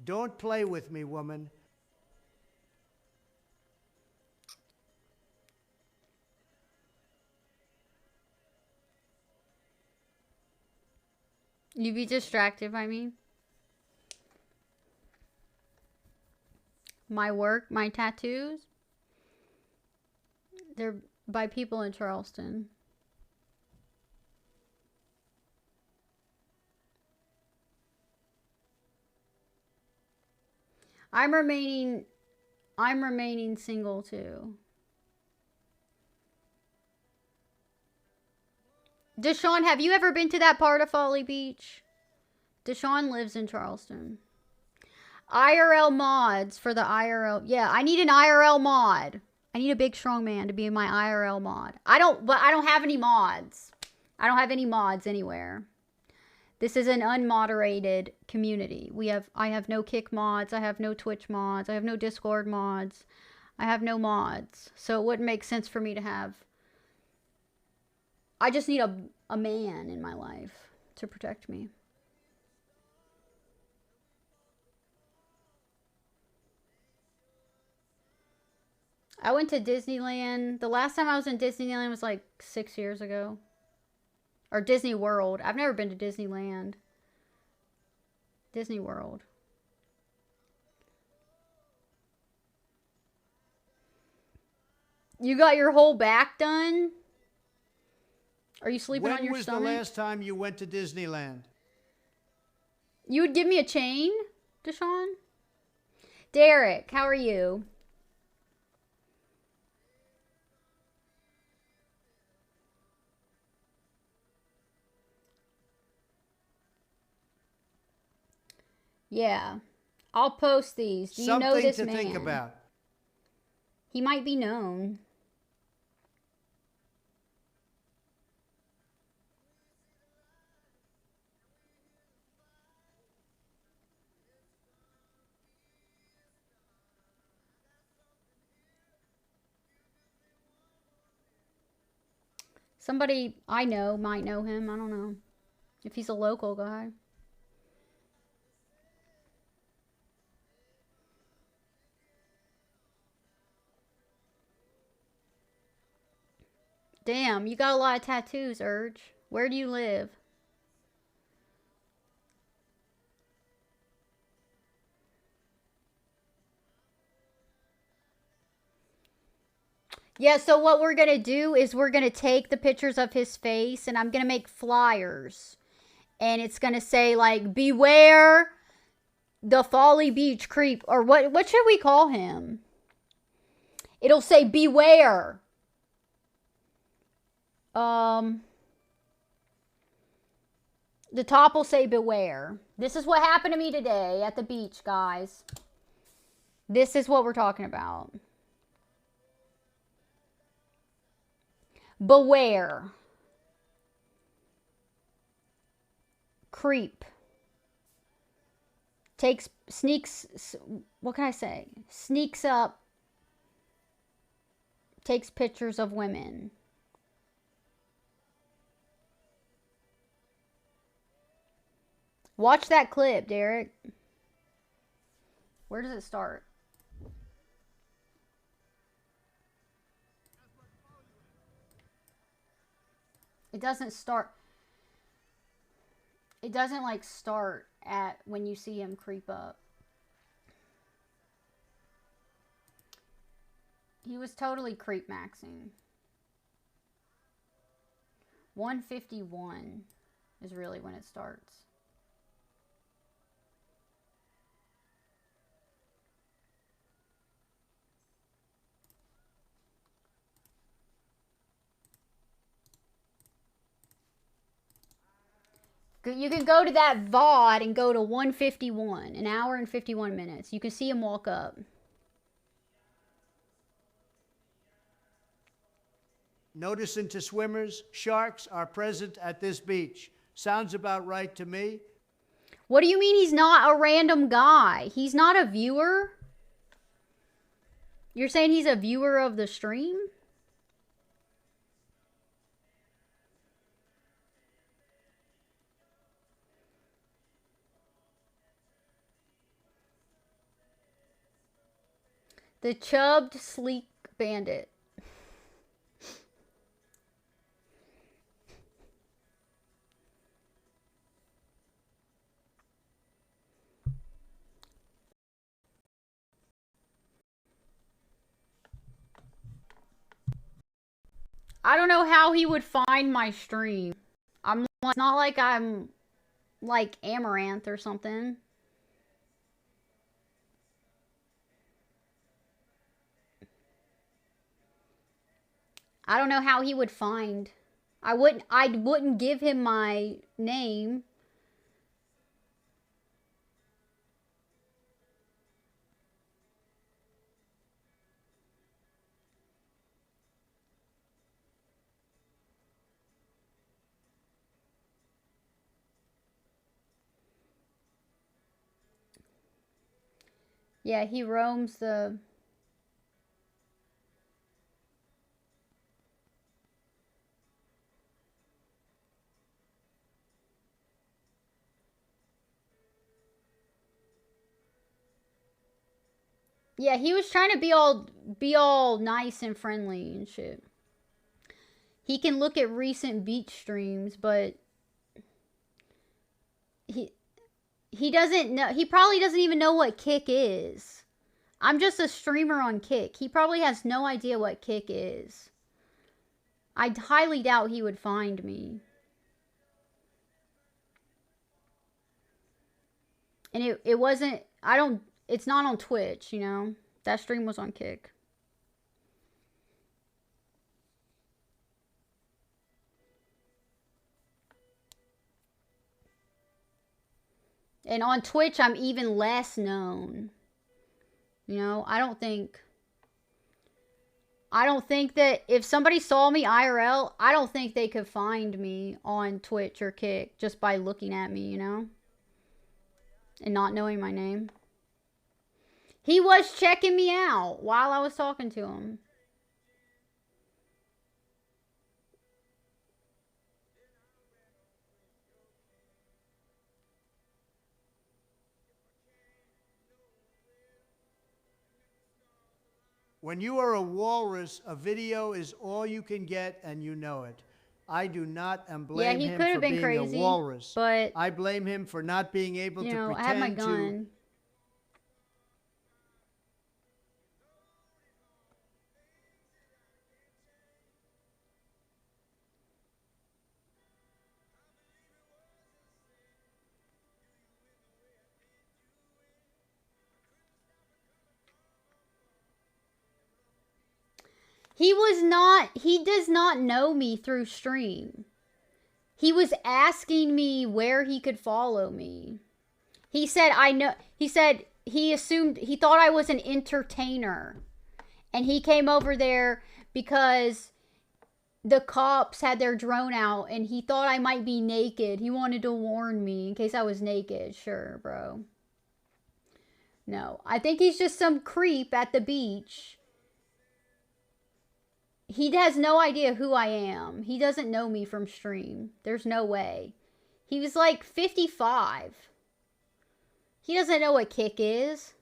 Don't play with me, woman. You be distracted by me? My work, my tattoos? They're by people in Charleston. I'm remaining single too. Deshaun, have you ever been to that part of Folly Beach? Deshaun lives in Charleston. IRL mods for the IRL. Yeah, I need an IRL mod. I need a big strong man to be my IRL mod. I don't have any mods. I don't have any mods anywhere. This is an unmoderated community. I have no Kick mods, I have no Twitch mods, I have no Discord mods. I have no mods. So it wouldn't make sense for me to have. I just need a man in my life to protect me. I went to Disneyland. The last time I was in Disneyland was like 6 years ago. Or Disney World. I've never been to Disneyland. Disney World. You got your whole back done? Are you sleeping on your stomach? When was the last time you went to Disneyland? You would give me a chain, Deshaun? Derek, how are you? Yeah. I'll post these. Do you know this man? Something to think about. He might be known. Somebody I know might know him. I don't know. If he's a local guy. Damn, you got a lot of tattoos, Urge. Where do you live? Yeah, so what we're going to do is we're going to take the pictures of his face and I'm going to make flyers. And it's going to say, like, beware the Folly Beach creep. Or what should we call him? It'll say, beware. The top will say, beware. This is what happened to me today at the beach, guys. This is what we're talking about. Beware. Creep. Sneaks, what can I say? Sneaks up. Takes pictures of women. Watch that clip, Derek. Where does it start? It doesn't start. It doesn't like start at when you see him creep up. He was totally creep maxing. 151 is really when it starts. You can go to that VOD and go to 151, an hour and 51 minutes. You can see him walk up. Noticing to swimmers, sharks are present at this beach. Sounds about right to me. What do you mean he's not a random guy? He's not a viewer? You're saying he's a viewer of the stream? The chubbed, sleek bandit. I don't know how he would find my stream. It's not like I'm like Amaranth or something. I don't know how he would find. I wouldn't give him my name. Yeah, he roams the... Yeah, he was trying to be all nice and friendly and shit. He can look at recent beach streams, but he doesn't know. He probably doesn't even know what Kick is. I'm just a streamer on Kick. He probably has no idea what Kick is. I highly doubt he would find me. And it wasn't, it's not on Twitch, you know? That stream was on Kick. And on Twitch, I'm even less known. You know, I don't think that if somebody saw me IRL, I don't think they could find me on Twitch or Kick just by looking at me, you know? And not knowing my name. He was checking me out while I was talking to him. When you are a walrus, a video is all you can get, and you know it. I do not and blame him for being crazy, a walrus. But I blame him for not being able to pretend I had my gun. He does not know me through stream. He was asking me where he could follow me. He said, he assumed, he thought I was an entertainer. And he came over there because the cops had their drone out and he thought I might be naked. He wanted to warn me in case I was naked. Sure, bro. No, I think he's just some creep at the beach. He has no idea who I am. He doesn't know me from stream. There's no way. He was like 55. He doesn't know what Kick is.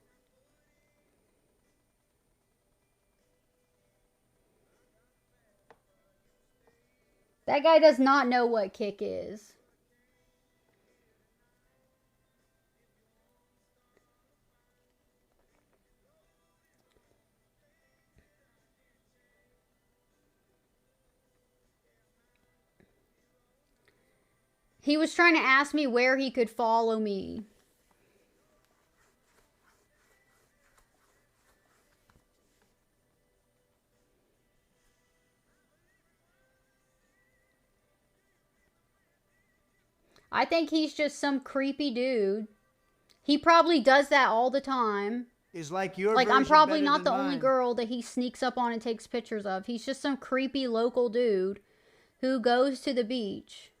That guy does not know what Kick is. He was trying to ask me where he could follow me. I think he's just some creepy dude. He probably does that all the time. Is like your Like, I'm version probably better not the than only mine? girl that he sneaks up on and takes pictures of. He's just some creepy local dude who goes to the beach.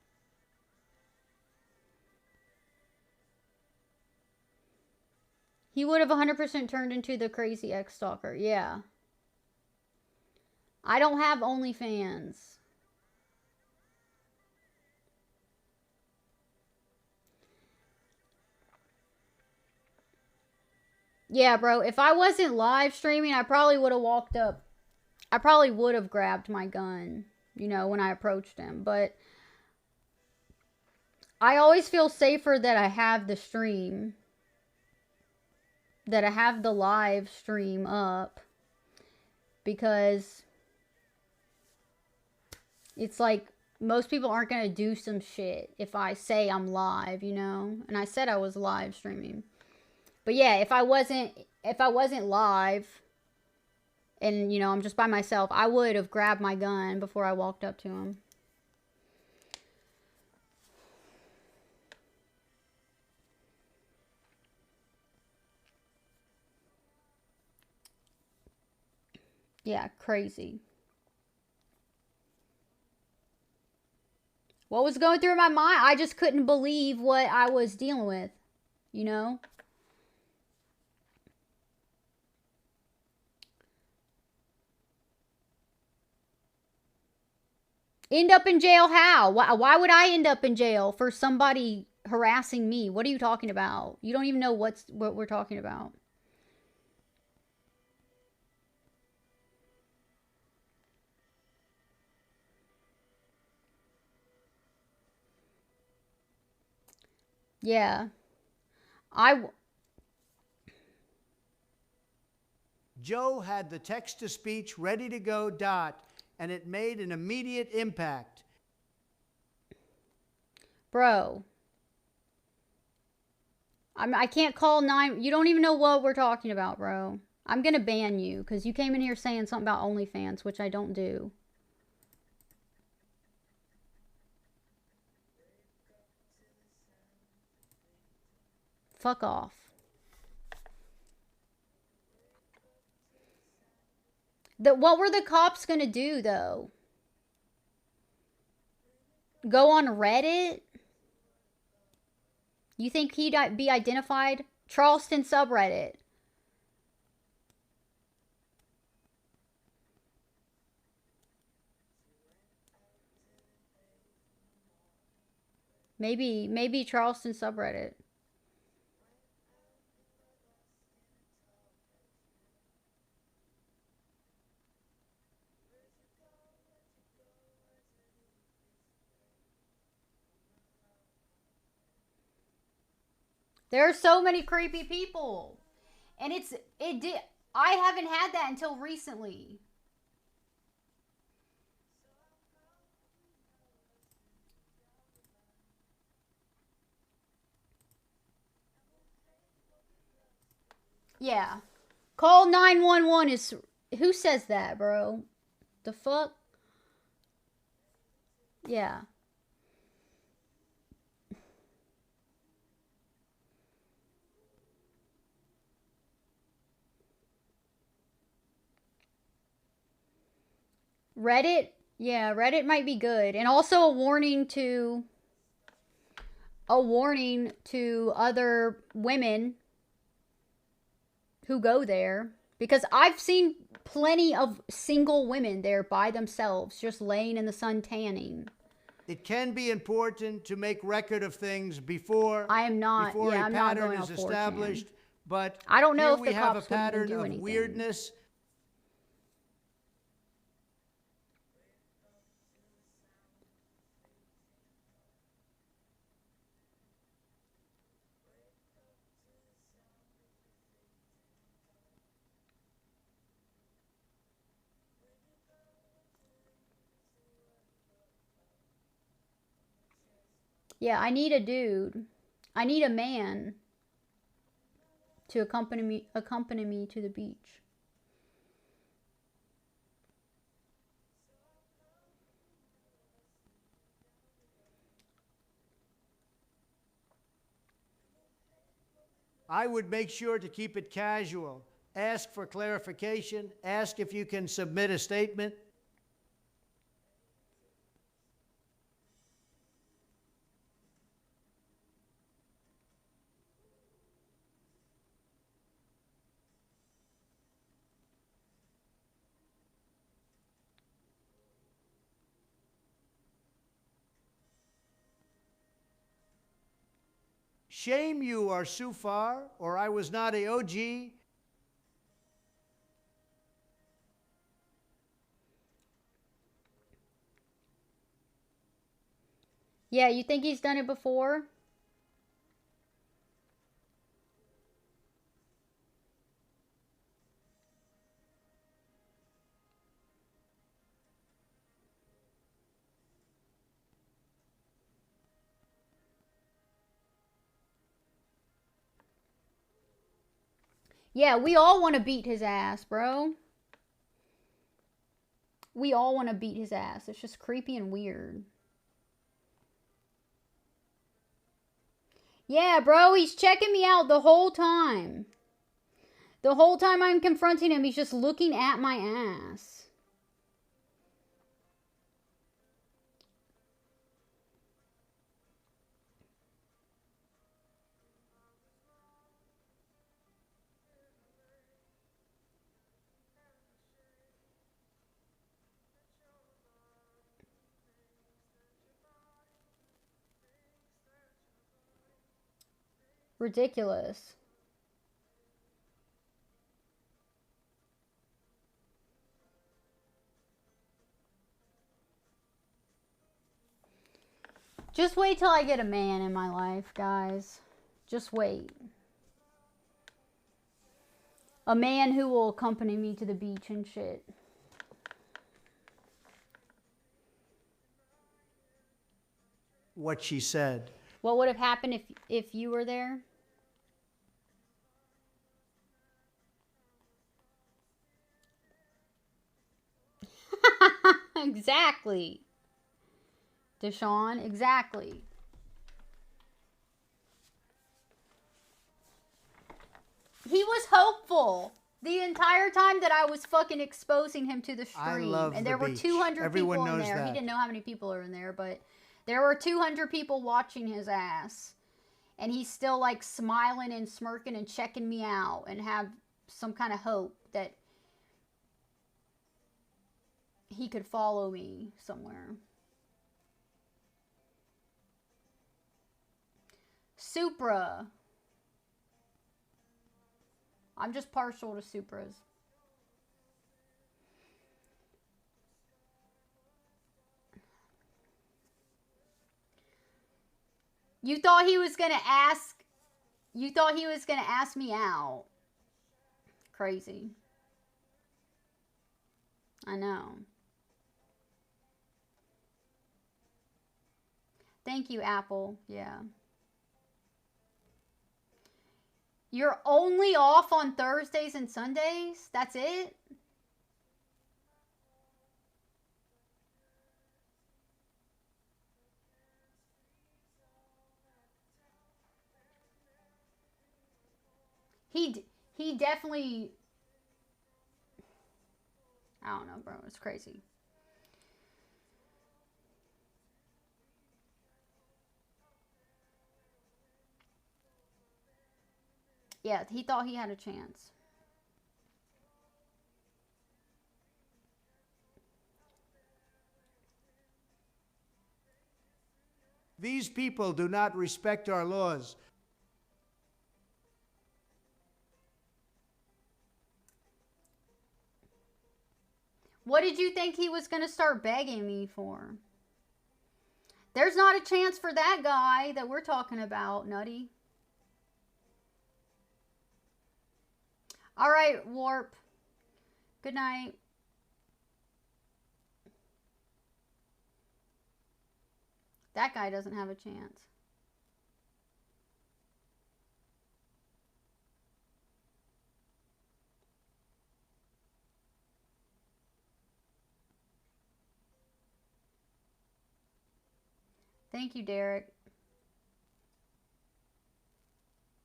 He would have 100% turned into the crazy ex-stalker. Yeah. I don't have OnlyFans. Yeah, bro. If I wasn't live streaming, I probably would have walked up. I probably would have grabbed my gun, you know, when I approached him. But I always feel safer that I have the stream. That I have the live stream up. Because it's like most people aren't going to do some shit if I say I'm live, you know? And I said I was live streaming. But yeah, if I wasn't live and, you know, I'm just by myself, I would have grabbed my gun before I walked up to him. Yeah, crazy. What was going through my mind? I just couldn't believe what I was dealing with, you know? End up in jail how? Why would I end up in jail for somebody harassing me? What are you talking about? You don't even know what we're talking about. Yeah. Joe had the text-to-speech ready to go, and it made an immediate impact. Bro. I can't call 9. You don't even know what we're talking about, bro. I'm going to ban you because you came in here saying something about OnlyFans, which I don't do. Fuck off. What were the cops going to do, though? Go on Reddit? You think he'd be identified? Charleston subreddit. Maybe Charleston subreddit. There are so many creepy people. And I haven't had that until recently. Yeah. Call 911 is... Who says that, bro? The fuck? Yeah. Reddit? Yeah, Reddit might be good. And also a warning to other women who go there, because I've seen plenty of single women there by themselves just laying in the sun tanning. It can be important to make record of things before I'm not pattern going is on 4chan. established, but I don't know here if we the have a cops wouldn't pattern do of anything. weirdness. Yeah, I need a dude. I need a man to accompany me to the beach. I would make sure to keep it casual. Ask for clarification. Ask if you can submit a statement. Shame you are Sufar, or I was not a OG. Yeah, you think he's done it before? Yeah, we all want to beat his ass, bro. We all want to beat his ass. It's just creepy and weird. Yeah, bro, he's checking me out the whole time. The whole time I'm confronting him, he's just looking at my ass. Ridiculous. Just wait till I get a man in my life, guys. Just wait. A man who will accompany me to the beach and shit. What she said. What would have happened if you were there? Exactly. Deshaun, exactly. He was hopeful the entire time that I was fucking exposing him to the stream. I love and the there were beach. 200 Everyone people in knows there. that. He didn't know how many people are in there, but there were 200 people watching his ass. And he's still like smiling and smirking and checking me out and have some kind of hope that he could follow me somewhere. Supra. I'm just partial to Supras. You thought he was gonna ask me out. Crazy. I know. Thank you, Apple. Yeah. You're only off on Thursdays and Sundays? That's it? He definitely... I don't know, bro. It's crazy. Yeah, he thought he had a chance. These people do not respect our laws. What did you think he was going to start begging me for? There's not a chance for that guy that we're talking about, Nutty. All right, Warp. Good night. That guy doesn't have a chance. Thank you, Derek.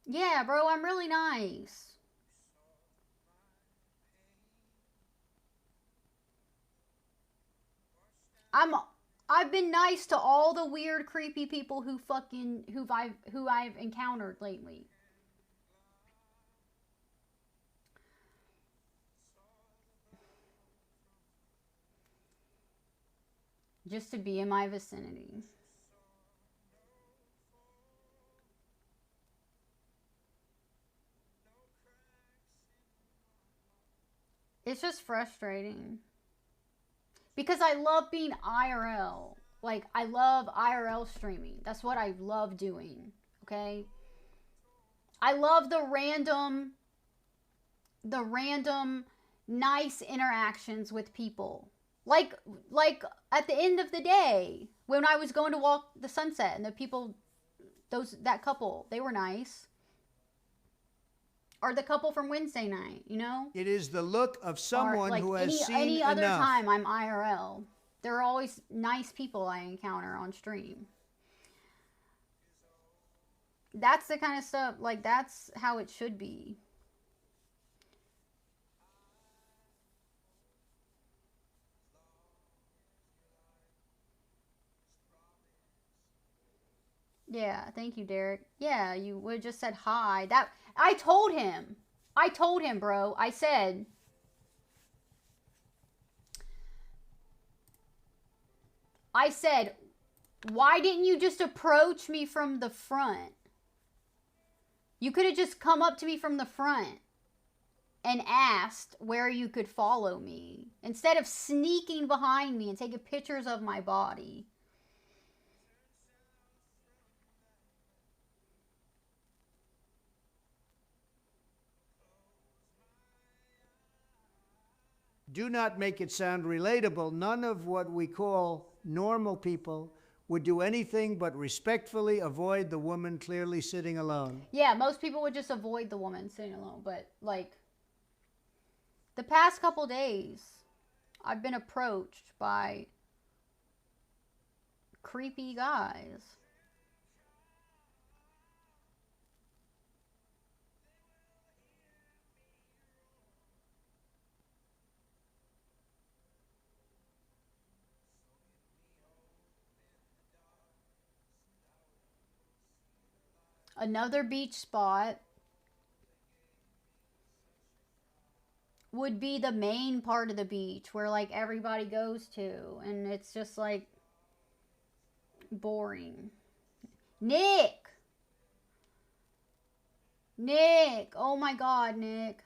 Yeah, bro, I'm really nice. I've been nice to all the weird, creepy people who I've encountered lately. Just to be in my vicinity. It's just frustrating. Because I love being IRL. Like, I love IRL streaming. That's what I love doing. Okay? I love the random nice interactions with people. Like at the end of the day, when I was going to walk the sunset and the people, that couple, they were nice. or the couple from Wednesday night, you know? It is the look of Or someone like who has seen any other enough. time I'm IRL. There are always nice people I encounter on stream. That's the kind of stuff, like, that's how it should be. Yeah, thank you, Derek. Yeah, you would have just said hi. That I told him. Bro. I said, why didn't you just approach me from the front? You could have just come up to me from the front and asked where you could follow me instead of sneaking behind me and taking pictures of my body. Do not make it sound relatable. None of what we call normal people would do anything but respectfully avoid the woman clearly sitting alone. Yeah, most people would just avoid the woman sitting alone, but like the past couple days, I've been approached by creepy guys. Another beach spot would be the main part of the beach where like everybody goes to, and it's just like boring. Nick, oh my god, Nick.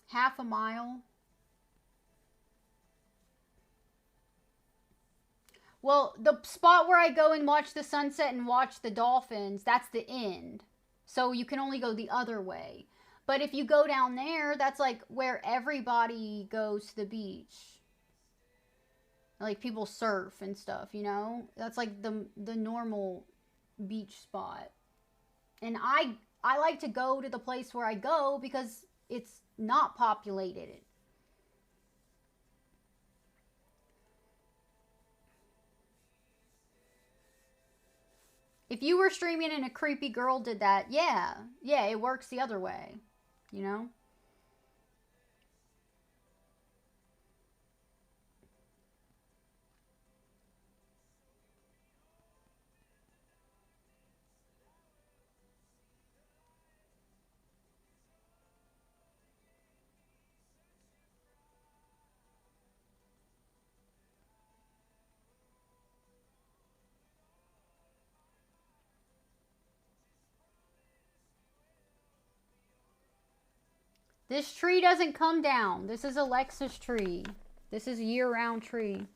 Half a mile. Well, the spot where I go and watch the sunset and watch the dolphins, that's the end. So you can only go the other way. But if you go down there, that's like where everybody goes to the beach. Like people surf and stuff, you know? That's like the normal beach spot. And I like to go to the place where I go because it's not populated. If you were streaming and a creepy girl did that, yeah, it works the other way, you know? This tree doesn't come down. This is Alexa's tree. This is a year-round tree.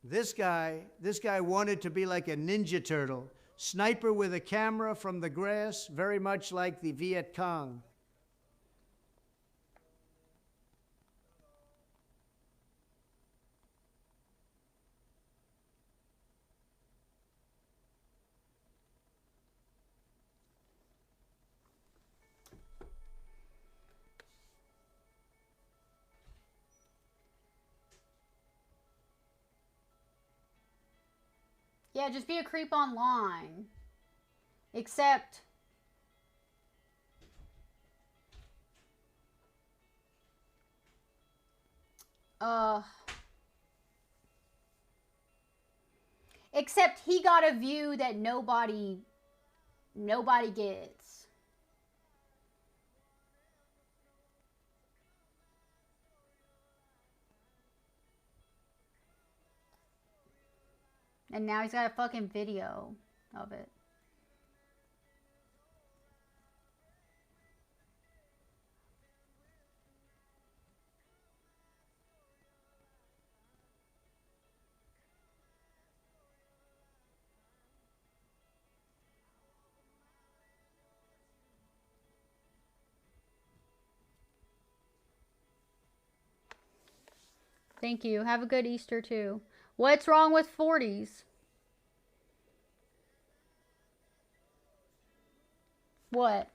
This guy wanted to be like a Ninja Turtle, sniper with a camera from the grass, very much like the Viet Cong. Yeah, just be a creep online. Except except he got a view that nobody gets. And now he's got a fucking video of it. Thank you. Have a good Easter too. What's wrong with 40s? What?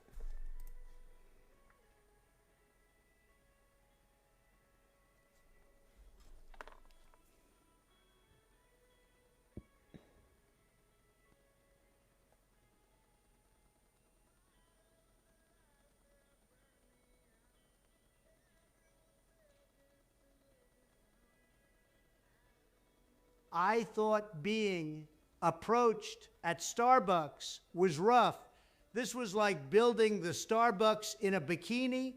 I thought being approached at Starbucks was rough. This was like building the Starbucks in a bikini.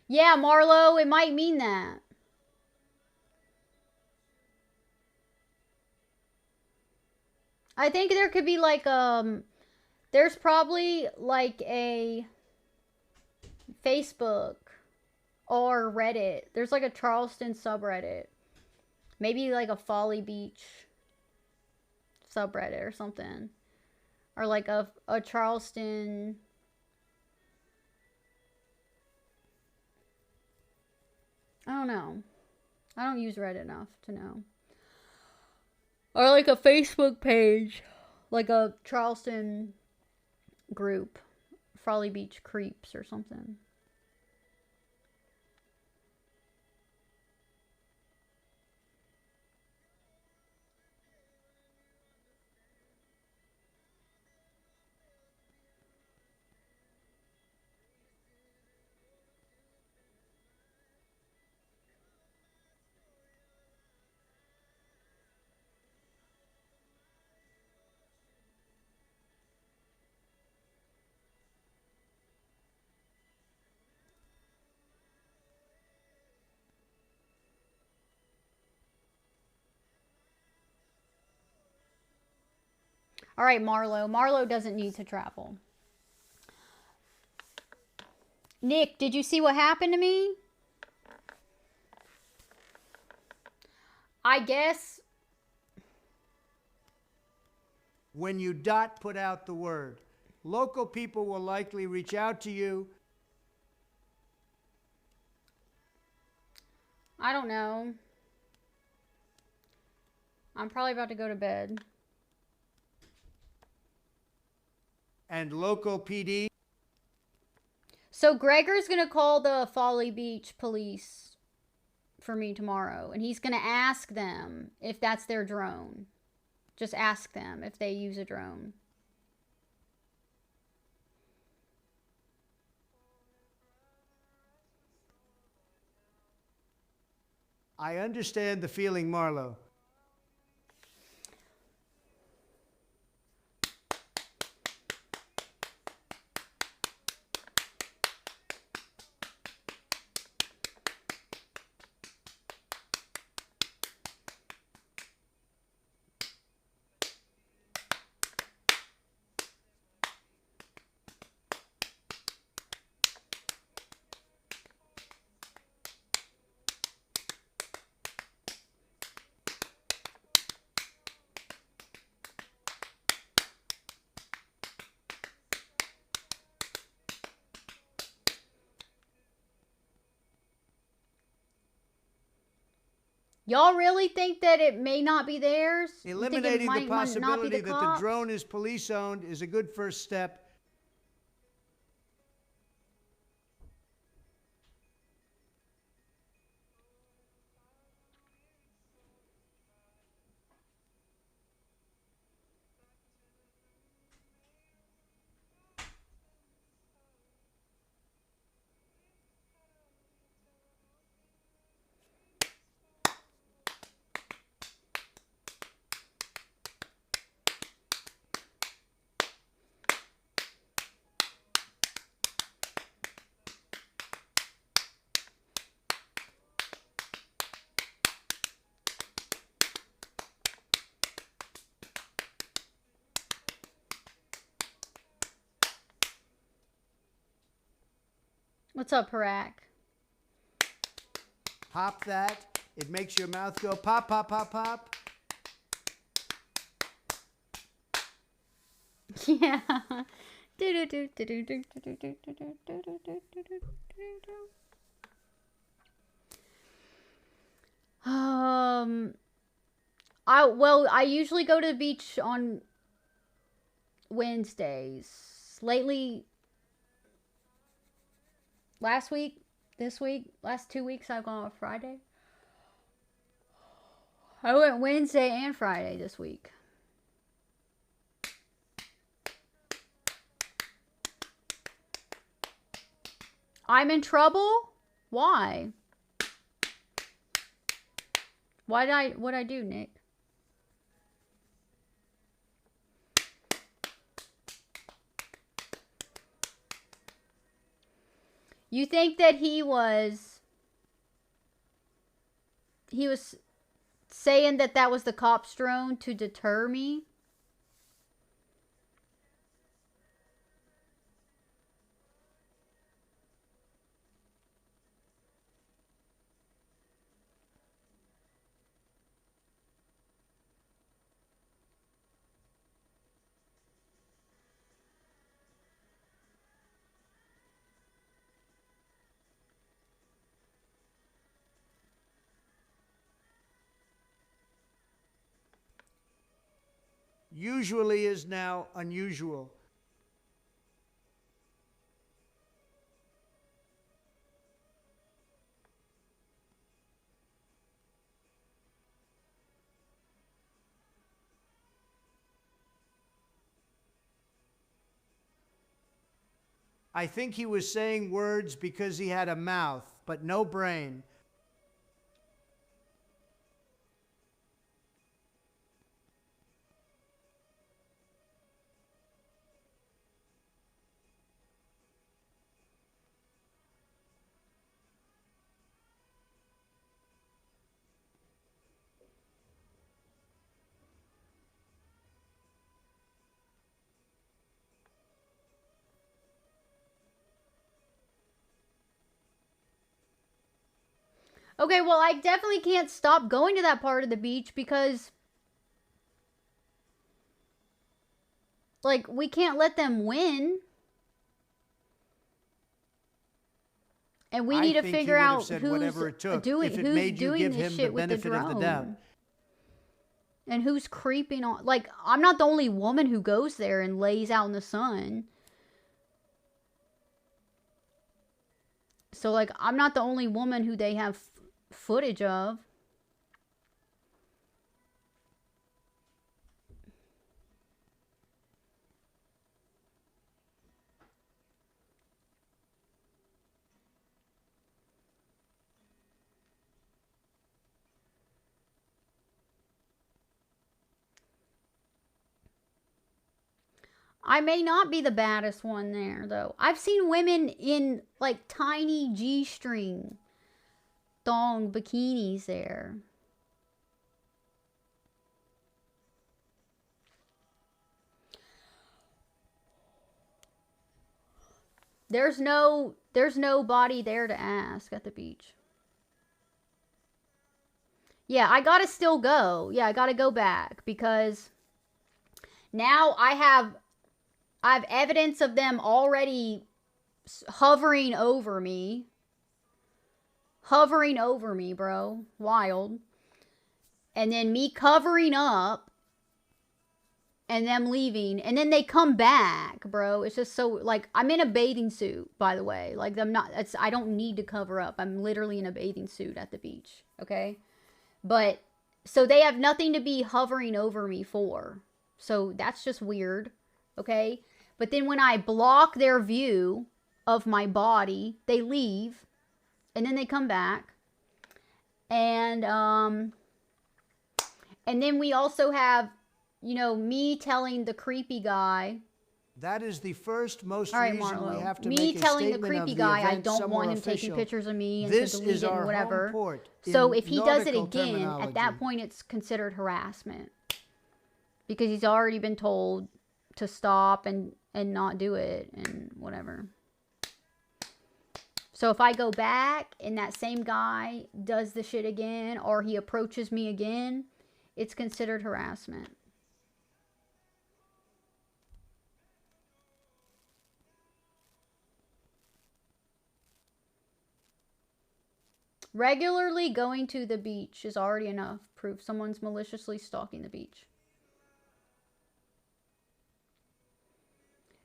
Yeah, Marlo, it might mean that. I think there could be like there's probably like a Facebook or Reddit. There's like a Charleston subreddit. Maybe like a Folly Beach subreddit or something. Or like a Charleston. I don't know. I don't use Reddit enough to know. Or like a Facebook page. Like a Charleston group. Folly Beach Creeps or something. All right, Marlo. Marlo doesn't need to travel. Nick, did you see what happened to me? I guess. When you put out the word, local people will likely reach out to you. I don't know. I'm probably about to go to bed. And local PD. So Gregor's going to call the Folly Beach police for me tomorrow. And he's going to ask them if that's their drone. Just ask them if they use a drone. I understand the feeling, Marlo. Y'all really think that it may not be theirs? Eliminating the possibility that the drone is police owned is a good first step. What's up, Harak? Pop that. It makes your mouth go pop, pop, pop, pop. Yeah. I usually go to the beach on Wednesdays. Lately, last week, this week, last 2 weeks, I've gone on Friday. I went Wednesday and Friday this week. I'm in trouble? Why? What'd I do, Nick? You think that he was saying that that was the cop's drone to deter me? Usually is now unusual. I think he was saying words because he had a mouth, but no brain. Okay, well, I definitely can't stop going to that part of the beach because, like, we can't let them win. And we need to figure out who's doing this shit with the drone. And who's creeping on. Like, I'm not the only woman who goes there and lays out in the sun. So, like, I'm not the only woman who they have footage of. I may not be the baddest one there, though. I've seen women in, like, tiny G-string thong bikinis there. There's nobody there to ask at the beach. Yeah, I gotta still go. Yeah, I gotta go back because now I have evidence of them already hovering over me. Hovering over me, bro. Wild. And then me covering up. And them leaving. And then they come back, bro. It's just so, like, I'm in a bathing suit, by the way. Like, I don't need to cover up. I'm literally in a bathing suit at the beach. Okay? But, so they have nothing to be hovering over me for. So that's just weird. Okay? But then when I block their view of my body, they leave. And then they come back. And then we also have, you know, me telling the creepy guy. That is the first most all right, reason Marlo. we have to me make a telling the statement creepy of the guy I event don't want him official. taking pictures of me and This to delete is it our and whatever. home port So in if he does it nautical again, at that terminology. point it's considered harassment. Because he's already been told to stop and not do it and whatever. So if I go back and that same guy does the shit again, or he approaches me again, it's considered harassment. Regularly going to the beach is already enough proof someone's maliciously stalking the beach.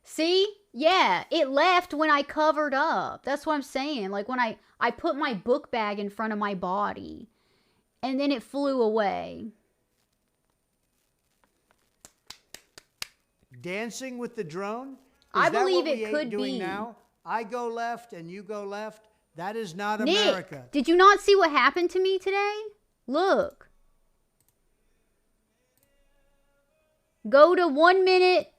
See? Yeah, it left when I covered up. That's what I'm saying. Like when I put my book bag in front of my body and then it flew away. Dancing with the drone? I Is that believe what it we could ain't doing be. now? I go left and you go left. That is not Nick, America. did you not see what happened to me today? Look. Go to 1 minute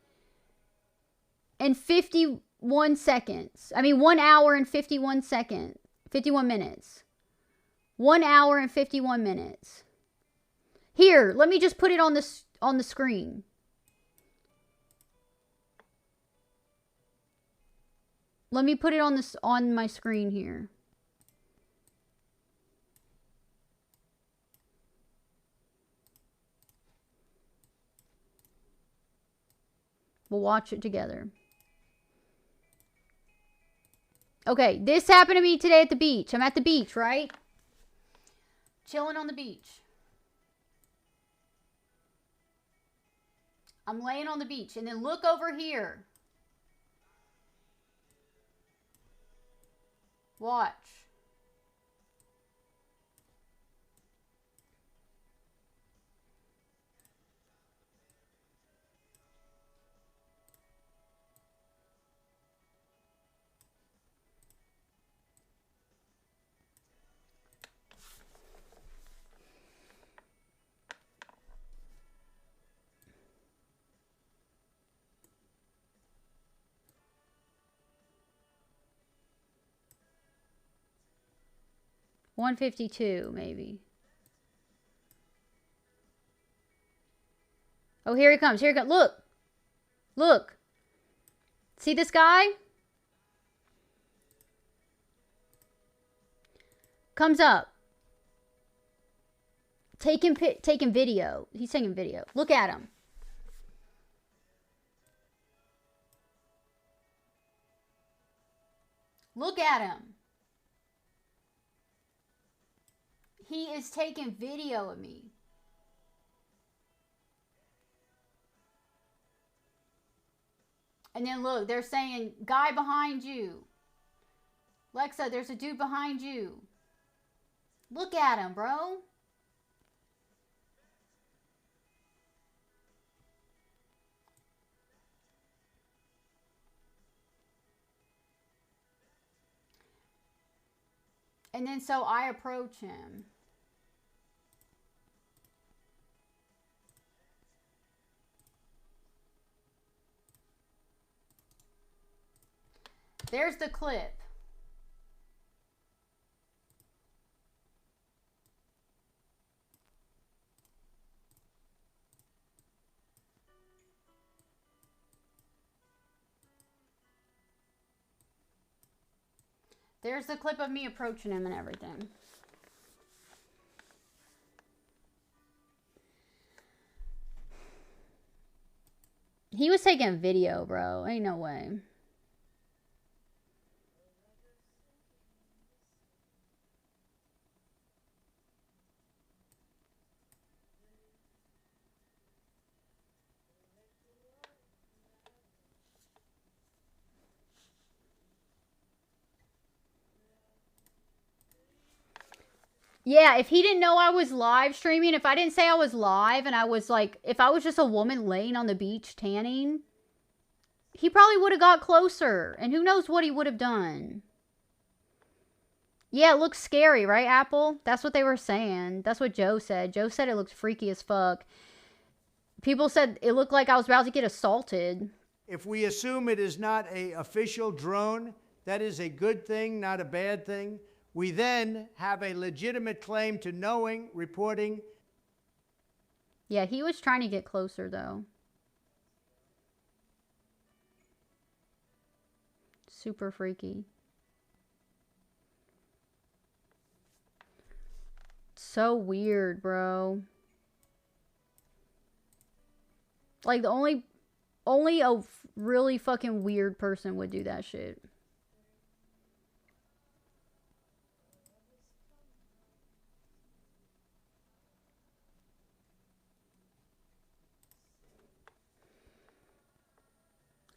and 51 seconds. I mean, 1 hour and 51 seconds. 51 minutes. 1 hour and 51 minutes. Here, let me just put it on the screen. Let me put it on my screen here. We'll watch it together. Okay, this happened to me today at the beach. I'm at the beach, right? Chilling on the beach. I'm laying on the beach. And then look over here. Watch. $152 maybe. Oh, here he comes. Here he comes. Look. Look. See this guy? Comes up. Taking video. He's taking video. Look at him. Look at him. He is taking video of me. And then look, they're saying, guy behind you. Lexa, there's a dude behind you. Look at him, bro. And then so I approach him. There's the clip. There's the clip of me approaching him and everything. He was taking a video, bro. Ain't no way. Yeah, if he didn't know I was live streaming, if I didn't say I was live and I was like, if I was just a woman laying on the beach tanning, he probably would have got closer. And who knows what he would have done. Yeah, it looks scary, right, Apple? That's what they were saying. That's what Joe said. Joe said it looked freaky as fuck. People said it looked like I was about to get assaulted. If we assume it is not an official drone, that is a good thing, not a bad thing. We then have a legitimate claim to knowing, reporting. Yeah, he was trying to get closer, though. Super freaky. So weird, bro. Like, the only a really fucking weird person would do that shit.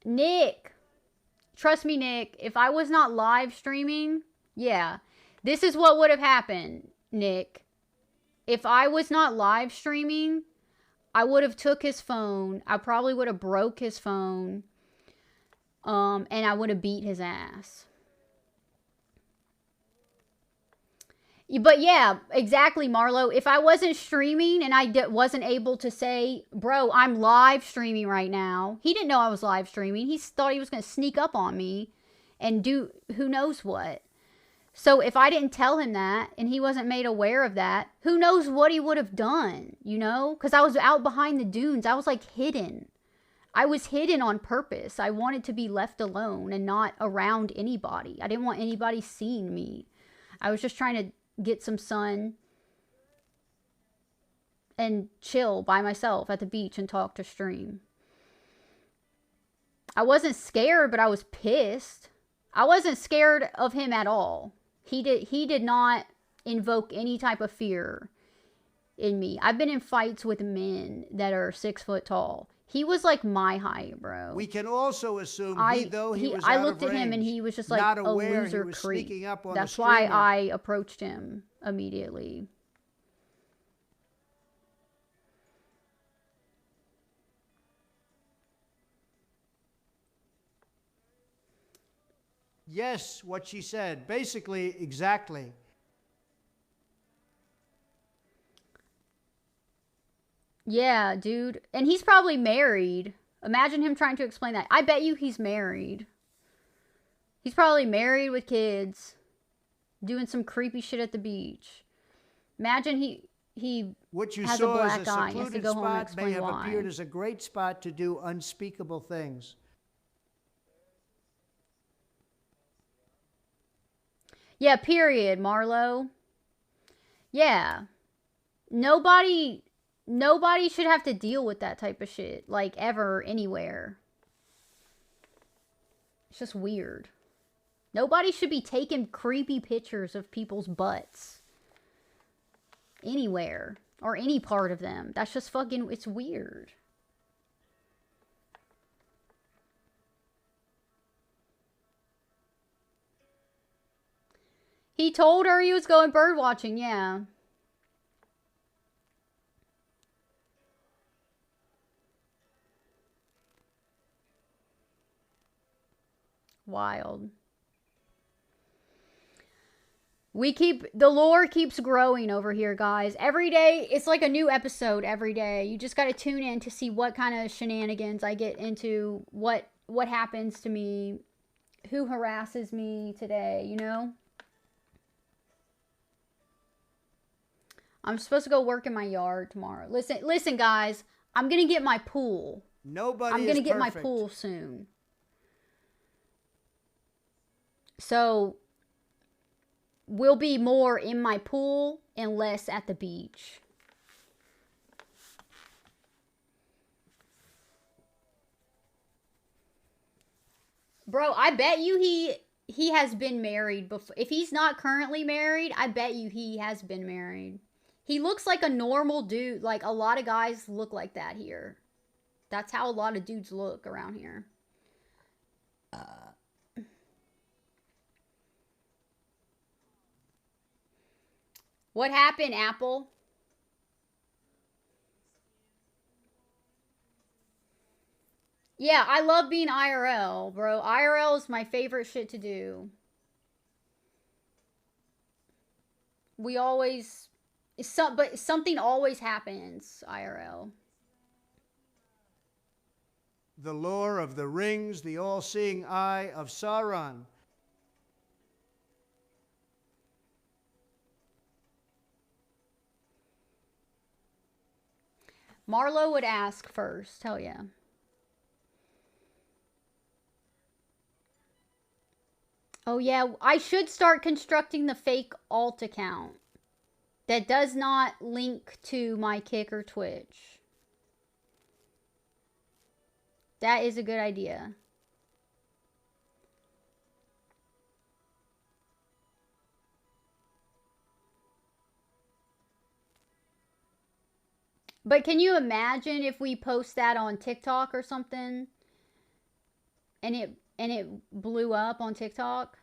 Nick. Trust me, Nick. If I was not live streaming, yeah. This is what would have happened, Nick. If I was not live streaming, I would have took his phone. I probably would have broke his phone. And I would have beat his ass. But yeah, exactly, Marlo. If I wasn't streaming and I wasn't able to say, bro, I'm live streaming right now. He didn't know I was live streaming. He thought he was going to sneak up on me and do who knows what. So if I didn't tell him that and he wasn't made aware of that, who knows what he would have done, you know? Because I was out behind the dunes. I was like hidden. I was hidden on purpose. I wanted to be left alone and not around anybody. I didn't want anybody seeing me. I was just trying to get some sun and chill by myself at the beach and talk to stream. I wasn't scared, but I was pissed. I wasn't scared of him at all. He did not invoke any type of fear in me. I've been in fights with men that are 6 foot tall. He was like my height, bro. We can also assume I looked at him and he was just like not a aware loser he was creep. sneaking up on That's the why streamer. I approached him immediately. Yes, what she said. Basically, exactly. Yeah, dude. And he's probably married. Imagine him trying to explain that. I bet you he's married. He's probably married with kids, doing some creepy shit at the beach. Imagine he What you has saw a black as a eye. He has to secluded go home and spot may explain have why. appeared as a great spot to do unspeakable things. Yeah, period, Marlo. Yeah. Nobody should have to deal with that type of shit, like, ever, anywhere. It's just weird. Nobody should be taking creepy pictures of people's butts. Anywhere. Or any part of them. That's just fucking, it's weird. He told her he was going bird watching, yeah. Wild. The lore keeps growing over here, guys. Every day, it's like a new episode every day. You just gotta tune in to see what kind of shenanigans I get into, what happens to me, who harasses me today, you know? I'm supposed to go work in my yard tomorrow. Listen, guys. I'm gonna get my pool. Nobody I'm gonna is get my perfect. pool soon. So, we'll be more in my pool and less at the beach. Bro, I bet you he has been married before. If he's not currently married, I bet you he has been married. He looks like a normal dude. Like, a lot of guys look like that here. That's how a lot of dudes look around here. What happened, Apple? Yeah, I love being IRL, bro. IRL is my favorite shit to do. We always... but something always happens, IRL. The lore of the rings, the all-seeing eye of Sauron. Marlo would ask first, hell yeah. Oh yeah, I should start constructing the fake alt account. That does not link to my Kick or Twitch. That is a good idea. But can you imagine if we post that on TikTok or something and it blew up on TikTok?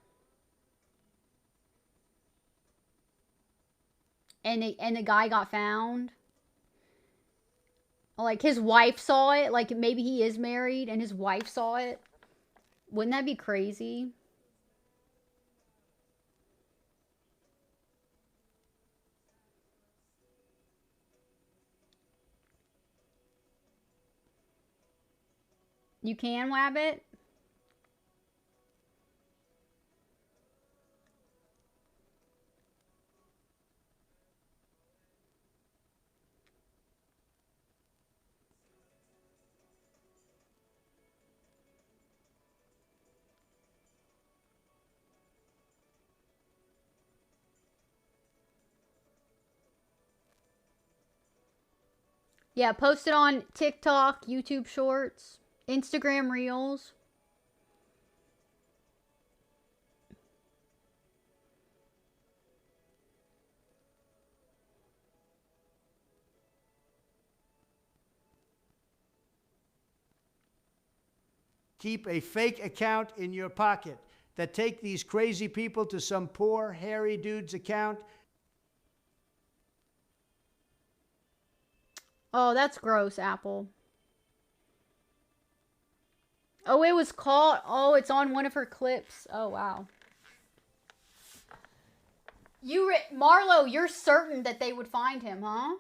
And the guy got found? Like his wife saw it, like maybe he is married and his wife saw it. Wouldn't that be crazy? You can, Wabbit? Yeah, post it on TikTok, YouTube Shorts, Instagram Reels. Keep a fake account in your pocket that take these crazy people to some poor, hairy dude's account. Oh, that's gross, Apple. Oh, it was caught. Oh, it's on one of her clips. Oh, wow. Marlo, you're certain that they would find him, huh?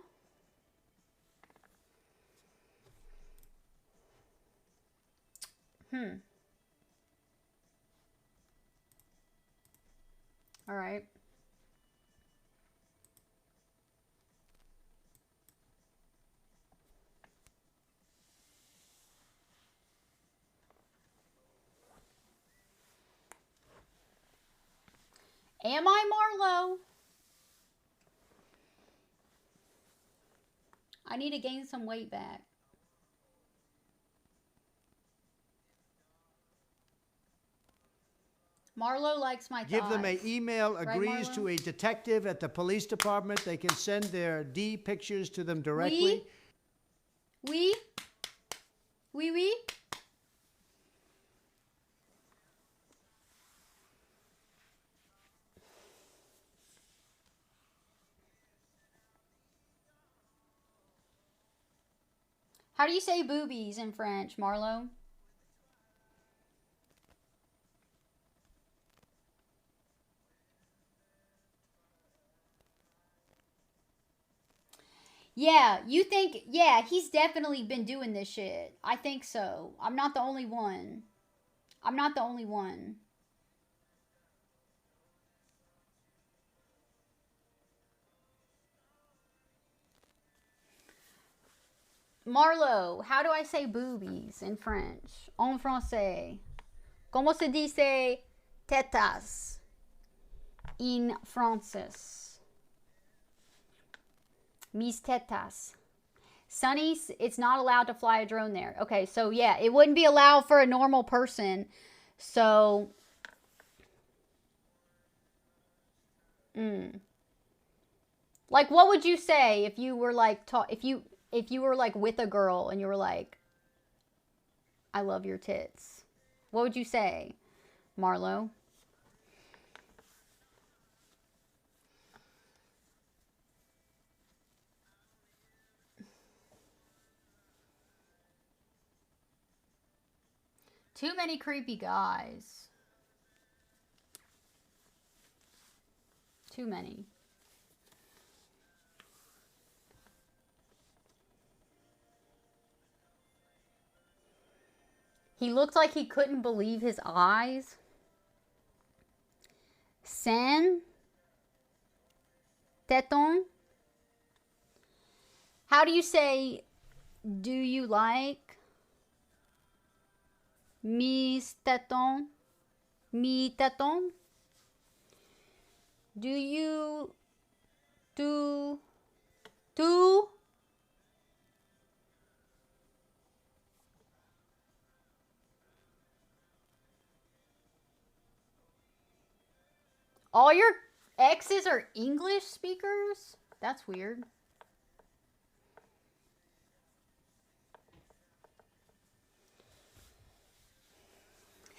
All right. Am I Marlo? I need to gain some weight back. Marlo likes my thighs. Give them an email, agrees Marlo? to a detective at the police department. They can send their D pictures to them directly. Oui? Oui, oui? How do you say boobies in French, Marlo? Yeah, you think, yeah, he's definitely been doing this shit. I think so. I'm not the only one. I'm not the only one. Marlo, how do I say boobies in French? En français. Comment se dice tetas in français? Mis tetas. Sunny, it's not allowed to fly a drone there. Okay, so yeah, it wouldn't be allowed for a normal person. So, like, what would you say if you were like, if you were like with a girl and you were like, I love your tits? What would you say, Marlo? Too many creepy guys. Too many. He looked like he couldn't believe his eyes. Sen. Teton. How do you say, do you like? Mis teton. Mi teton. Do you Tu. Tu. All your exes are English speakers? That's weird.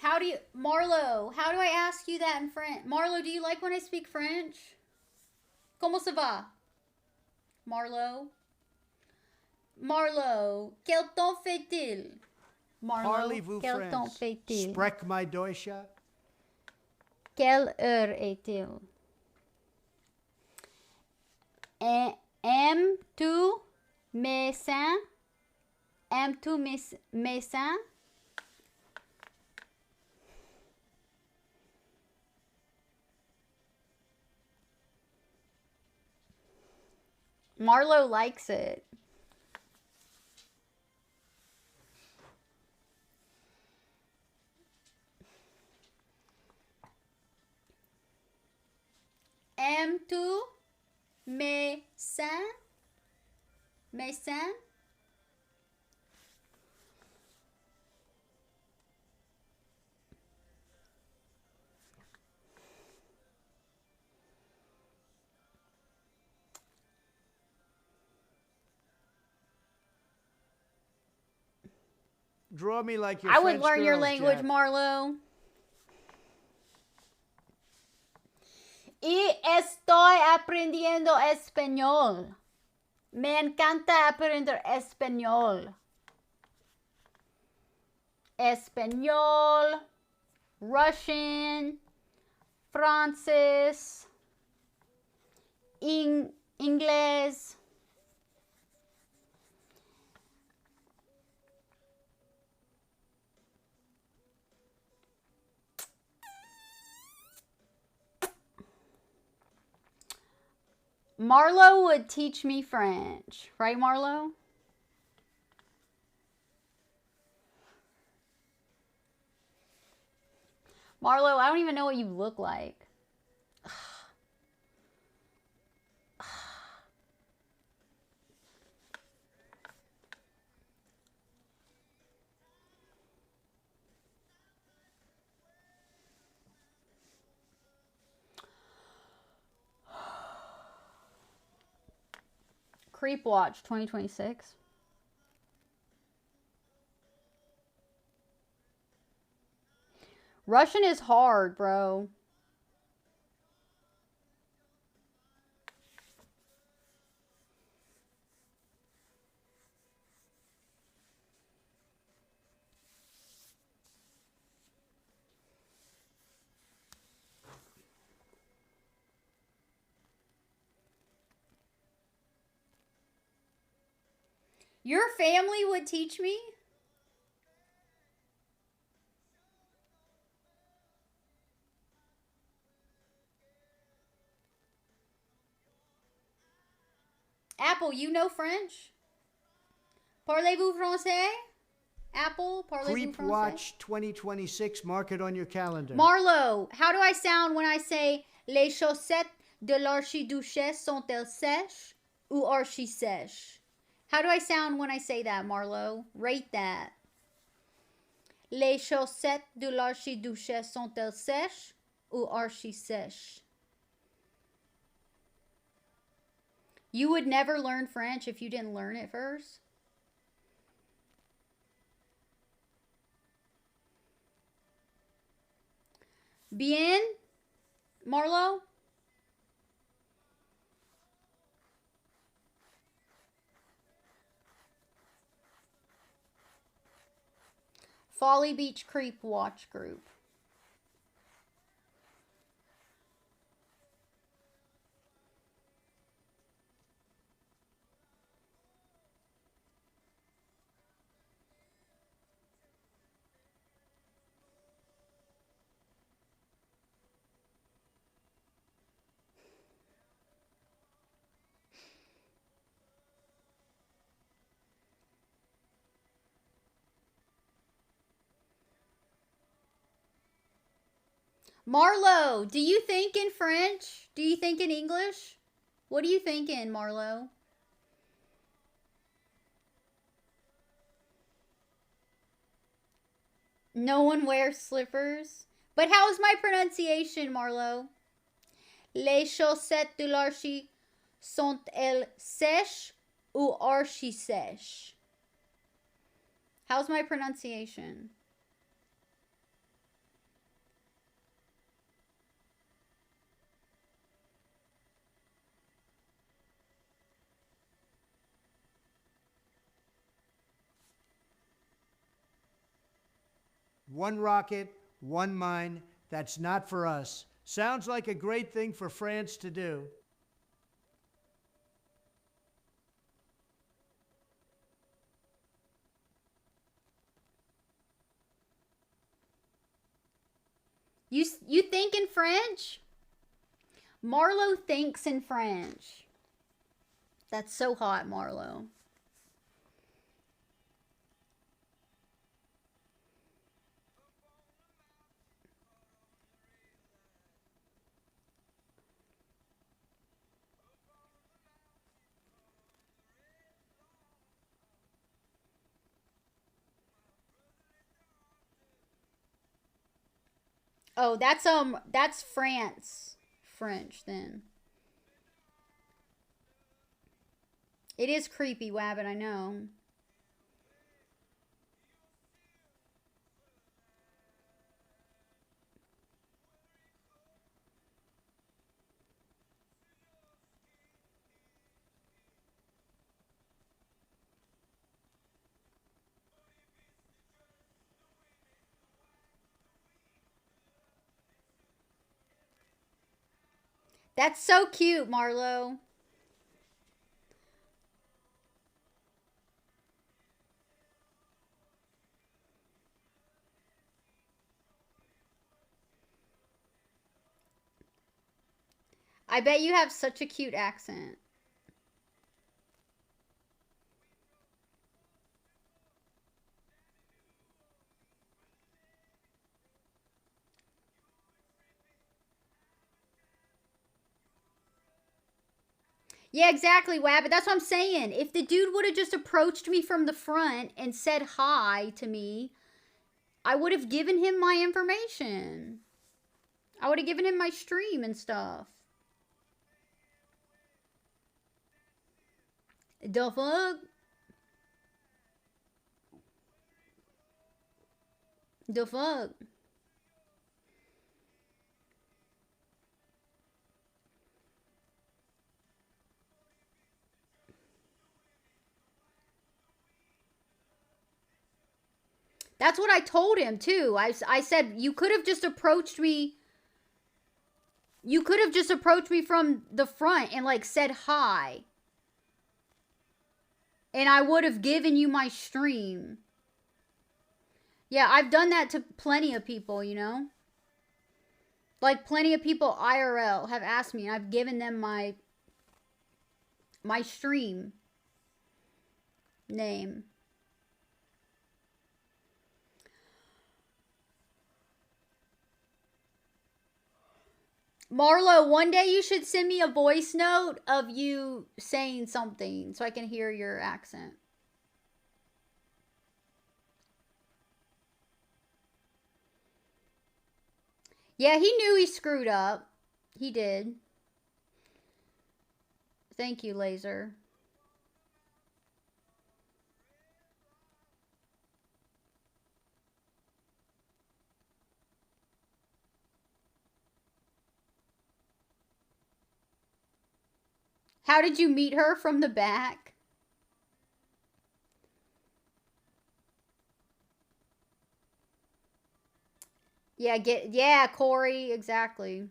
How do you, Marlo, how do I ask you that in French? Marlo, do you like when I speak French? Comment ça va? Marlo? Marlo, quel temps fait-il? Marlo, Parlez-vous quel temps French? fait-il? Sprech my Deutsche? Quelle heure est-il? Aimes-tu mes seins? Aimes-tu mes seins? Marlo likes it. Aimes-tu mes seins? Mes seins? Draw me like your I would French learn your girls, language, Jack. Marlo. Y estoy aprendiendo español. Me encanta aprender español. Español, Russian, francés, inglés. Marlo would teach me French. Right, Marlo? Marlo, I don't even know what you look like. Creep Watch 2026. Russian is hard, bro. Your family would teach me? Apple, you know French? Parlez-vous français? Apple, parlez-vous Creep français? Watch 2026. Mark it on your calendar. Marlo, how do I sound when I say les chaussettes de l'archiduchesse sont-elles sèches ou archi-sèches? How do I sound when I say that, Marlo? Rate that. Les chaussettes de l'archiduchesse sont-elles sèches ou archi-sèches? You would never learn French if you didn't learn it first? Bien, Marlo? Folly Beach Creep Watch Group. Marlo, do you think in French? Do you think in English? What are you thinking, Marlo? No one wears slippers. But how's my pronunciation, Marlo? Les chaussettes de l'archi sont-elles sèches ou archi-sèches? How's my pronunciation? One rocket, one mine. That's not for us. Sounds like a great thing for France to do. You think in French? Marlo thinks in French. That's so hot, Marlo. Oh, that's France. French then. It is creepy, Wabbit, I know. That's so cute, Marlo. I bet you have such a cute accent. Yeah, exactly, Wabbit. That's what I'm saying. If the dude would have just approached me from the front and said hi to me, I would have given him my information. I would have given him my stream and stuff. The fuck? The fuck? That's what I told him, too. I said, you could have just approached me. You could have just approached me from the front and, like, said hi. And I would have given you my stream. Yeah, I've done that to plenty of people, you know? Like, plenty of people IRL have asked me, and I've given them my stream name. Marlo, one day you should send me a voice note of you saying something so I can hear your accent. Yeah, he knew he screwed up. He did. Thank you, Laser. How did you meet her from the back? Yeah, Corey, exactly.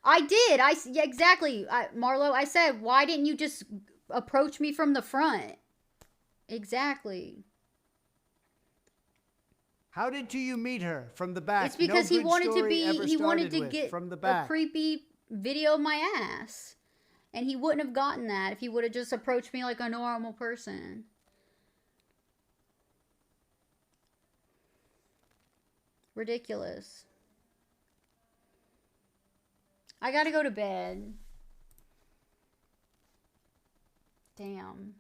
I did. Yeah, exactly. Marlo, I said, why didn't you just approach me from the front? Exactly. How did you meet her from the back? It's because he wanted to get from the a back. creepy video of my ass. And he wouldn't have gotten that if he would have just approached me like a normal person. Ridiculous. I gotta go to bed. Damn.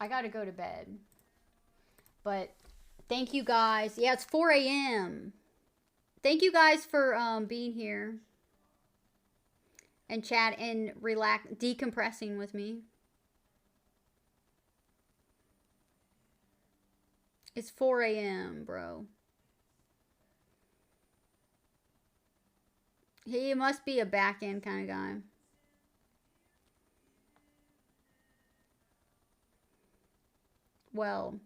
I gotta go to bed. But thank you guys. Yeah, it's 4 a.m. Thank you guys for being here and chat and decompressing with me. It's 4 a.m., bro. He must be a back end kind of guy. Well,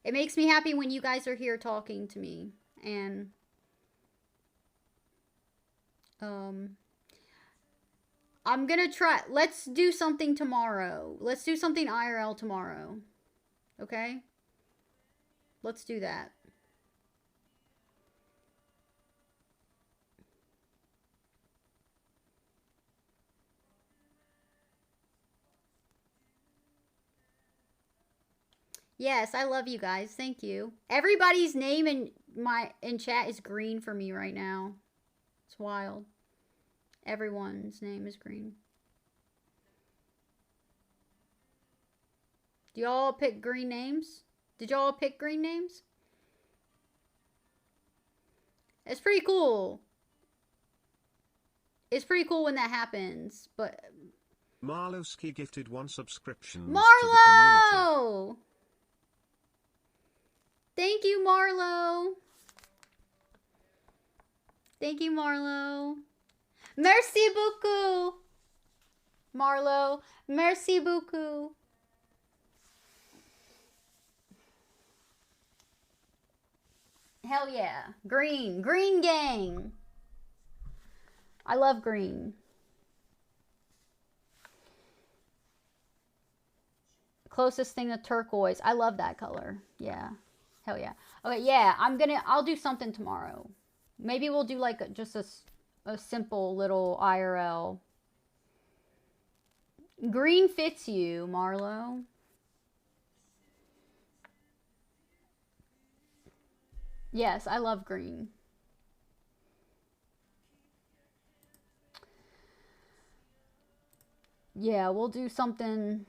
it makes me happy when you guys are here talking to me. And I'm gonna try. Let's do something tomorrow. Let's do something IRL tomorrow. Okay? Let's do that. Yes, I love you guys. Thank you. Everybody's name in chat is green for me right now. It's wild. Everyone's name is green. Do y'all pick green names? Did y'all pick green names? It's pretty cool. It's pretty cool when that happens, but Marlowski gifted 1 subscription to the Marlo! Thank you, Marlo. Thank you, Marlo. Merci beaucoup. Marlo, merci beaucoup. Hell yeah. Green. Green gang. I love green. Closest thing to turquoise. I love that color. Yeah. Hell yeah. Okay, yeah. I'll do something tomorrow. Maybe we'll do like just a simple little IRL. Green fits you, Marlo. Yes, I love green. Yeah, we'll do something,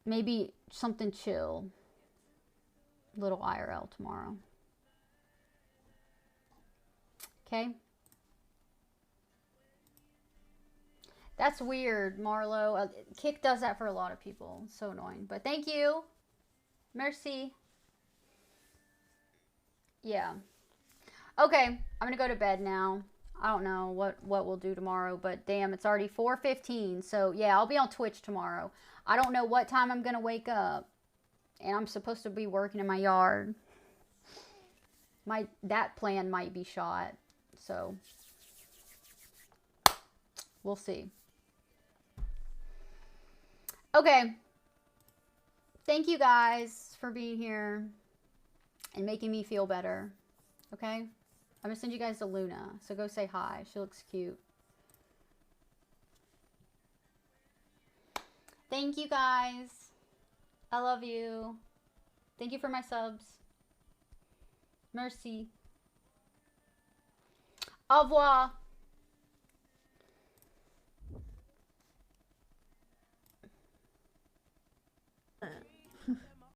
maybe something chill. Little IRL tomorrow. Okay? That's weird, Marlo. Kick does that for a lot of people. It's so annoying. But thank you. Merci. Yeah. Okay, I'm gonna go to bed now. I don't know what we'll do tomorrow, but damn, it's already 4:15. So yeah, I'll be on Twitch tomorrow. I don't know what time I'm gonna wake up, and I'm supposed to be working in my yard. That plan might be shot, so we'll see. Okay. Thank you guys for being here and making me feel better. Okay? I'm going to send you guys to Luna. So go say hi. She looks cute. Thank you guys. I love you. Thank you for my subs. Merci. Au revoir.